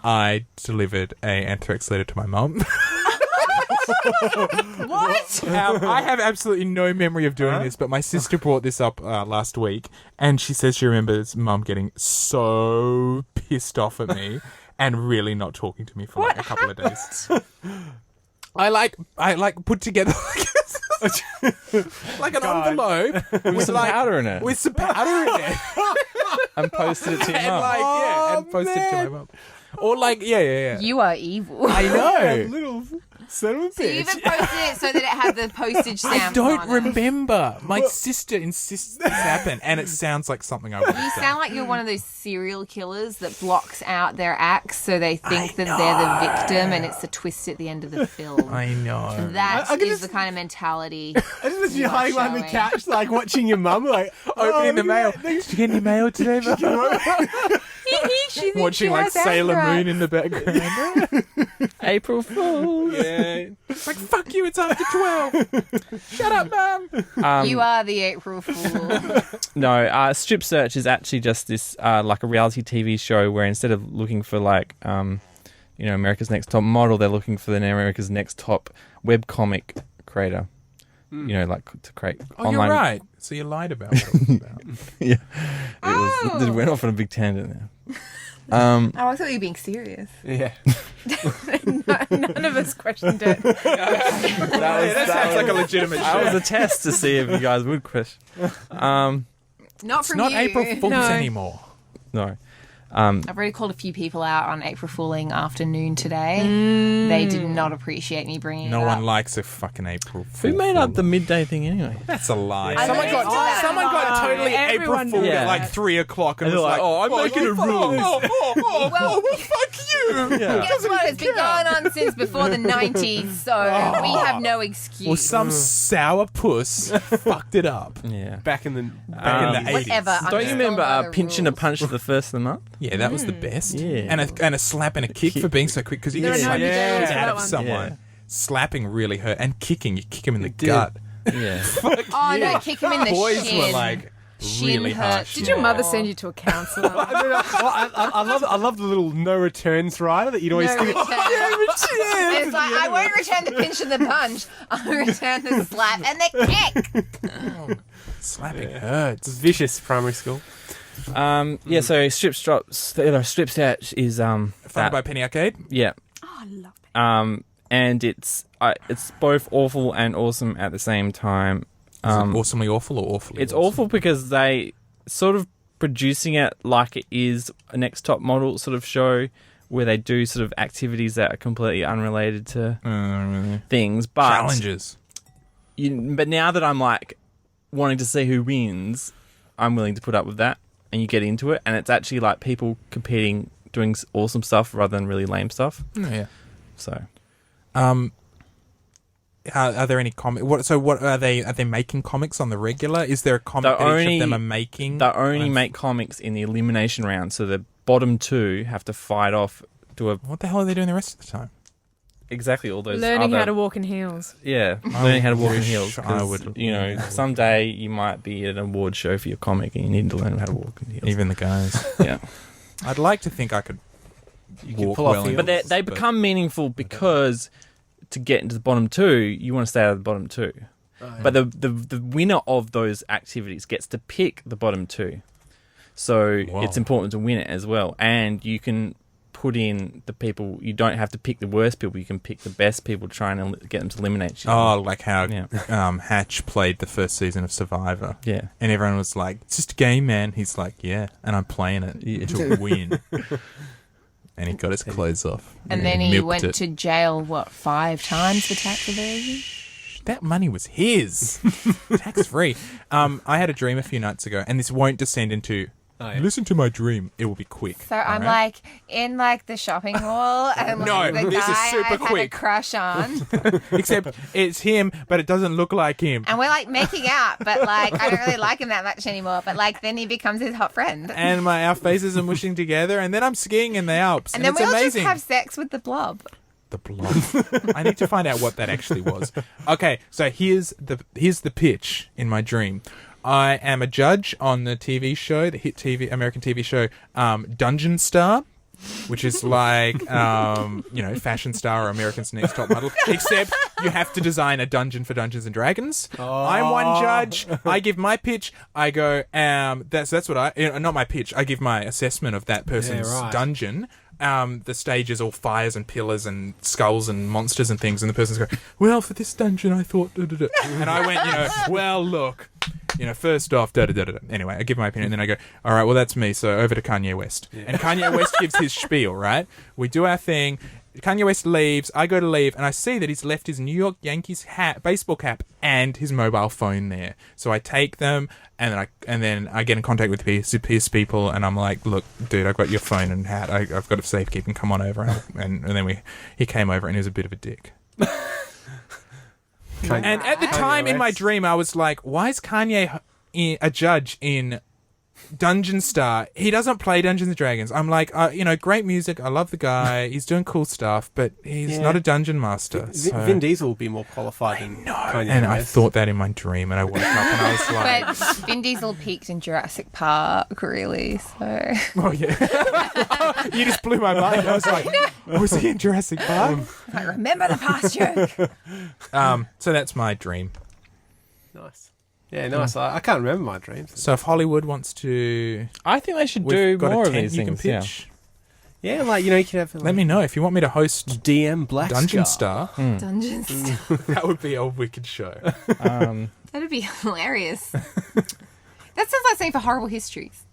I delivered a anthrax letter to my mum. What? I have absolutely no memory of doing this, but my sister brought this up last week, and she says she remembers Mum getting so pissed off at me and really not talking to me for like a couple of days. I put together like an envelope with some powder in it. with some powder in it, And posted it to your and mum. and posted it to my mum. Or like, yeah. You are evil. I know. Little son of a So you bitch. even posted it so that it had the postage stamp I don't on it. remember. My sister insists this happened, and it sounds like something I would You have done. sound like you're one of those serial killers that blocks out their acts so they think that they're the victim, and it's the twist at the end of the film. I know. That I can is just- the kind of mentality. I just You you are hiding behind the showing. couch, like watching your mum, like Opening the look mail. at Did you get any mail today, Mum? She thinks Watching she like has Sailor anthrax. Moon in the background. April Fool. Yeah. It's like, fuck you, it's after 12. Shut up, Mum. You are the April Fool. No, Strip Search is actually just this like a reality TV show where instead of looking for like America's Next Top Model, they're looking for the America's Next Top webcomic creator. Like to create Oh, online. you're right. So you lied about what it was about. Yeah, Oh. it went off on a big tangent there. Oh, I thought you were being serious. Yeah. None of us questioned it. that sounds like a legitimate That show. was a test to see if you guys would question. Not It's from not you. April Fools No. anymore. No. I've already called a few people out on April Fooling afternoon today. They did not appreciate me bringing No it one up. likes a fucking April Fool. Who made up the midday thing anyway? That's a lie. I Someone listened to that. got totally Everyone April Fooled did. at like 3 o'clock and And was they're like, like, "Oh, I'm making a rule." Well, fuck you. Yeah. guess what? It's been going on since before the 90s, so we have no excuse. Well, some sour puss fucked it up. Yeah. Back in the in the 80s. Whatever. I'm Don't just you going remember by the pinching a rules. punch at the first of the month? Yeah, that was the best. Yeah. And a slap and a kick for being so quick because you There get are no like details shit for out that of one. someone. Yeah. Slapping really hurt, and kicking, you kick him in the did. gut. Yeah. Oh, no, kick him in the boys shin. were like really hurts. harsh. Did your mother send you to a counsellor? I love the little no returns rider that you'd always No think. return. It's like, I won't return the pinch and the punch. I'll return the slap and the kick. Slapping hurts. It's vicious primary school. Yeah, so strip set is Funded by Penny Arcade. yeah. Oh, I love it. And it's both awful and awesome at the same time. Is it awesomely awful or awfully It's awesome? awful because they sort of producing it like it is a Next Top Model sort of show where they do sort of activities that are completely unrelated to Really. things. But Challenges. but now that I'm like wanting to see who wins, I'm willing to put up with that, and you get into it, and it's actually like people competing, doing awesome stuff rather than really lame stuff. Yeah. So Are there any comic? What are they? Are they making comics on the regular? Is there a comic that each of them are making? they only make comics in the elimination round, so the bottom two have to fight off to a What the hell are they doing the rest of the time? exactly all those Learning other, how to walk in heels. yeah, learning how to walk in wish heels. I 'Cause, would- you know, someday you might be at an award show for your comic and you need to learn how to walk in heels. Even the guys. Yeah, I'd like to think I could walk pull off well. in heels. but they become meaningful because to get into the bottom two, you want to stay out of the bottom two. But the winner of those activities gets to pick the bottom two. So Wow. it's important to win it as well. And you can put in the people, you don't have to pick the worst people, you can pick the best people to try and get them to eliminate you. Oh, like how Yeah. Hatch played the first season of Survivor. Yeah. And everyone was like, it's just a game, man. He's like, yeah, and I'm playing it to win. And he got his clothes off. And then he milked went it. to jail, 5 times for tax evasion? That money was his. Tax free. I had a dream a few nights ago, and this won't descend into listen to my dream. It will be quick. So I'm alright? like in like the shopping mall and No, like the this is guy super I've had a quick. crush on. Except it's him, but it doesn't look like him. And we're like making out, but like I don't really like him that much anymore. But like then he becomes his hot friend. And our faces are mushing together, and then I'm skiing in the Alps, And then it's we'll amazing. just have sex with the blob. The blob. I need to find out what that actually was. Okay, so here's the pitch in my dream. I am a judge on the TV show, the hit American TV show, Dungeon Star, which is like, Fashion Star or American's Next Top Model, except you have to design a dungeon for Dungeons and Dragons. I'm one judge. I give my pitch. I go, that's what not my pitch. I give my assessment of that person's dungeon. The stage is all fires and pillars and skulls and monsters and things, and the person's going, well, for this dungeon, I thought, and I went, well, look, first off, Anyway, I give my opinion, and then I go, all right, well, that's me, so over to Kanye West. Yeah. And Kanye West gives his spiel, right? We do our thing. Kanye West leaves. I go to leave, and I see that he's left his New York Yankees baseball cap, and his mobile phone there. So I take them, and then I get in contact with his people, and I'm like, look, dude, I've got your phone and hat. I've got a safekeeping. Come on over, and then he came over, and he was a bit of a dick. And at the time in my dream, I was like, why is Kanye a judge in Dungeon Star? He doesn't play Dungeons and Dragons. I'm like, great music. I love the guy. He's doing cool stuff, but he's not a dungeon master. So. Vin Diesel will be more qualified than Kanye And I West. thought that in my dream, and I woke up and I was like, But Vin Diesel peaked in Jurassic Park, really. So oh yeah, you just blew my mind. I was like, was he in Jurassic Park? I remember the past joke. So that's my dream. Nice. Yeah, nice. I can't remember my dreams. So if Hollywood wants to, I think they should we've do got more a of tent these you can things. pitch. Yeah, like, you can have... Let me know if you want me to host DM Black Dungeon Star. Star. Dungeons. That would be a wicked show. That'd be hilarious. That sounds like something for Horrible Histories.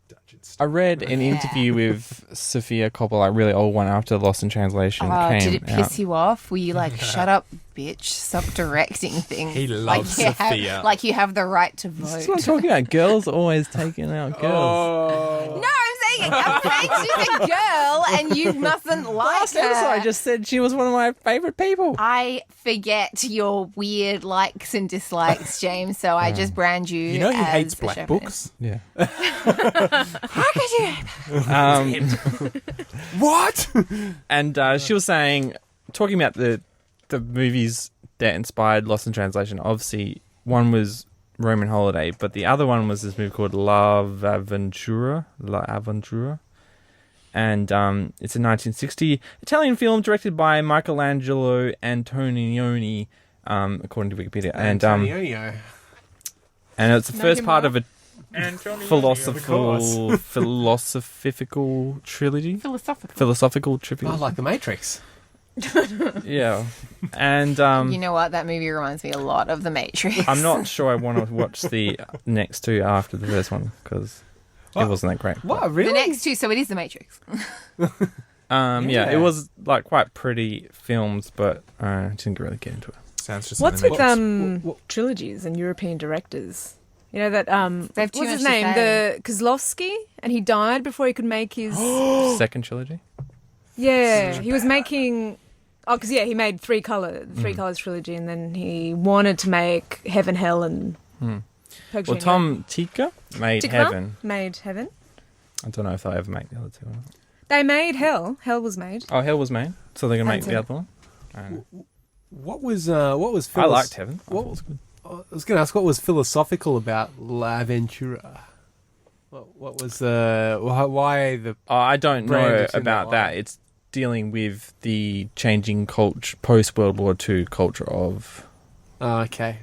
Dungeon Star. I read an interview with Sophia Coppola, like really old one after Lost in Translation came Did it piss out. you off? Were you like, shut up, bitch, stop directing things? He loves like Sophia. Like you have the right to vote. That's what I'm talking about. Girls always taking out girls. Oh. No, I'm saying she's a girl and you mustn't like Last her. episode, I just said she was one of my favourite people. I forget your weird likes and dislikes, James, so I just brand you. You know he as hates a black chauvinist. books. Yeah. How could you? What? And she was saying, talking about the movies that inspired Lost in Translation, obviously one was Roman holiday, but the other one was this movie called La Aventura. And it's a 1960 Italian film directed by Michelangelo Antonioni, according to Wikipedia. Antonio. And it's the Know first him part well. of a philosophical trilogy. Philosophical trilogy. Oh, like The Matrix. Yeah. And You know what? That movie reminds me a lot of The Matrix. I'm not sure I want to watch the next two after the first one because it wasn't that great. What, really? The next two, so it is The Matrix. Yeah, it was like quite pretty films, but I didn't really get into it. Sounds just What's like with the Matrix. trilogies and European directors? You know that They have too what's his much to name? say. The Kozlovsky, and he died before he could make his. Second trilogy? Yeah, he was making. Oh, because he made Three Colors trilogy, and then he wanted to make Heaven, Hell, and. Well, Tom Tika made Heaven. Made Heaven. I don't know if they ever make the other two or not. They made Hell. Hell was made. Oh, Hell was made, so they're gonna make Fancy. the other one. I don't know. What was I liked Heaven. I thought What it was good. I was going to ask what was philosophical about La Ventura. What was why the Oh, I don't brand know is in about that that. It's dealing with the changing culture, post World War II culture of okay.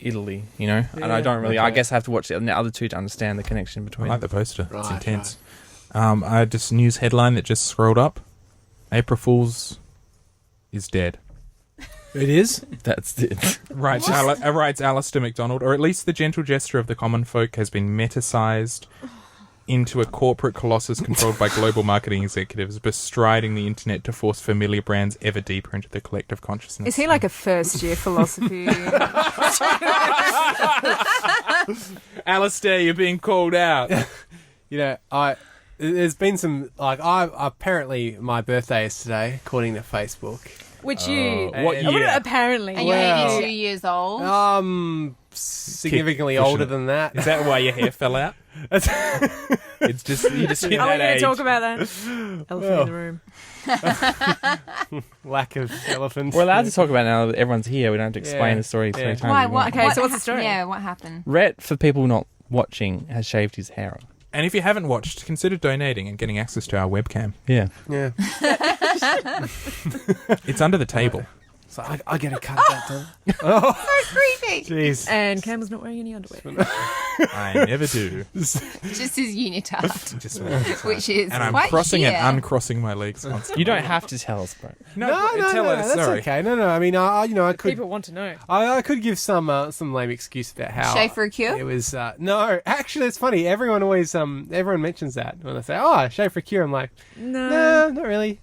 Italy, you know. And I don't really. okay. I guess I have to watch the other two to understand the connection I between. like the poster. It's Right, intense. I had this news headline that just scrolled up. April Fool's is dead. It is. That's it. Writes Alistair MacDonald, or at least the gentle gesture of the common folk has been metasized into a corporate colossus controlled by global marketing executives, bestriding the internet to force familiar brands ever deeper into the collective consciousness. Is he like a first year philosophy? Alistair, you're being called out. You know, there's been some apparently my birthday is today, according to Facebook. Which you? What I wouldn't- year? Apparently. And you're Well- 82 years old. Significantly Kick- older than that. Is that why your hair fell out? It's just you just hit Are we that going to age. talk about that? Elephant in the room. Lack of elephants. We're allowed to talk about it now that everyone's here. We don't have to explain Yeah. the story 3 Yeah. times. Why? we What? want. Okay, so what's the story? Yeah, what happened? Rhett, for people not watching, has shaved his hair off. And if you haven't watched, consider donating and getting access to our webcam. Yeah. Yeah. It's under the table. So I get a cut of that, don't I? Creepy. Jeez. And Cam was not wearing any underwear. I never do. Just his unitard, Just which is and I'm quite crossing sheer. and uncrossing my legs constantly. You don't have to tell us, bro. No, No, tell us. that's Sorry. okay. No. I mean, I could, People want to know. I could give some lame excuse about how Shave for a cure? It was no. Actually, it's funny. Everyone always everyone mentions that when they say, "Oh, shave for a cure." I'm like, no, not really.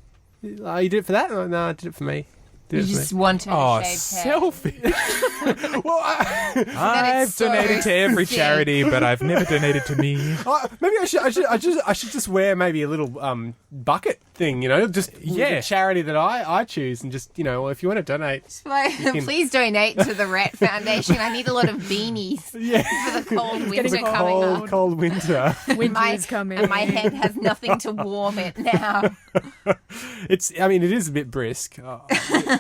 Oh, you did it for that? I'm like, no, I did it for me. You just want to Oh, have shaved hair. selfish. Well, I've so donated to every sick. charity, but I've never donated to me. maybe I should just wear maybe a little bucket thing, you know, just with the charity that I choose, and just if you want to donate, Like, can- please donate to the Rat Foundation. I need a lot of beanies for the cold winter coming up. cold winter. Winter is coming. And my head has nothing to warm it now. It is a bit brisk.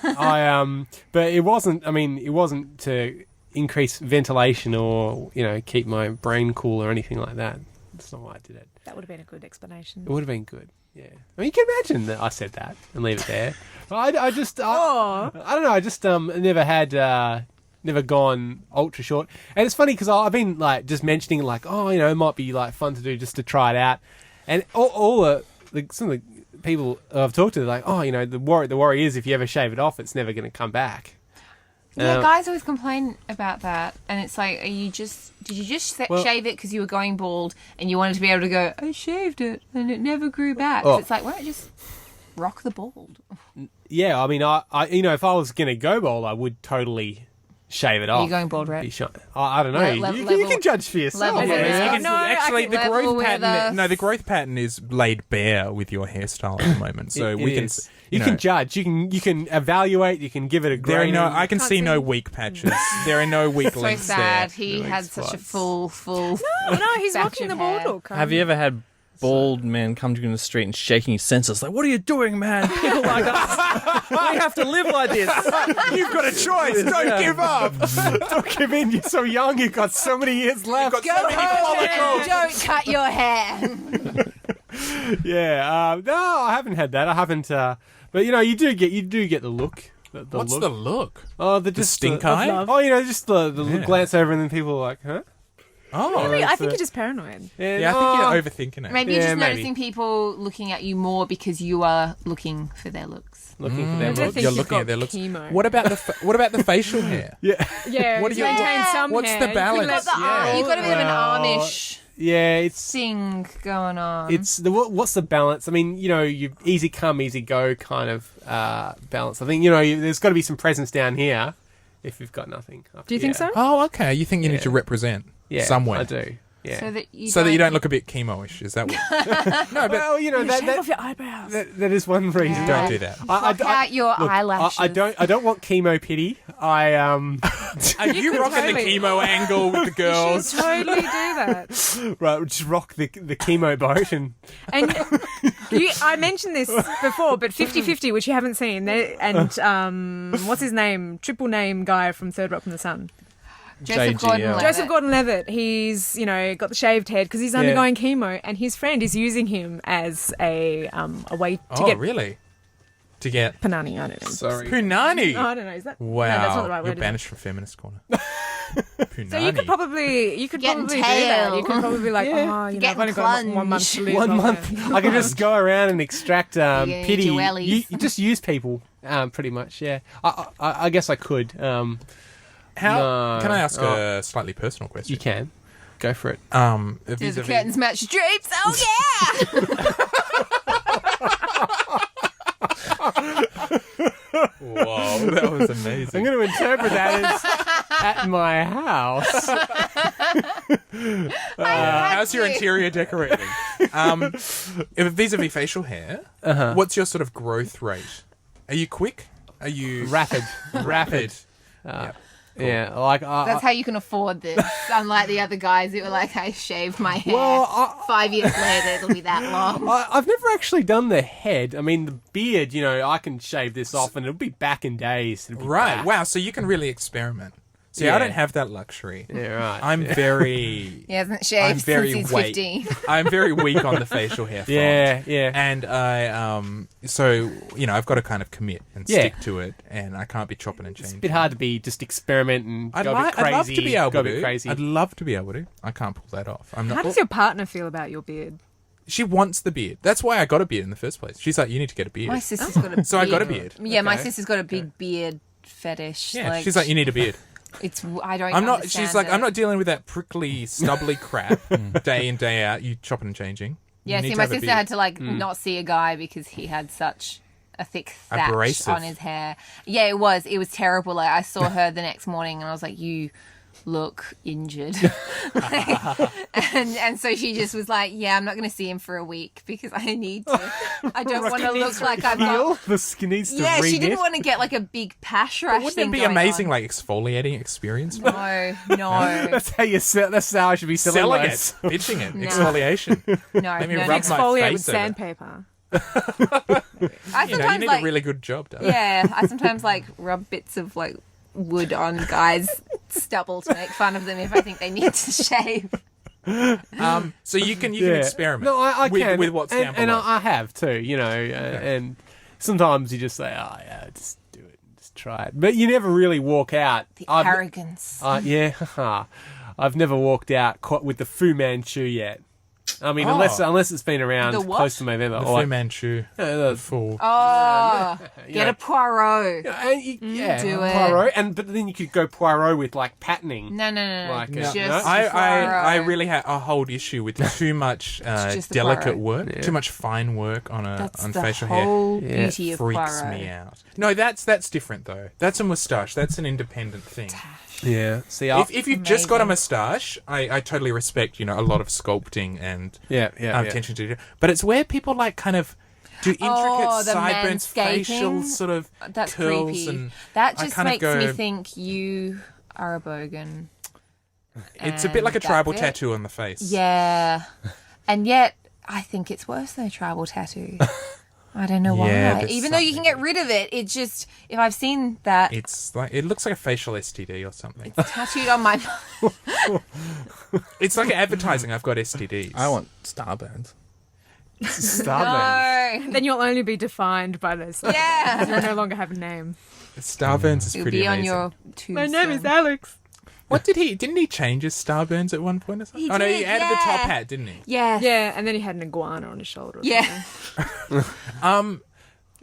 But it wasn't. I mean, it wasn't to increase ventilation or keep my brain cool or anything like that. That's not why I did it. That would have been a good explanation. It would have been good. Yeah. I mean, you can imagine that I said that and leave it there. But I don't know. I just never had. Never gone ultra short, and it's funny because I've been just mentioning it might be fun to do just to try it out, and all some of the people I've talked to, the worry is if you ever shave it off, it's never going to come back. Yeah, guys always complain about that, and it's like, did you just shave it because you were going bald and you wanted to be able to go, I shaved it and it never grew back? So it's like, why don't you just rock the bald? Yeah, I mean, I if I was going to go bald, I would totally shave it off. Are you going bald, right? I don't know. You can judge for yourself. level with Yeah. us. No, actually, the level growth with pattern. us. No, the growth pattern is laid bare with your hairstyle at the moment. So It we can. is. You can judge. You can evaluate. You can give it a There are grade. no. I can Can't see see. no weak patches. There are no weak So links sad. there. He had such a full. No, he's batch rocking of the bald hair. look. Have you ever had bald man come to you in the street and shaking his senses, like, what are you doing, man? People like us, we have to live like this. You've got a choice. Don't give up. Don't give in. You're so young. You've got so many years left. Go home and don't cut your hair. Yeah. No, I haven't had that. I haven't. But you do get the look. What's the look? Oh, The stink eye? Oh, just the glance over and then people are like, huh? Oh. Really, I think you're just paranoid. Yeah, I think you're overthinking it. Maybe you're just maybe. noticing people looking at you more because you are looking for their looks. Looking for their I don't look. think You're you've looking got at their looks. chemo. What about the facial hair? Yeah. Yeah, What do you- maintain some what's hair. the You could balance? let- You've got a bit of an Amish Yeah, it's thing going on. what's the balance? I mean, you easy come, easy go kind of balance. I think there's got to be some presence down here if you've got nothing. Up Do you think here. so? Oh, okay. You think you need to represent Yeah, somewhere. I do. Yeah. so that you don't look a bit chemo-ish. Is that what? No, but Well, Shave off your eyebrows. that is one reason. don't do that. Pluck out your eyelashes. I don't want chemo pity. Are you rocking the totally- chemo angle with the You girls? should totally do that. Right, just rock the chemo boat and And I mentioned this before, but 50-50, which you haven't seen, and what's his name? Triple name guy from Third Rock from the Sun. Joseph JG, Gordon-Levitt. yeah. Joseph Gordon-Levitt. He's got the shaved head because he's undergoing chemo, and his friend is using him as a way to Oh, get really? To get panani. I don't know. sorry. punani. Oh, I don't know. Is that? Wow, No, that's not the right you're word. is it? banished from Feminist Corner. Punani. So you could probably Getting do that. tail. You could probably be like, I've Getting only got 1 month to live. 1 I'll month. go. I can just go around and extract pity. You wellies. just use people, pretty much. Yeah. I guess I could. How? No. Can I ask a slightly personal question? You can go for it. Do the Vis-a-vis- curtains match drapes? Oh yeah! Whoa, that was amazing. I'm going to interpret that as at my house. How's your interior decorating? Vis-a-vis facial hair, what's your sort of growth rate? Are you quick? Are you Rapid. Yeah, like That's how you can afford this. Unlike the other guys who were like, I shaved my hair. Well, 5 years later, it'll be that long. I've never actually done the head. I mean, the beard, I can shave this off and it'll be back in days. It'll be right? back. Wow. So you can really experiment. See, Yeah. I don't have that luxury. Yeah, right. I'm very. He hasn't I'm shaved very since he's weak. 15. I'm very weak on the facial hair front. Yeah. And I so I've got to kind of commit and Yeah. stick to it, and I can't be chopping and It's a changing. bit hard to be just experiment and go a bit crazy. I'd love to be able go a to. bit crazy. I'd love to be able to. I can't pull that off. I'm not. How does your partner feel about your beard? She wants the beard. That's why I got a beard in the first place. She's like, you need to get a beard. My sister's got a beard. So I got a beard. Yeah, my Okay. sister's got a big beard fetish. Yeah, she's like, you need a beard. I don't I'm not. understand She's like, it. I'm not dealing with that prickly, stubbly crap day in day out. You chopping and changing. Yeah, You need see, to my have a sister beard. had to not see a guy because he had such a thick thatch Abrasive. on his hair. Yeah, it was terrible. Like I saw her the next morning and I was like, you look injured. and so she just was like, yeah, I'm not going to see him for a week because I need to. I don't want to look like I've Heal? got. The skin needs to Yeah, she reknit. didn't want to get like a big pash rash Wouldn't thing it be going amazing, on. like exfoliating experience? No. That's how you sell. That's how I should be selling Selling it, those. pitching it, No. exfoliation. No, Let me no, rub no. my Exfoliate with face over it. sandpaper. I You sometimes need a really good job done. Yeah, I sometimes rub bits of wood on guys' stubble to make fun of them if I think they need to shave. So you can experiment. No, I with, can with what's down and below. I have too. And sometimes you just say, "Oh yeah, just do it, just try it." But you never really walk out. The arrogance. Yeah, I've never walked out with the Fu Manchu yet. I mean, Oh. unless it's been around The what? close to November. the Or Fu Manchu. the- The full. Oh, you get know. a Poirot. And do it. Poirot, but then you could go Poirot with patterning. No. Like, Just no? Poirot. I really hold issue with too much just the delicate Poirot. work, too much fine work on That's on the facial hair. whole Yeah. beauty of Freaks Poirot. me out. No, that's different though. That's a moustache. That's an independent thing. Yeah. See, If you've just got a Amazing. moustache, I totally respect a lot of sculpting and yeah. attention to detail. But it's where people kind of do intricate Oh, the sideburns, facial manscaping? sort of That's curls, creepy. and That I just kind of makes go- me think you are a bogan. it's a bit like a And tribal that's it. tattoo on the face. Yeah. And yet, I think it's worse than a tribal tattoo. I don't know Yeah, why. there's Even though you can get rid of it, it just, if I've seen that, It's like it looks like a facial STD or something. tattooed on my It's like advertising. I've got STDs. I want starburns. Starburns. No. Then you'll only be defined by this. Yeah. You'll no longer have a name. Starburns is It'll pretty be on amazing. your tombstone. Alex. What didn't he change his Starburns at one point or something? He Oh no, he did, added the yeah. top hat, didn't he? Yeah. Yeah, and then he had an iguana on his shoulder. Or Yeah. something.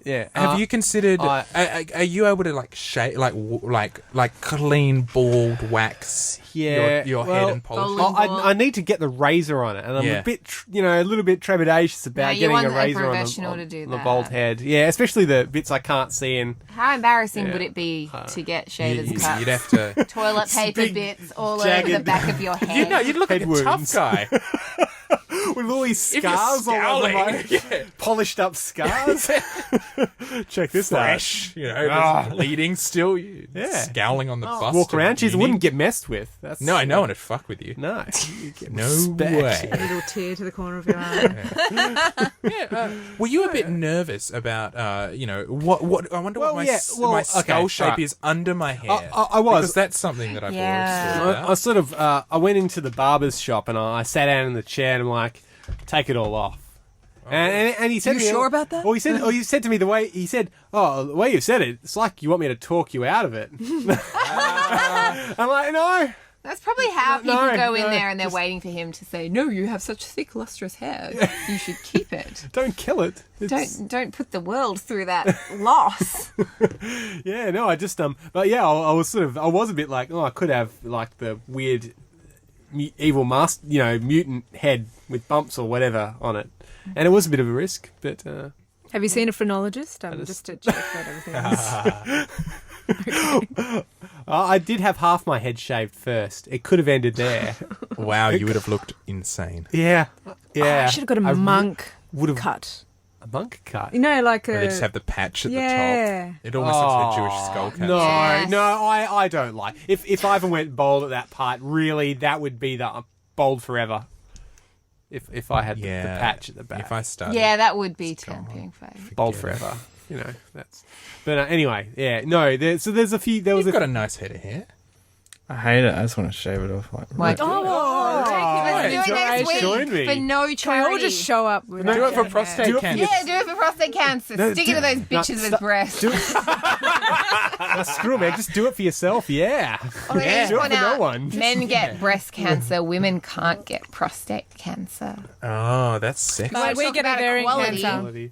Yeah. Have you considered? I- are you able to like shave, like clean bald wax your head and polish? Bowling it? ball. I need to get the razor on it, and I'm Yeah. a bit, a little bit trepidatious about No, you getting want a a razor on professional the, to do on the that. bald head. Yeah, especially the bits I can't see. And How embarrassing Yeah. would it be to get shavers cuts? You'd have to. Toilet paper Big, bits all over the jagged- back of your head. You'd look like Head a tough wounds. guy. with all these If you're scars all over my scowling, polished up scars. Check this fresh, Ah. bleeding still. Yeah. Scowling on the bust. out. Walk of around. Jeez, it uni. wouldn't get messed with. That's No, no one would fuck with you. No, you get No respect. way. Little tear to the corner of your eye. Were you a bit nervous about, what? I wonder Well, what yeah, well, my skull okay, shape alright. is under my hair. I was. Because that's something that I've Yeah. always thought I sort of I went into the barber's shop and I sat down in the chair and I'm like, take it all off. And he said You to me, sure about that? Well, he said to me the way you said it, it's like you want me to talk you out of it. I'm like, no. That's probably how people No, go in no, there and they're waiting for him to say, "No, you have such thick, lustrous hair. You should keep it. Don't kill it. It's- Don't put the world through that loss." Yeah, no, I just but yeah, I was a bit like, I could have like the weird evil mask, mutant head with bumps or whatever on it, and it was a bit of a risk, but Have you seen a phrenologist? Just to check that everything is. I did have half my head shaved first. It could have ended there. Wow, you would have looked insane. Yeah, yeah. I should have got a monk would have cut. a monk cut. You know, like They just a. have the patch at Yeah. the top. It almost looks like a Jewish skull cap. No, Yes. no, I don't like. If I even went bald at that part, really, that would be the bald forever. If I had the patch at the back, If I started. Yeah, that would be tempting fate. bald forever. That's. But anyway, yeah, no. There's a few. There was You've a got a nice head of hair. I hate it. I just want to shave it off. Like, Right. let's do it next Join me. week for no Can we all charity. just show up with Do it for that? prostate Do it for cancer. Yeah, do it for prostate cancer. No, Stick do- it to those no, bitches with stop- breasts. Do it. Screw it, man. Just do it for yourself. Yeah. Oh, let me just Do it point for no out, one. men get breast cancer, women can't get prostate cancer. Oh, that's sexy. Like, we Talk get about ovarian equality. cancer.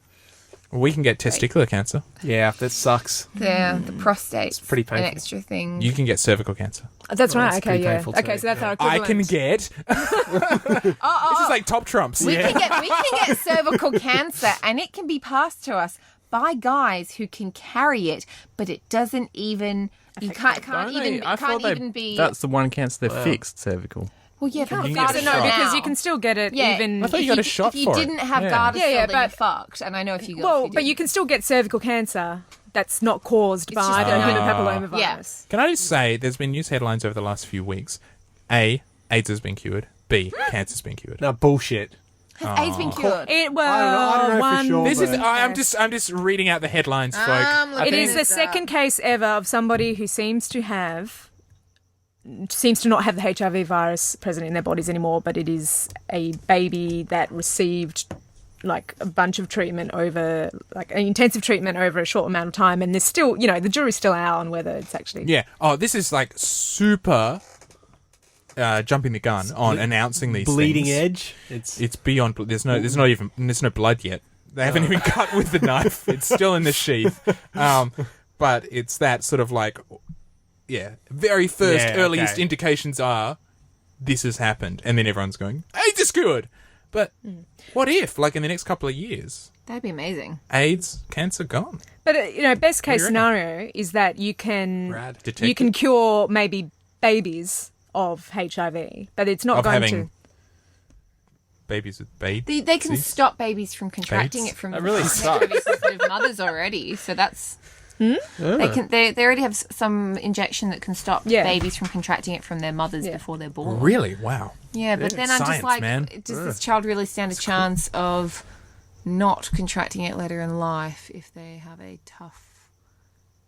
We can get testicular cancer. Yeah, that sucks. The prostate. pretty painful. An extra thing. You can get cervical cancer. That's right. that's Okay, pretty yeah. painful Okay, too, so that's our I equivalent. can get. This is like top trumps. we can get cervical cancer, and it can be passed to us by guys who can carry it, but it doesn't even. You can't Don't they? even. I It thought can't they- even be. That's the one cancer they fixed, cervical. Well, yeah, but You Garda can get a No, shot. because now. you can still get it Yeah, even. I thought you got a shot if you for it. didn't have Yeah. Garda Yeah, yeah, then you're but- fucked. And I know if you got. Well, if but you didn't. can still get cervical cancer that's not caused It's by just the not- human papillomavirus. Yeah. Can I just say, there's been news headlines over the last few weeks. A, AIDS has been cured. B, cancer's been cured. No bullshit. Has AIDS been cured? It I don't know for one. sure, This is. but- I'm just reading out the headlines, folk. looking It is the this up. second case ever of somebody who seems to not have the HIV virus present in their bodies anymore, but it is a baby that received like a bunch of treatment over, like an intensive treatment over a short amount of time, and there's still, the jury's still out on whether it's actually. Yeah. Oh, this is like super jumping the gun on announcing these Bleeding things. edge. It's beyond. There's no blood yet. They haven't even cut with the knife. It's still in the sheath. But it's that sort of like, very first Yeah, earliest okay. indications are this has happened, and then everyone's going, AIDS is good. But what if, like in the next couple of years, That'd be amazing. AIDS, cancer gone? But best case reckon? scenario is that you can Rad. you can cure maybe babies of HIV, but it's not Of going having to. babies with babies. They can stop babies from contracting Bates? it from That really from sucks. HIV-positive mothers already. So that's They can. They already have some injection that can stop Yeah. babies from contracting it from their mothers before they're born. Really? Wow. Yeah, but then I'm Science, just like, man. does this child really stand a chance of not contracting it later in life if they have a tough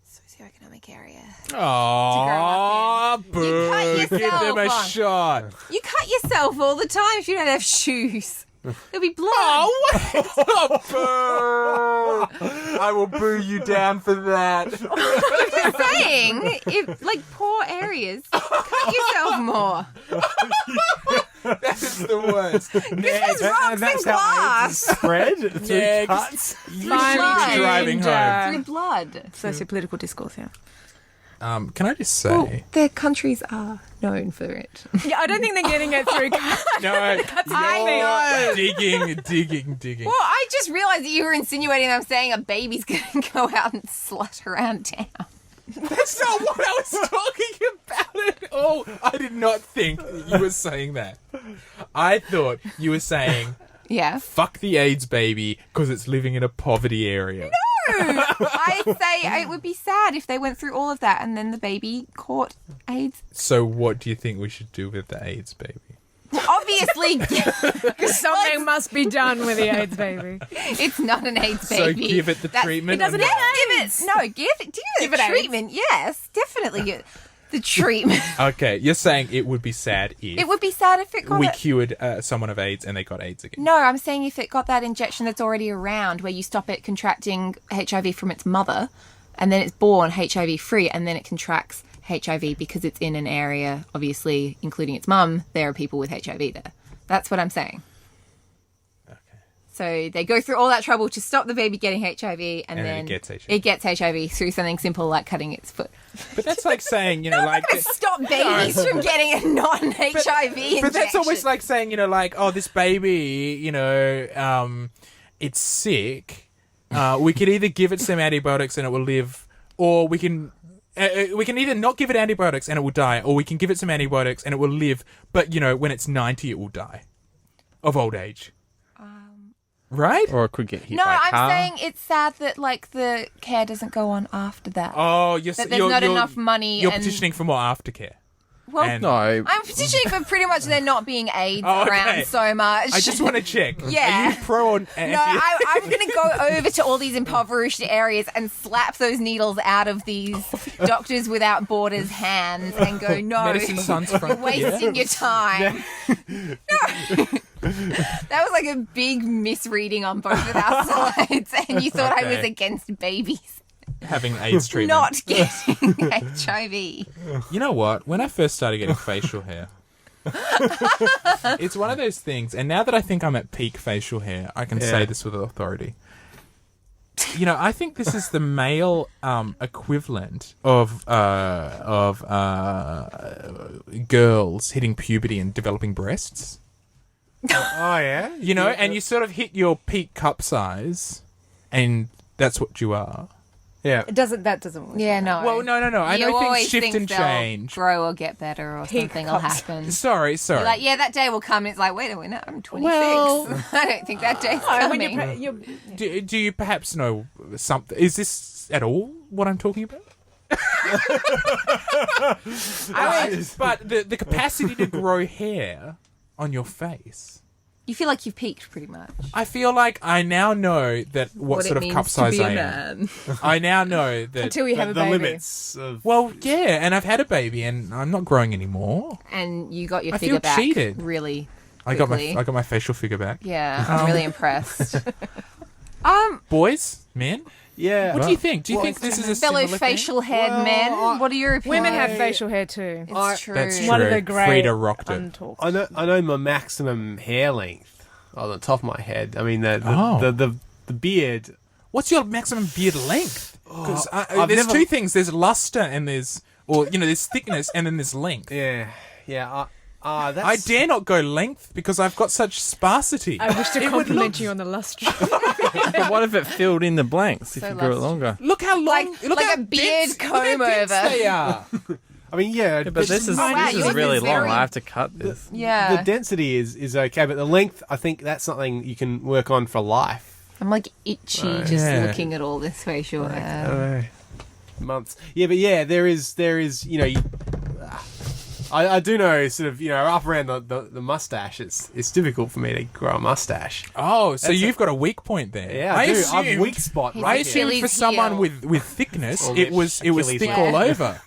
socioeconomic area? Oh, You boo. cut Give them a yourself on. shot. You cut yourself all the time if you don't have shoes. There'll be blood. Oh, boo. I will boo you down for that. I'm saying, if like poor areas, cut yourself more. That's the worst. There's rocks and glass Spread through Yeah, cuts. Blood. driving home. Through blood. Sociopolitical discourse, yeah. Can I just say? Well, their countries are known for it. Yeah, I don't think they're getting it through. No, I know. digging. Well, I just realised that you were insinuating that I'm saying a baby's going to go out and slut around town. That's not what I was talking about at all. I did not think you were saying that. I thought you were saying, Yeah. fuck the AIDS baby because it's living in a poverty area. I say it would be sad if they went through all of that and then the baby caught AIDS. So what do you think we should do with the AIDS baby? Well, obviously, Something must be done with the AIDS baby. it's not an AIDS So baby. give it the treatment. it doesn't and- have Give it it AIDS. treatment. Yes, definitely give the treatment. Okay, you're saying it would be sad if It would be sad if it got we it. cured someone of AIDS and they got AIDS again. No, I'm saying if it got that injection that's already around where you stop it contracting HIV from its mother and then it's born HIV free and then it contracts HIV because it's in an area, obviously, including its mum, there are people with HIV there. That's what I'm saying. Okay. So they go through all that trouble to stop the baby getting HIV and then it it gets HIV. gets HIV through something simple like cutting its foot. But that's like saying, like... Stop babies from getting a non-HIV injection. But that's almost like saying, oh, this baby, it's sick. We could either give it some antibiotics and it will live, or we can either not give it antibiotics and it will die, or we can give it some antibiotics and it will live, but, when it's 90, it will die of old age. Right? Or it could get hit No, by a I'm car. saying it's sad that like the care doesn't go on after that. Oh, that there's not enough money. You're and, petitioning for more aftercare. Well, and- No. I'm petitioning for pretty much there not being AIDS Oh, okay. around so much. I just want to check. Yeah. Are you pro or anti? No, I'm going to go over to all these impoverished areres and slap those needles out of these Doctors Without Borders hands and go, no, Medicine Sans you're Frontier. wasting your time. No. That was like a big misreading on both of our sides, and you thought I was Okay. against babies Having AIDS treatment. not getting HIV. You know what? When I first started getting facial hair, it's one of those things. And now that I think I'm at peak facial hair, I can say this with authority. I think this is the male equivalent of girls hitting puberty and developing breasts. Oh, yeah? And you sort of hit your peak cup size, and that's what you are. Yeah. That doesn't work. Yeah, no. Well, no. I You know always things shift think and they'll change. grow or get better or something will happen. Sorry. You're like, yeah, that day will come. And it's like, wait a minute, I'm 26. Well- I don't think that day's coming. Do you perhaps know something? Is this at all what I'm talking about? But the capacity to grow hair on your face. You feel like you've peaked pretty much. I feel like I now know that what sort it of cup means size to be I a am. man. I now know that. Until you have a The baby. limits of... Well, yeah, and I've had a baby, and I'm not growing anymore. And you got your I figure feel back cheated. really I got quickly. my facial figure back. Yeah, I'm really impressed. Boys, men, Yeah. what do you think? Do you think this is a Fellow similar facial haired Well, men, what are your opinions? Women have facial hair too. It's true. That's true. One of the great Frida rocked it. untalked. I know my maximum hair length on the top of my head. I mean, Oh. the beard. What's your maximum beard length? Because I've there's never- two things. There's luster and there's thickness and then there's length. Yeah. That's... I dare not go length because I've got such sparsity. I wish to It would compliment look- you on the luster. But what if it filled in the blanks if So you grew it lustrous. longer? Look how long, Like- look like how a beard dense, look how comb dense over. they are. I mean, yeah. Yeah, but this is wow, this yours is really is long. very- I have to cut this. Yeah. The density is okay, but the length, I think that's something you can work on for life. I'm like itchy just Yeah. looking at all this facial hair. months. Yeah, but yeah, there is. I do know, sort of, up around the mustache. It's difficult for me to grow a mustache. Oh, so you've got a weak point there. Yeah, I do. I have a weak spot. He's I Right assumed Achilles for someone heel. with thickness, Or it was Achilles thick heel. all over.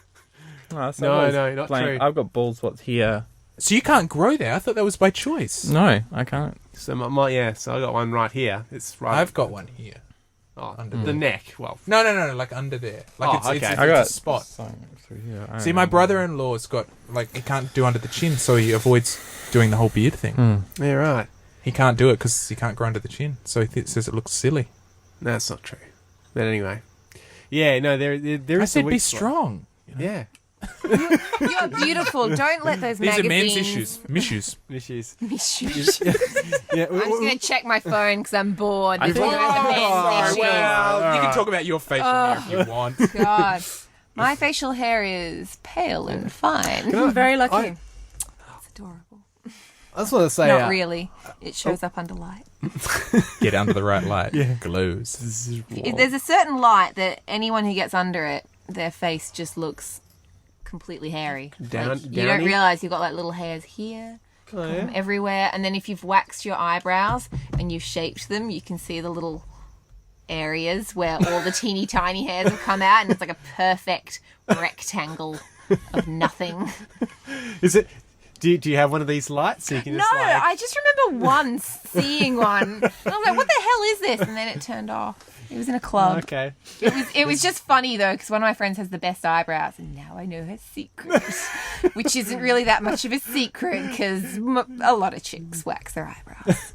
Oh, so No, I've always no, not blamed- true. I've got bald spots here. So you can't grow there. I thought that was by choice. No, I can't. So so I got one right here. It's right. I've got one here. under the neck. Well, No, like under there. Like it's okay. I got a spot. something through here. I don't See, my know. brother-in-law's got, he can't do under the chin, so he avoids doing the whole beard thing. yeah, right. He can't do it because he can't grow under the chin, so he says it looks silly. No, that's not true. But anyway, yeah, no, there is. I said a weak be spot. strong. Yeah, You're beautiful. Don't let those These are men's magazines... issues. issues. Issues. Yeah, I'm just going to check my phone because I'm bored. I This is think- about the men's issues. Well, you can talk about your facial hair if you want. God. My facial hair is pale and fine. I'm very lucky. It's adorable. I just want to say, Not really. It shows up under light. Get under the right light. Yeah. Glows. If there's a certain light that anyone who gets under it, their face just looks completely hairy. You don't downy? realise you've got like little hairs here, everywhere, and then if you've waxed your eyebrows and you've shaped them, you can see the little areas where all the teeny tiny hairs have come out, and it's like a perfect rectangle of nothing. Is it? Do you have one of these lights so you can No, just like? I just remember once seeing one. And I was like, "What the hell is this?" And then it turned off. It was in a club. Okay. It was just funny though, because one of my friends has the best eyebrows, and now I know her secret, which isn't really that much of a secret because a lot of chicks wax their eyebrows.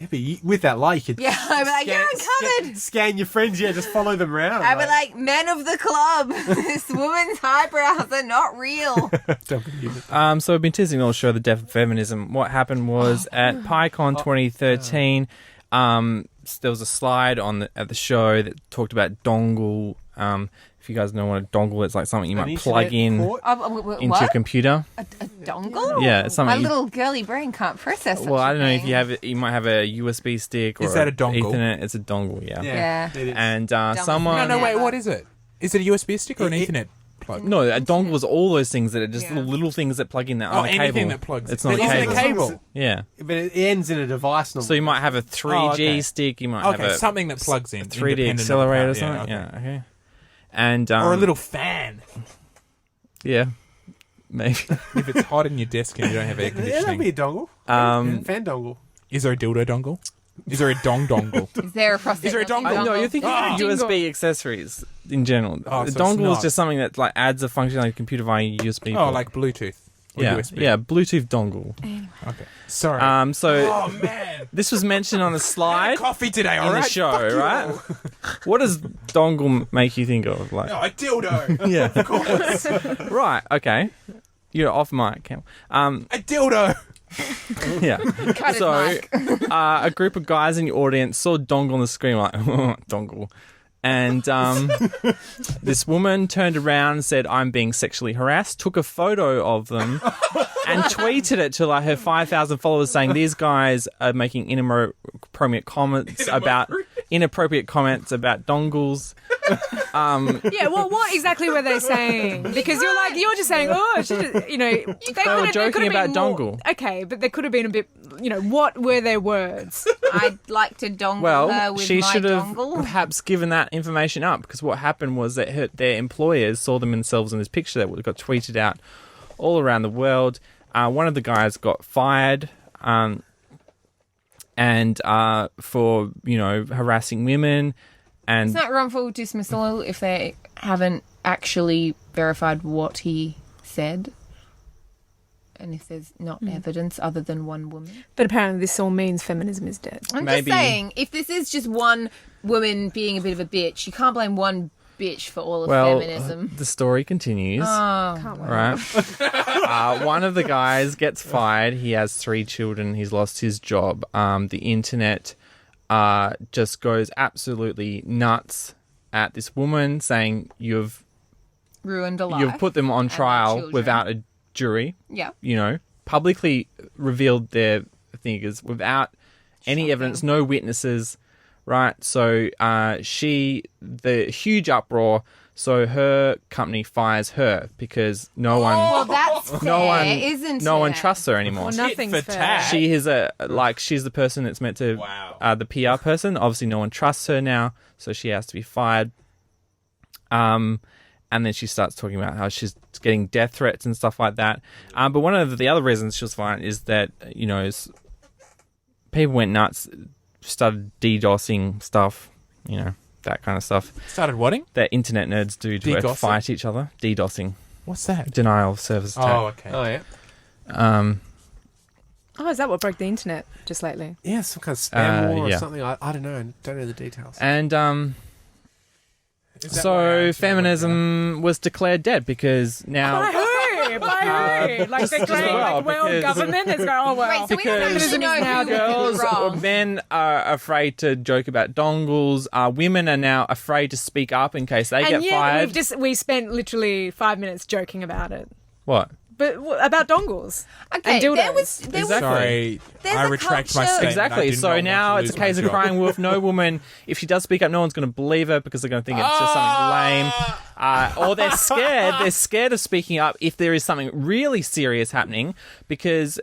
Yeah, but with that light, you could. Yeah, I'd be like, "Yeah, I'm covered." Scan your friends. Yeah, just follow them around. I'd be like, "Men of the club, this woman's eyebrows are not real." Don't believe it. So we've been teasing all show the death of feminism. What happened was at PyCon 2013, there was a slide at the show that talked about dongle. If you guys know what a dongle is, like something you might plug in into your What? computer. A dongle? Yeah, it's something My you- little girly brain can't process. Such Well, I a don't know if thing. you have it. You might have a USB stick or Is that a dongle? Ethernet. It's a dongle, yeah. Yeah. It is. And Dumb. someone. No, wait, what is it? Is it a USB stick or an Ethernet plug? No, a dongle is all those things that are just little things that plug in that aren't a cable. anything that plugs. It's not a But isn't cable. a cable. Yeah. But it ends in a device. So you might have a 3G okay. stick. You might Okay, have a something that plugs in. 3D independent of the accelerator power. or something. okay. Yeah. Okay. And Or a little fan. Yeah. Maybe. If it's hot in your desk and you don't have air Yeah, that'd conditioning. be a dongle. Fan dongle. Is there a dildo dongle? Is there a dongle? Is there a prostate? Is there a dongle? No, you're thinking of USB accessories in general. Oh, the so it's dongle is not. just something that like adds a functionality to the computer via USB. Oh, port. like Bluetooth. Or yeah, USB. yeah, Bluetooth dongle. Okay. Sorry. So Oh man. this was mentioned on the I slide had coffee today, in alright? the show, right? What does dongle make you think of? Like, No, a dildo. yeah, Of course. right, okay. You're off mic, Cam. A dildo. Yeah. Cut his So, mic. a group of guys in the audience saw dongle on the screen, like, dongle. And this woman turned around and said, "I'm being sexually harassed," took a photo of them and tweeted it to like her 5,000 followers saying, "These guys are making inappropriate comments about dongles." Yeah, well, what exactly were they saying? Because you're just saying, oh, they were joking about dongle. Okay, but there could have been a bit, what were their words? I'd like to dongle her Well, with she my should have dongle. perhaps given that information up, because what happened was that their employers saw themselves in this picture that got tweeted out all around the world. One of the guys got fired, and for harassing women, and It's not wrongful dismissal if they haven't actually verified what he said. And if there's not evidence other than one woman. But apparently this all means feminism is dead. I'm Maybe- just saying, if this is just one woman being a bit of a bitch, you can't blame one bitch for all of feminism. the story continues. Oh, Right. One of the guys gets fired. He has 3 children. He's lost his job. The internet just goes absolutely nuts at this woman, saying you've ruined a life. put them on and their trial children. without a jury. Yeah. Publicly revealed their figures without any evidence, no witnesses. Right. So the huge uproar So her company fires her because Well, that's fair, isn't no it? one trusts her anymore. Well, nothing's for fair. tat. She is she's the person that's meant to the PR person. Obviously, no one trusts her now, so she has to be fired. And then she starts talking about how she's getting death threats and stuff like that. But one of the other reasons she was fired is that people went nuts, started DDoSing stuff, that kind of stuff Started whatting? that internet nerds do to DDoSing? fight each other. DDoSing, What's that? denial of service attack. Oh, okay. Oh, yeah. Is that what broke the internet just lately? Yeah, some kind of spam war or yeah. something. I don't know. I don't know the details. And Is that why so I feminism was declared dead because now By who? Like the great well, world because- government is going, oh, well. Wait, so we don't Because actually know who girls was or wrong. men are afraid to joke about dongles. Women are now afraid to speak up in case they And get yet fired. we spent literally 5 minutes joking about it. What? But about dongles. Okay, and dildos. there was Exactly. Sorry, There's I a retract my culture- statement. I Exactly. did not So want now to it's a lose my case of job. crying wolf. No woman, if she does speak up, no one's going to believe her because they're going to think it's just something lame. Or they're scared. They're scared of speaking up if there is something really serious happening because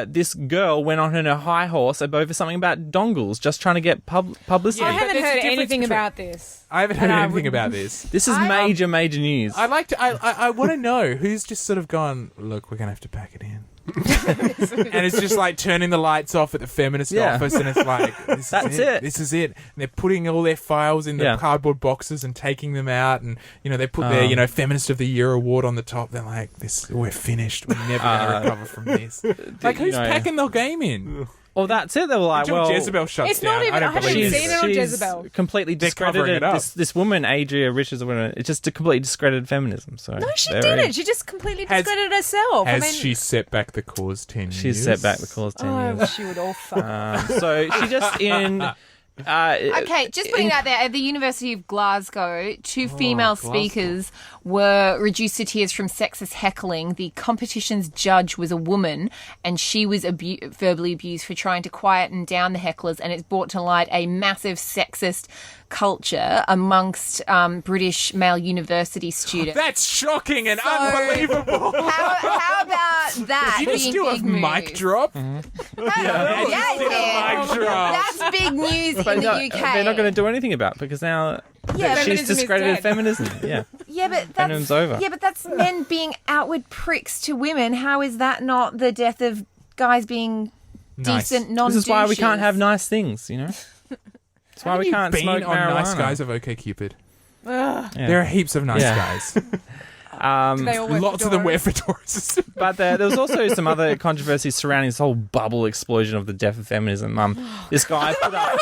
this girl went on her high horse over something about dongles, just trying to get publicity. I but haven't there's a heard difference anything between- about this. I haven't heard And I anything wouldn't- about this. This is major news. I like to. I want to know who's just sort of gone. Look, we're gonna have to pack it in. And it's just like turning the lights off at the feminist Yeah. office, and it's like, this That's is it. it. This is it. And they're putting all their files in the Yeah. cardboard boxes and taking them out, and they put their Feminist of the Year award on the top. They're like, "This, we're finished. We're never going to recover from this." Like, who's packing their game in? Well, that's it. They were like, Until well, Jezebel shuts It's down. not even- I I don't haven't believe seen it. it on she's Jezebel. completely covering discredited it up. this woman, Adria Richards, or whatever. It's just completely discredited feminism. So No, she they're didn't. already- She just completely Has- discredited herself. Has she set back the cause 10 years? She's set back the cause 10 Oh, I years. wish you would all fuck. So she just Okay, just putting it out there, at the University of Glasgow, two female speakers were reduced to tears from sexist heckling. The competition's judge was a woman, and she was verbally abused for trying to quieten down the hecklers, and it's brought to light a massive sexist culture amongst British male university students. That's shocking and unbelievable. How about that Did you just being do a big mic news? drop? Yeah, did a mic drop. That's big news But in the no, UK. they're not going to do anything about it because now Yeah, she's feminism is discredited dead. feminism. Yeah. Yeah, but Feminism's that's over. Yeah, but that's men being outward pricks to women. How is that not the death of guys being Nice. decent, non? This is why we can't have nice things, That's why we can't Been smoke on marijuana. Nice Guys of OkCupid. Yeah. There are heaps of nice Yeah. guys. They all wear Lots of them wear fedoras. fedoras. But there was also some other controversy surrounding this whole bubble explosion of the death of feminism. This guy put up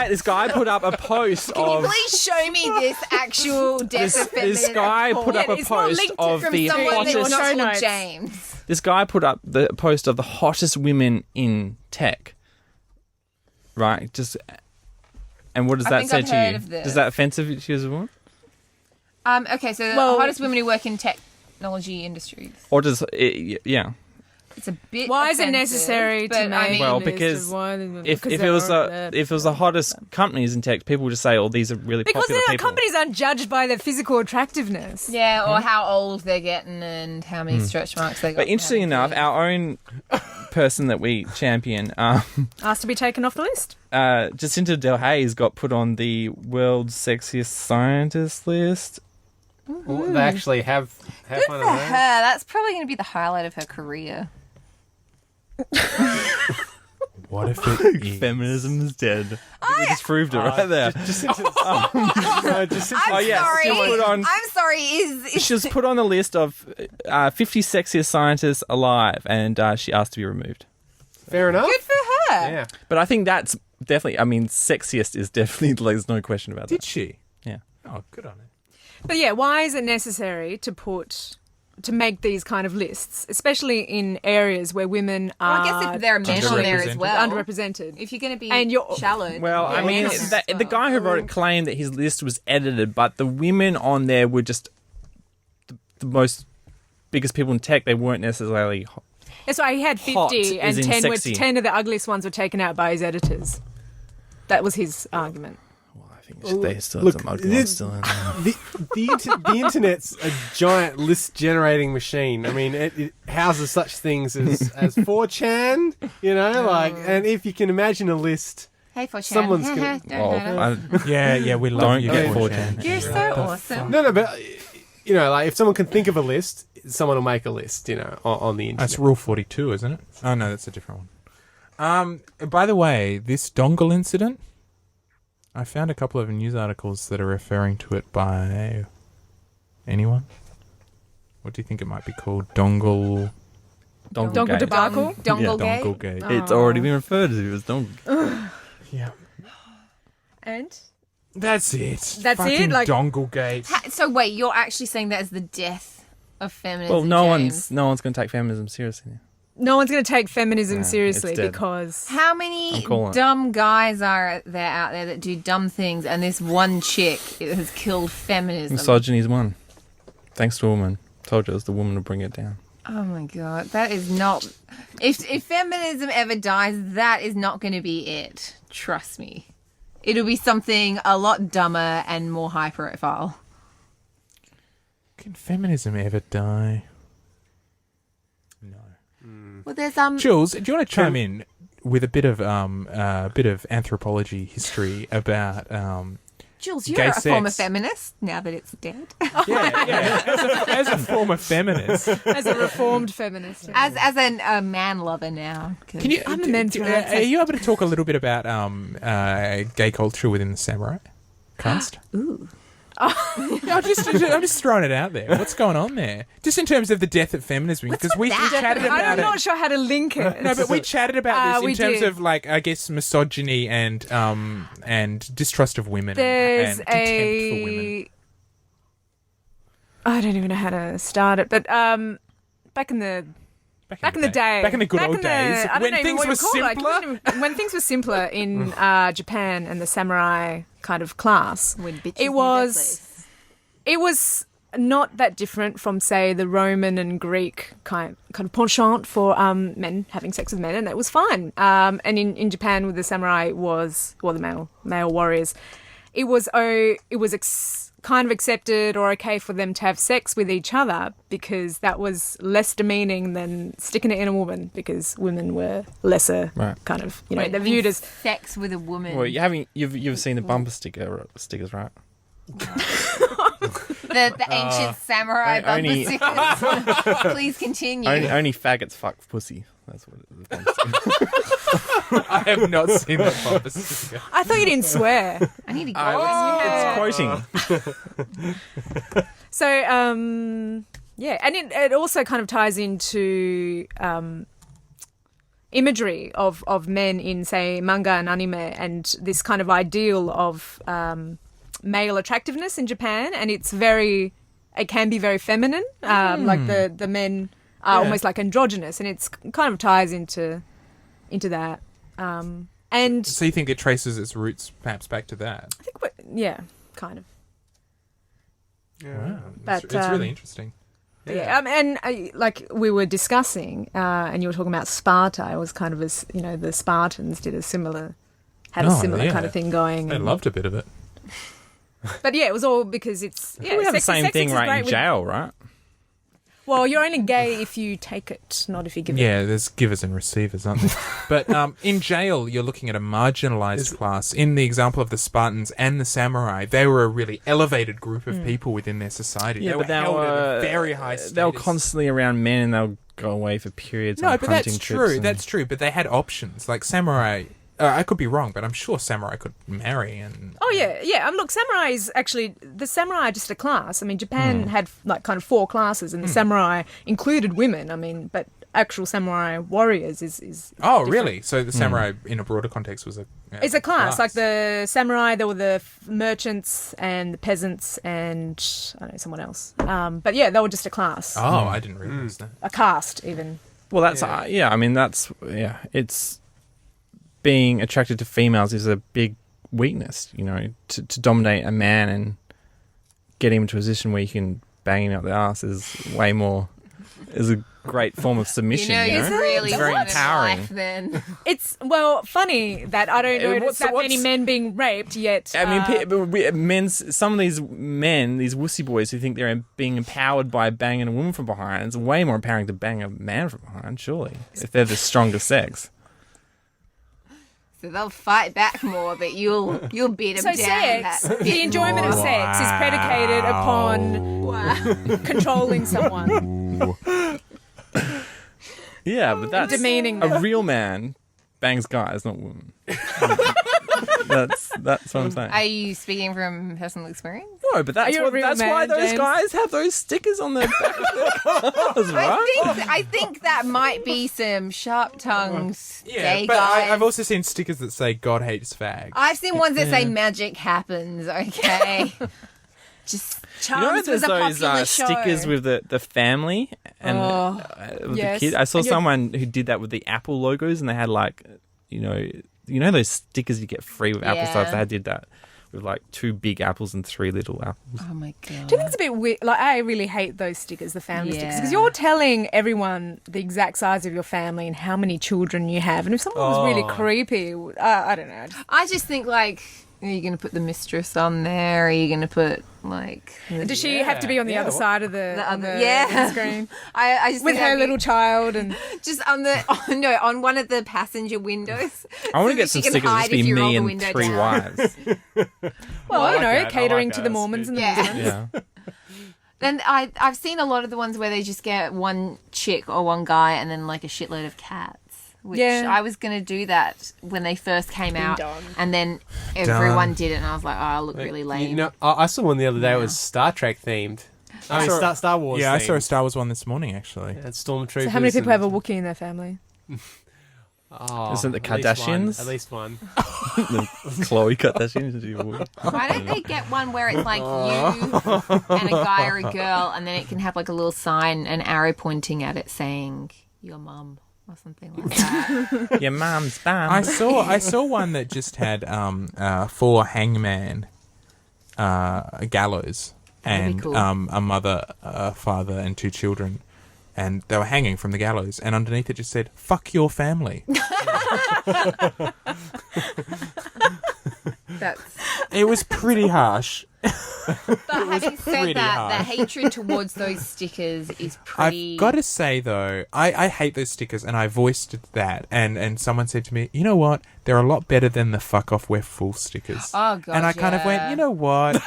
this guy put up a post Can you of please show me this actual death of feminism? this guy put up a it's not post linked of from the someone that's hottest. not Show called notes. James. This guy put up the post of the hottest women in tech. Right, and what does I that think say I've to heard you? of this. Is that offensive to you as a woman? Okay, so the Well- hottest women who work in technology industries. Or does it, yeah? It's a bit. Why is it offensive, necessary to but, make I mean, Well, a list because of why- If because it they're was all- if it was the hottest companies in tech, people would just say, "Oh, these are really because popular their people." companies aren't judged by their physical attractiveness. Yeah, or how old they're getting and how many stretch marks they got. But interesting enough, our own person that we champion, Asked to be taken off the list. Jacinta Del Hayes, got put on the world's sexiest scientist list. Well, they actually have Good one for of her. those. That's probably going to be the highlight of her career. What if it is? Feminism is dead. We just proved it right there. I'm Oh, yes, sorry. she was put on- I'm sorry. Is She was put on the list of 50 sexiest scientists alive, and she asked to be removed. Fair enough. good for her. Yeah. But I think that's definitely, sexiest is definitely, there's no question about Did that. she? Yeah. Oh, good on her. But yeah, why is it necessary to make these kind of lists, especially in areas where women Well, are I guess if there are men on there as well. underrepresented? If you're going to be And you're- shallow. Well, I yeah, mean, men on there as the guy who wrote it claimed that his list was edited, but the women on there were just the most biggest people in tech. They weren't necessarily hot. That's why he had Hot 50 and is in 10, sexy. 10 of the ugliest ones were taken out by his editors. That was his argument. Well, I think they still have Look, some mud gloves still in there. The internet's a giant list generating machine. I mean, it houses such things as 4chan, and if you can imagine a list, Hey, 4chan. someone's gonna. We love Don't you. get 4chan. You're so awesome. No, but like if someone can think of a list, someone will make a list, on the internet. That's Rule 42, isn't it? Oh, no, that's a different one. By the way, this dongle incident, I found a couple of news articles that are referring to it by anyone. What do you think it might be called? Dongle Dongle debacle? Dongle gate? Dongle gate. It's already been referred to as dongle. Yeah. And? That's it. That's Fucking it? Like- dongle gate. So wait, you're actually saying that as the death of feminism? Well, no James? one's going to take feminism seriously. No one's going to take feminism seriously it's dead. because... How many I'm calling it. dumb guys are there out there that do dumb things, and this one chick has killed feminism? Misogyny is one. Thanks to a woman. Told you it was the woman to bring it down. Oh my god, that is not. If feminism ever dies, that is not going to be it. Trust me, it'll be something a lot dumber and more high profile. Can feminism ever die? No. Well, there's Jules, do you want to chime in with a bit of anthropology history about Jules, you're gay a former sex? feminist now that it's dead. Yeah. As a former feminist, As a reformed feminist. As a man lover now. 'Cause- can you? I'm a men's rights Are you able to talk a little bit about gay culture within the samurai caste? Ooh. I'm just throwing it out there. What's going on there? Just in terms of the death of feminism, because we chatted about I'm it. not sure how to link it. No, but we chatted about we this in terms did. of, like, I guess, misogyny and distrust of women There's and contempt for women. I don't even know how to start it, but back in the day. Back in the good old days. I don't When know things what were you call it. simpler. When things were simpler in Japan and the samurai kind of class, When bitches it knew their was place. it was not that different from, say, the Roman and Greek kind of penchant for men having sex with men, and that was fine. And in Japan with the samurai the male warriors, it was kind of accepted or okay for them to have sex with each other because that was less demeaning than sticking it in a woman, because women were lesser kind of, Wait, they're viewed as... sex with a woman. Well, you've seen the bumper stickers, right? The ancient samurai bumper only- stickers. Please continue. Only faggots fuck pussy. That's what it is. The bumper sticker. I have not seen that bumper sticker. I thought you didn't swear. I need to go. It's quoting. So, yeah, and it also kind of ties into imagery of men in, say, manga and anime, and this kind of ideal of male attractiveness in Japan, and it can be very feminine, like the men are almost like androgynous, and it's kind of ties into that. And So you think it traces its roots perhaps back to that? I think, yeah, kind of. Wow. But, It's really interesting. Yeah, and like we were discussing, and you were talking about Sparta. It was kind of the Spartans had a similar kind of thing going. I loved a bit of it. But yeah, it was all because it's we have the same thing right in jail, right? Well, you're only gay if you take it, not if you give it. Yeah, there's givers and receivers, aren't there? But in jail, you're looking at a marginalised class. In the example of the Spartans and the samurai, they were a really elevated group of people within their society. Yeah, they were held at a very high status. They were constantly around men, and they'll go away for periods. No, on but hunting that's trips true. and- That's true. But they had options. Like samurai, I could be wrong, but I'm sure samurai could marry and. Oh yeah. Look, samurai is actually the samurai are just a class. I mean, Japan had like kind of 4 classes, and the samurai included women. I mean, but actual samurai warriors is Oh, different. really? So the samurai, in a broader context, was a. It's a class. Like the samurai, there were the merchants and the peasants and I don't know, someone else. But yeah, they were just a class, Oh, I didn't realise that. a caste even. Well, that's I mean, it's being attracted to females is a big weakness. To dominate a man and get him into a position where you can bang him up the ass is way more is a great form of submission. It's really It's very wanted empowering. life then. It's, well, funny that I don't notice that many men being raped yet. I mean, some of these men, these wussy boys who think they're being empowered by banging a woman from behind, it's way more empowering to bang a man from behind, surely, if they're the stronger sex. So they'll fight back more, but you'll beat them so down. sex, the enjoyment of sex is predicated upon controlling someone. Yeah, but that's demeaning a them. real man bangs guys, not women. That's what I'm saying. Are you speaking from personal experience? No, but that's you a real why man, those James? guys have those stickers on their back of their cars, right? I think that might be some sharp-tongued gay but guys. I've also seen stickers that say "God hates fags." I've seen ones that say magic happens, okay? Just You know, Charms there's was a those popular show. stickers with the family and with yes. the kid. I saw And you're- someone who did that with the Apple logos, and they had like, you know those stickers you get free with Apple stuff. Yeah. They did that with like 2 big apples and 3 little apples. Oh my god. Do you think it's a bit weird? Like, I really hate those stickers, the family stickers, Yeah. because you're telling everyone the exact size of your family and how many children you have. And if someone was really creepy, I don't know. I just think like, are you going to put the mistress on there? Are you going to put like? Does she have to be on the other side of the yeah. screen I just with think her that'd be- little child? And just on the on one of the passenger windows. I want so to get that some she can stickers. hide Just be if you roll me the and window 3 down. wives. well, I like that. I catering like to that. the Mormons and the Yeah. Muslims. Yeah. Then I've seen a lot of the ones where they just get one chick or one guy and then like a shitload of cats. Which Yeah. I was going to do that when they first came out. dong. And then everyone did it and I was like, oh, I look really lame. You know, I saw one the other day. It was Star Trek themed. I mean, Star Wars. Yeah, I saw a themed. Star Wars one this morning actually. Had stormtroopers. So how many people and- have a Wookiee in their family? Oh, Isn't it the at least one, Kardashians? At least one. Khloe Kardashian. Why don't they get one where it's like you and a guy or a girl and then it can have like a little sign, an arrow pointing at it saying your mum or something like that. Your mum's bum. I saw one that just had 4 hangman gallows That'd be and cool. a mother, a father, and 2 children. And they were hanging from the gallows, and underneath it just said, "Fuck your family." That's It was pretty harsh. But having said pretty that, harsh. the hatred towards those stickers is pretty. I've got to say though, I hate those stickers, and I voiced that. And someone said to me, "You know what? They're a lot better than the fuck off we're full stickers." Oh god. and I kind of went, "You know what?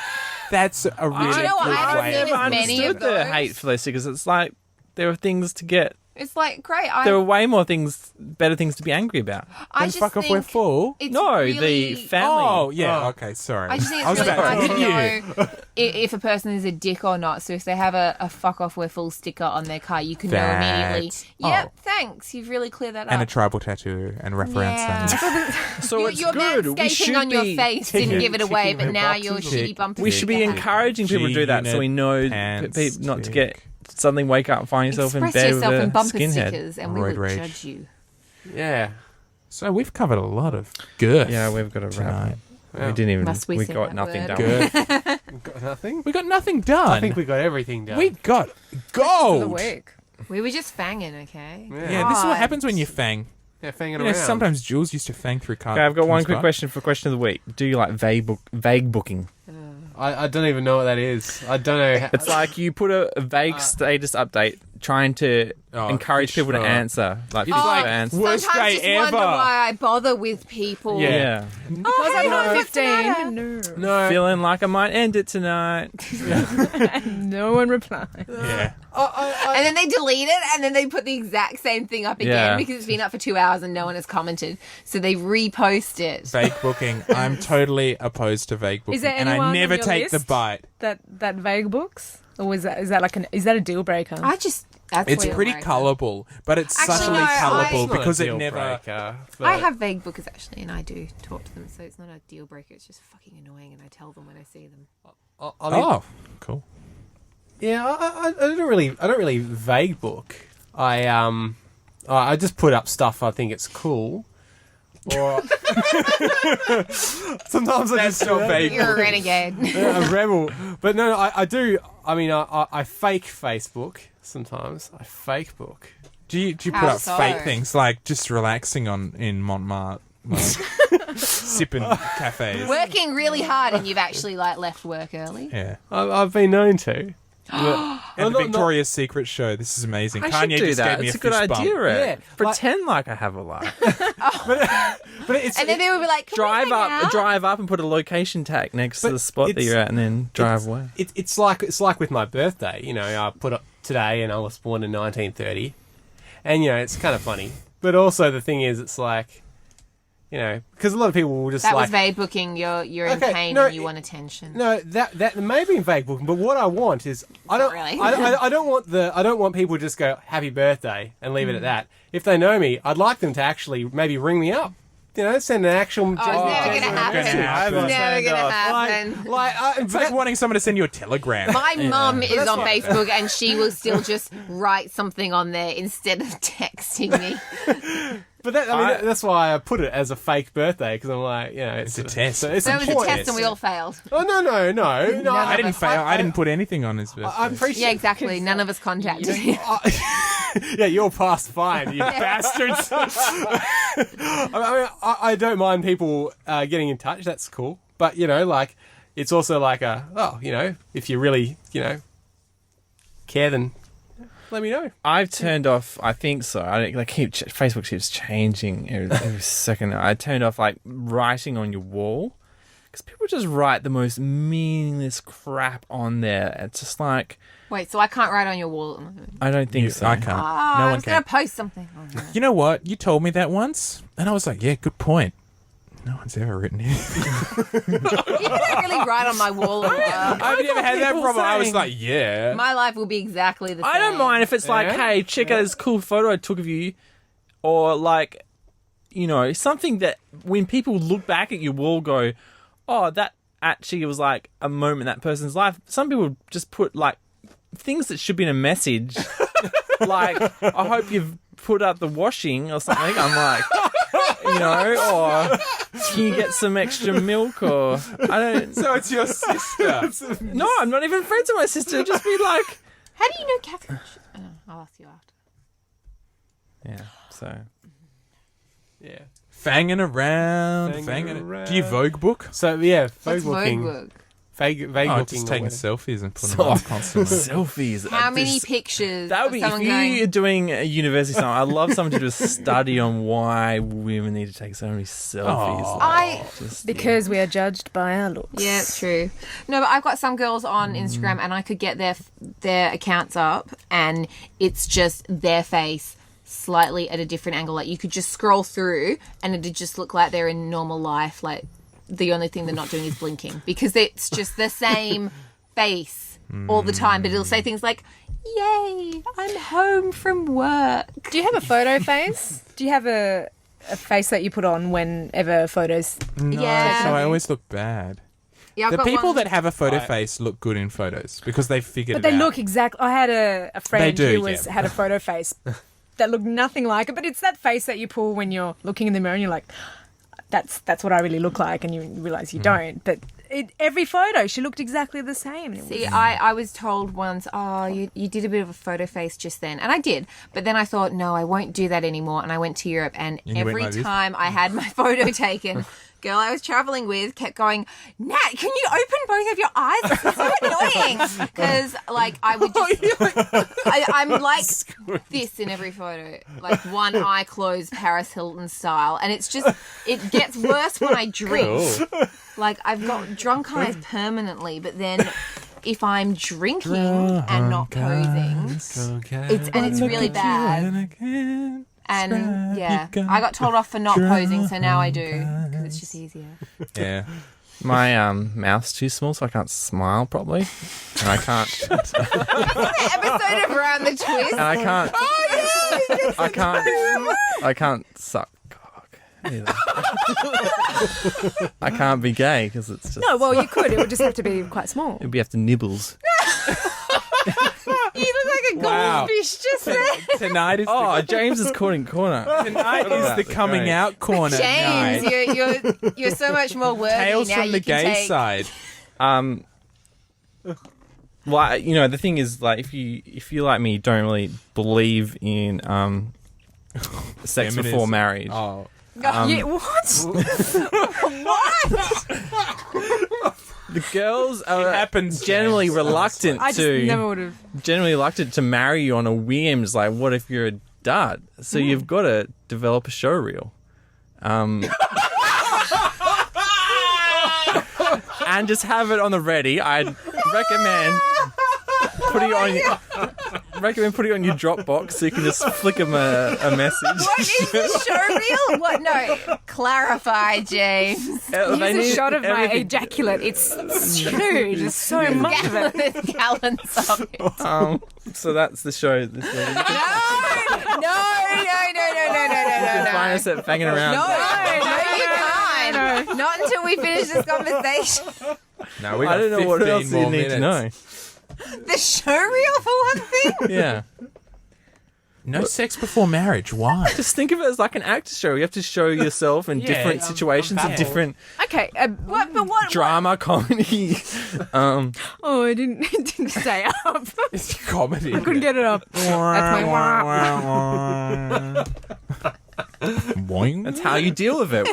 That's a really you know what? good I haven't way." seen I've never as many understood of the those. hate for those stickers. It's like there are things to get. It's like great. There are way more things, better things to be angry about. I Then just fuck off, think we're full. It's No, really, the family. Oh yeah, okay, sorry. I just think was it's really about hard to to hit you. know if a person is a dick or not. So if they have a fuck off we're full sticker on their car, you can know immediately. That's- Yep, oh. thanks. You've really cleared that And a up. tribal tattoo and reference. Yeah. So it's Your good. We manscaping should on your be face didn't give it away, ticking but the now boxes your or- shitty bumper We should be sticker. encouraging people to do that, so we know Pants, people not to tick. get suddenly wake up and find yourself Express in bed yourself with a in bumper skinhead. stickers, and we Roid would rage. judge you. Yeah. So we've covered a lot of girth. Yeah, we've got a tonight. wrap. We didn't even. Must we We say got that nothing word? done. Girth. Got nothing. We got nothing done. I think we got everything done. we got For the gold. week. We were just fanging, okay? Yeah, this is what happens when you fang. Yeah, fanging You know, around. sometimes Jules used to fang through cards. Okay, I've got one quick question for question of the week. Do you like vague booking? I don't even know what that is. I don't know. It's like you put a vague status update trying to encourage people to sure. answer. Like, It's people like to answer. worst Sometimes day just ever. wonder why I bother with people. Yeah. Because hey, I'm not what's the 15. matter? No. No. Feeling like I might end it tonight. No one replied. Yeah. And then they delete it, and then they put the exact same thing up again Yeah. because it's been up for 2 hours and no one has commented. So they repost it. Vague booking. I'm totally opposed to vague booking. Is there and anyone I on never your take the list? bite. That vague books, or is that like is that a deal breaker? That's It's weird, pretty right? colourable, but it's Actually, subtly no, colourable It's not a because it deal never. breaker, I but- have vague bookers actually, and I do talk to them, so it's not a deal breaker. It's just fucking annoying, and I tell them when I see them. I mean, Oh, cool. yeah. I don't really vague book. I just put up stuff I think it's cool. Or sometimes I just feel vague. You're a renegade. A rebel, but no, I do. I mean, I fake Facebook sometimes. I fake book. Do you put How up so? fake things like just relaxing in Montmartre, like, sipping cafes? Working really hard, and you've actually left work early. Yeah. I've been known to. And the Victoria's Secret show. This is amazing. I Kanye should do just that. gave me It's a a good fist bump. idea, Ed. Yeah, Pretend like I have a life. But it's And then they would be like, drive up and put a location tag next to But the spot that it's- you're at, and then drive away. It's like with my birthday. You know, I put up today, and I was born in 1930, and you know, it's kind of funny. But also the thing is, it's like, you know, because a lot of people will just That like was vague booking. You're in Okay, pain no, and you want attention. no, that may be in vague booking, but what I want is I don't really. I don't want people to just go happy birthday and leave it at that. If they know me, I'd like them to actually maybe ring me up. You know, send an actual. Oh, it's never going to happen. happen. It's never going to happen. It's like wanting someone to send you a telegram. My mum is on Facebook and she will still just write something on there instead of texting me. But that's why I put it as a fake birthday, because I'm like, you know, It's a test. So it's So it was a important. test and we all failed. Oh no! I didn't fail. I didn't put anything on his birthday. I appreciate. Yeah, exactly. None of us contacted him. Yeah, you're past fine, you bastards. I don't mind people getting in touch. That's cool. But, you know, like, it's also like you know, if you really, you know, care, then let me know. I've turned off. I think so. Facebook keeps changing every second. I turned off like writing on your wall because people just write the most meaningless crap on there. It's just like Wait, so I can't write on your wall? I don't think so. I can't. Oh, No I one was going can. to post something. Oh, no. You know what? You told me that once, and I was like, yeah, good point. No one's ever written anything. You don't really write on my wall. I've never had that people problem. I was saying- like, yeah. My life will be exactly the same. I don't mind if it's like, Yeah. hey, check out this cool photo I took of you, or like, you know, something that when people look back at your wall, go, oh, that actually was like a moment in that person's life. Some people just put like things that should be in a message, like, I hope you've put up the washing or something. I'm like, you know, or can you get some extra milk, or I don't. So it's your sister. No, I'm not even friends with my sister. Just be like, How do you know Catherine? Oh, I'll ask you after. yeah. So Yeah. Fangin' around. Fangin' around. Do you Vogue book? So yeah, What's vague booking. Vogue? Vague Oh, booking. just or taking whatever. selfies and putting them up constantly. selfies. How many This- pictures That would of be if someone you're going, doing a university something. I'd love someone to do a study on why women need to take so many selfies. Aw. I... Just- Because we are judged by our looks. Yeah, it's true. No, but I've got some girls on Instagram and I could get their accounts up and it's just their face slightly at a different angle. Like you could just scroll through and it'd just look like they're in normal life. Like the only thing they're not doing is blinking because it's just the same face all the time. But it'll say things like, "Yay, I'm home from work." Do you have a photo face? Do you have a face that you put on whenever photos? No, Yeah. so I always look bad. Yeah, I've The got people one- that have a photo face look good in photos because they've figured But it they out. look exactly. I had a friend They do, who was yeah. had a photo face that looked nothing like it. But it's that face that you pull when you're looking in the mirror and you're like, "That's what I really look like," and you realise you don't. But every photo, she looked exactly the same. And it was- See, I was told once, oh, you did a bit of a photo face just then. And I did. But then I thought, no, I won't do that anymore. And I went to Europe. And you went every like this? time I had my photo taken, girl I was traveling with kept going, Nat, can you open both of your eyes? It's so annoying. Because, like, I would just... I'm like this in every photo. Like, one eye closed, Paris Hilton style. And it's just... It gets worse when I drink. Like, I've got drunk eyes permanently, but then if I'm drinking and not posing, it's really bad. And yeah, I got told off for not posing, so now I do because it's just easier. Yeah. My mouth's too small, so I can't smile properly, and I can't. The episode of Around the Twist. And I can't. I can't suck cock either. I can't be gay because it's just. no, well, you could. It would just have to be quite small. It'd be after nibbles. You look like a Wow. goldfish just there. Tonight is Oh, James is caught in corner. tonight is the coming Great. out corner James, night. you're so much more worthy Tales now. from You the can gay take... side. Well, the thing is, like, if you like me, don't really believe in sex before marriage. Oh. What? The girls are happens, generally James. reluctant I just never would have. to marry you on a whim. It's like, what if you're a dud? So you've got to develop a show reel. And just have it on the ready. I'd recommend putting it on your Dropbox so you can just flick them a message. What is the show reel? What? No, clarify, James. Use a shot of my ejaculate. It's huge. There's so much of it. Gallons of it. So that's the show. No. Find us at Fangin around. No, you can't. Not until we finish this conversation. No, we I don't know what else you need to know. The show reel for one thing? Yeah. No sex before marriage. Why? Just think of it as like an actor show. You have to show yourself in different situations and different Okay. What? But what? drama, comedy. Oh, I didn't stay up. It's comedy. I couldn't get it up. That's my Boing. That's how you deal with it.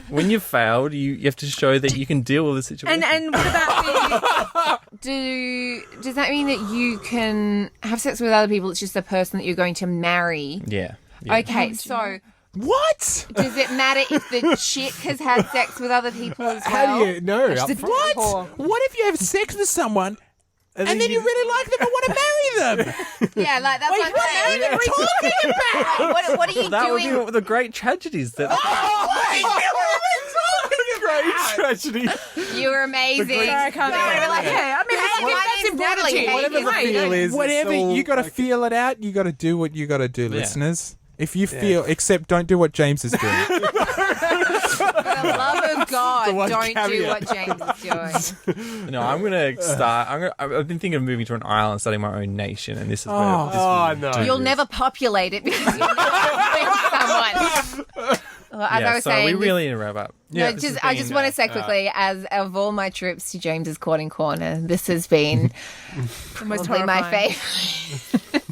When you've failed, you have to show that you can deal with the situation. And what about Does that mean that you can have sex with other people? It's just the person that you're going to marry. yeah. Okay, so What? does it matter if the chick has had sex with other people as well? How do you know? the Up front? what? What if you have sex with someone and then you really like them and want to marry them? Yeah, like that's what I'm saying. What are you talking about? Like, what are you That would doing? be one of the great tragedies. That Great tragedy. You're amazing. Sorry, I can't do it. Like, Yeah, I mean, hey, that's my name's important Natalie. to you. Hey, Whatever the hey, feel is. Whatever, it's all you got to like- feel it out. You got to do what you got to do, listeners. If you feel, except don't do what James is doing. For the love of God, one don't do caveat. what James is doing. no, I'm gonna start. I've been thinking of moving to an island, starting my own nation, and this is where. Oh, no. You'll never populate it because you'll never find someone. Well, as I was so saying, we this- really need to wrap up. No, I just want to say quickly, as of all my trips to James's Courting Corner, this has been Most probably my horrifying. favourite.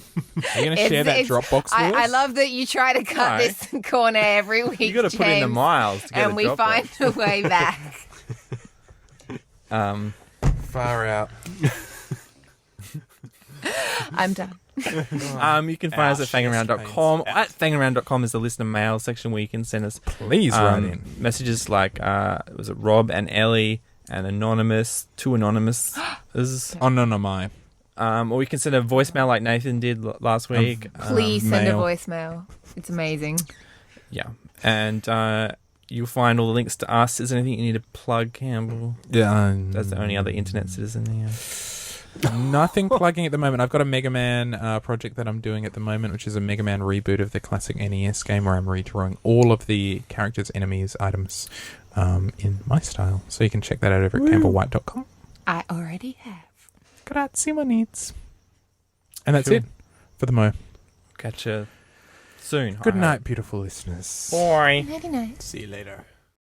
Are you going to share that Dropbox with us? I love that you try to cut No. this corner every week, You got to put in the James, miles to get and a we Dropbox. find a way back. Far out. I'm done. You can find us at fangaround.com. At fangaround.com is the listener mail section where you can send us Please write in. messages like was it Rob and Ellie and Anonymous, two Anonymous. Anonymous. Or you can send a voicemail like Nathan did last week. Please send mail. a voicemail. It's amazing. Yeah. And you'll find all the links to us. Is there anything you need to plug, Campbell? Yeah, That's the only other internet citizen here. nothing plugging at the moment. I've got a Mega Man project that I'm doing at the moment, which is a Mega Man reboot of the classic NES game where I'm redrawing all of the characters, enemies, items in my style. So you can check that out over at campbellwhite.com. I already have. Grazie, my needs. And that's Cool. it for the Mo. Catch you soon. Good night, beautiful listeners. Bye. Nighty night. See you later.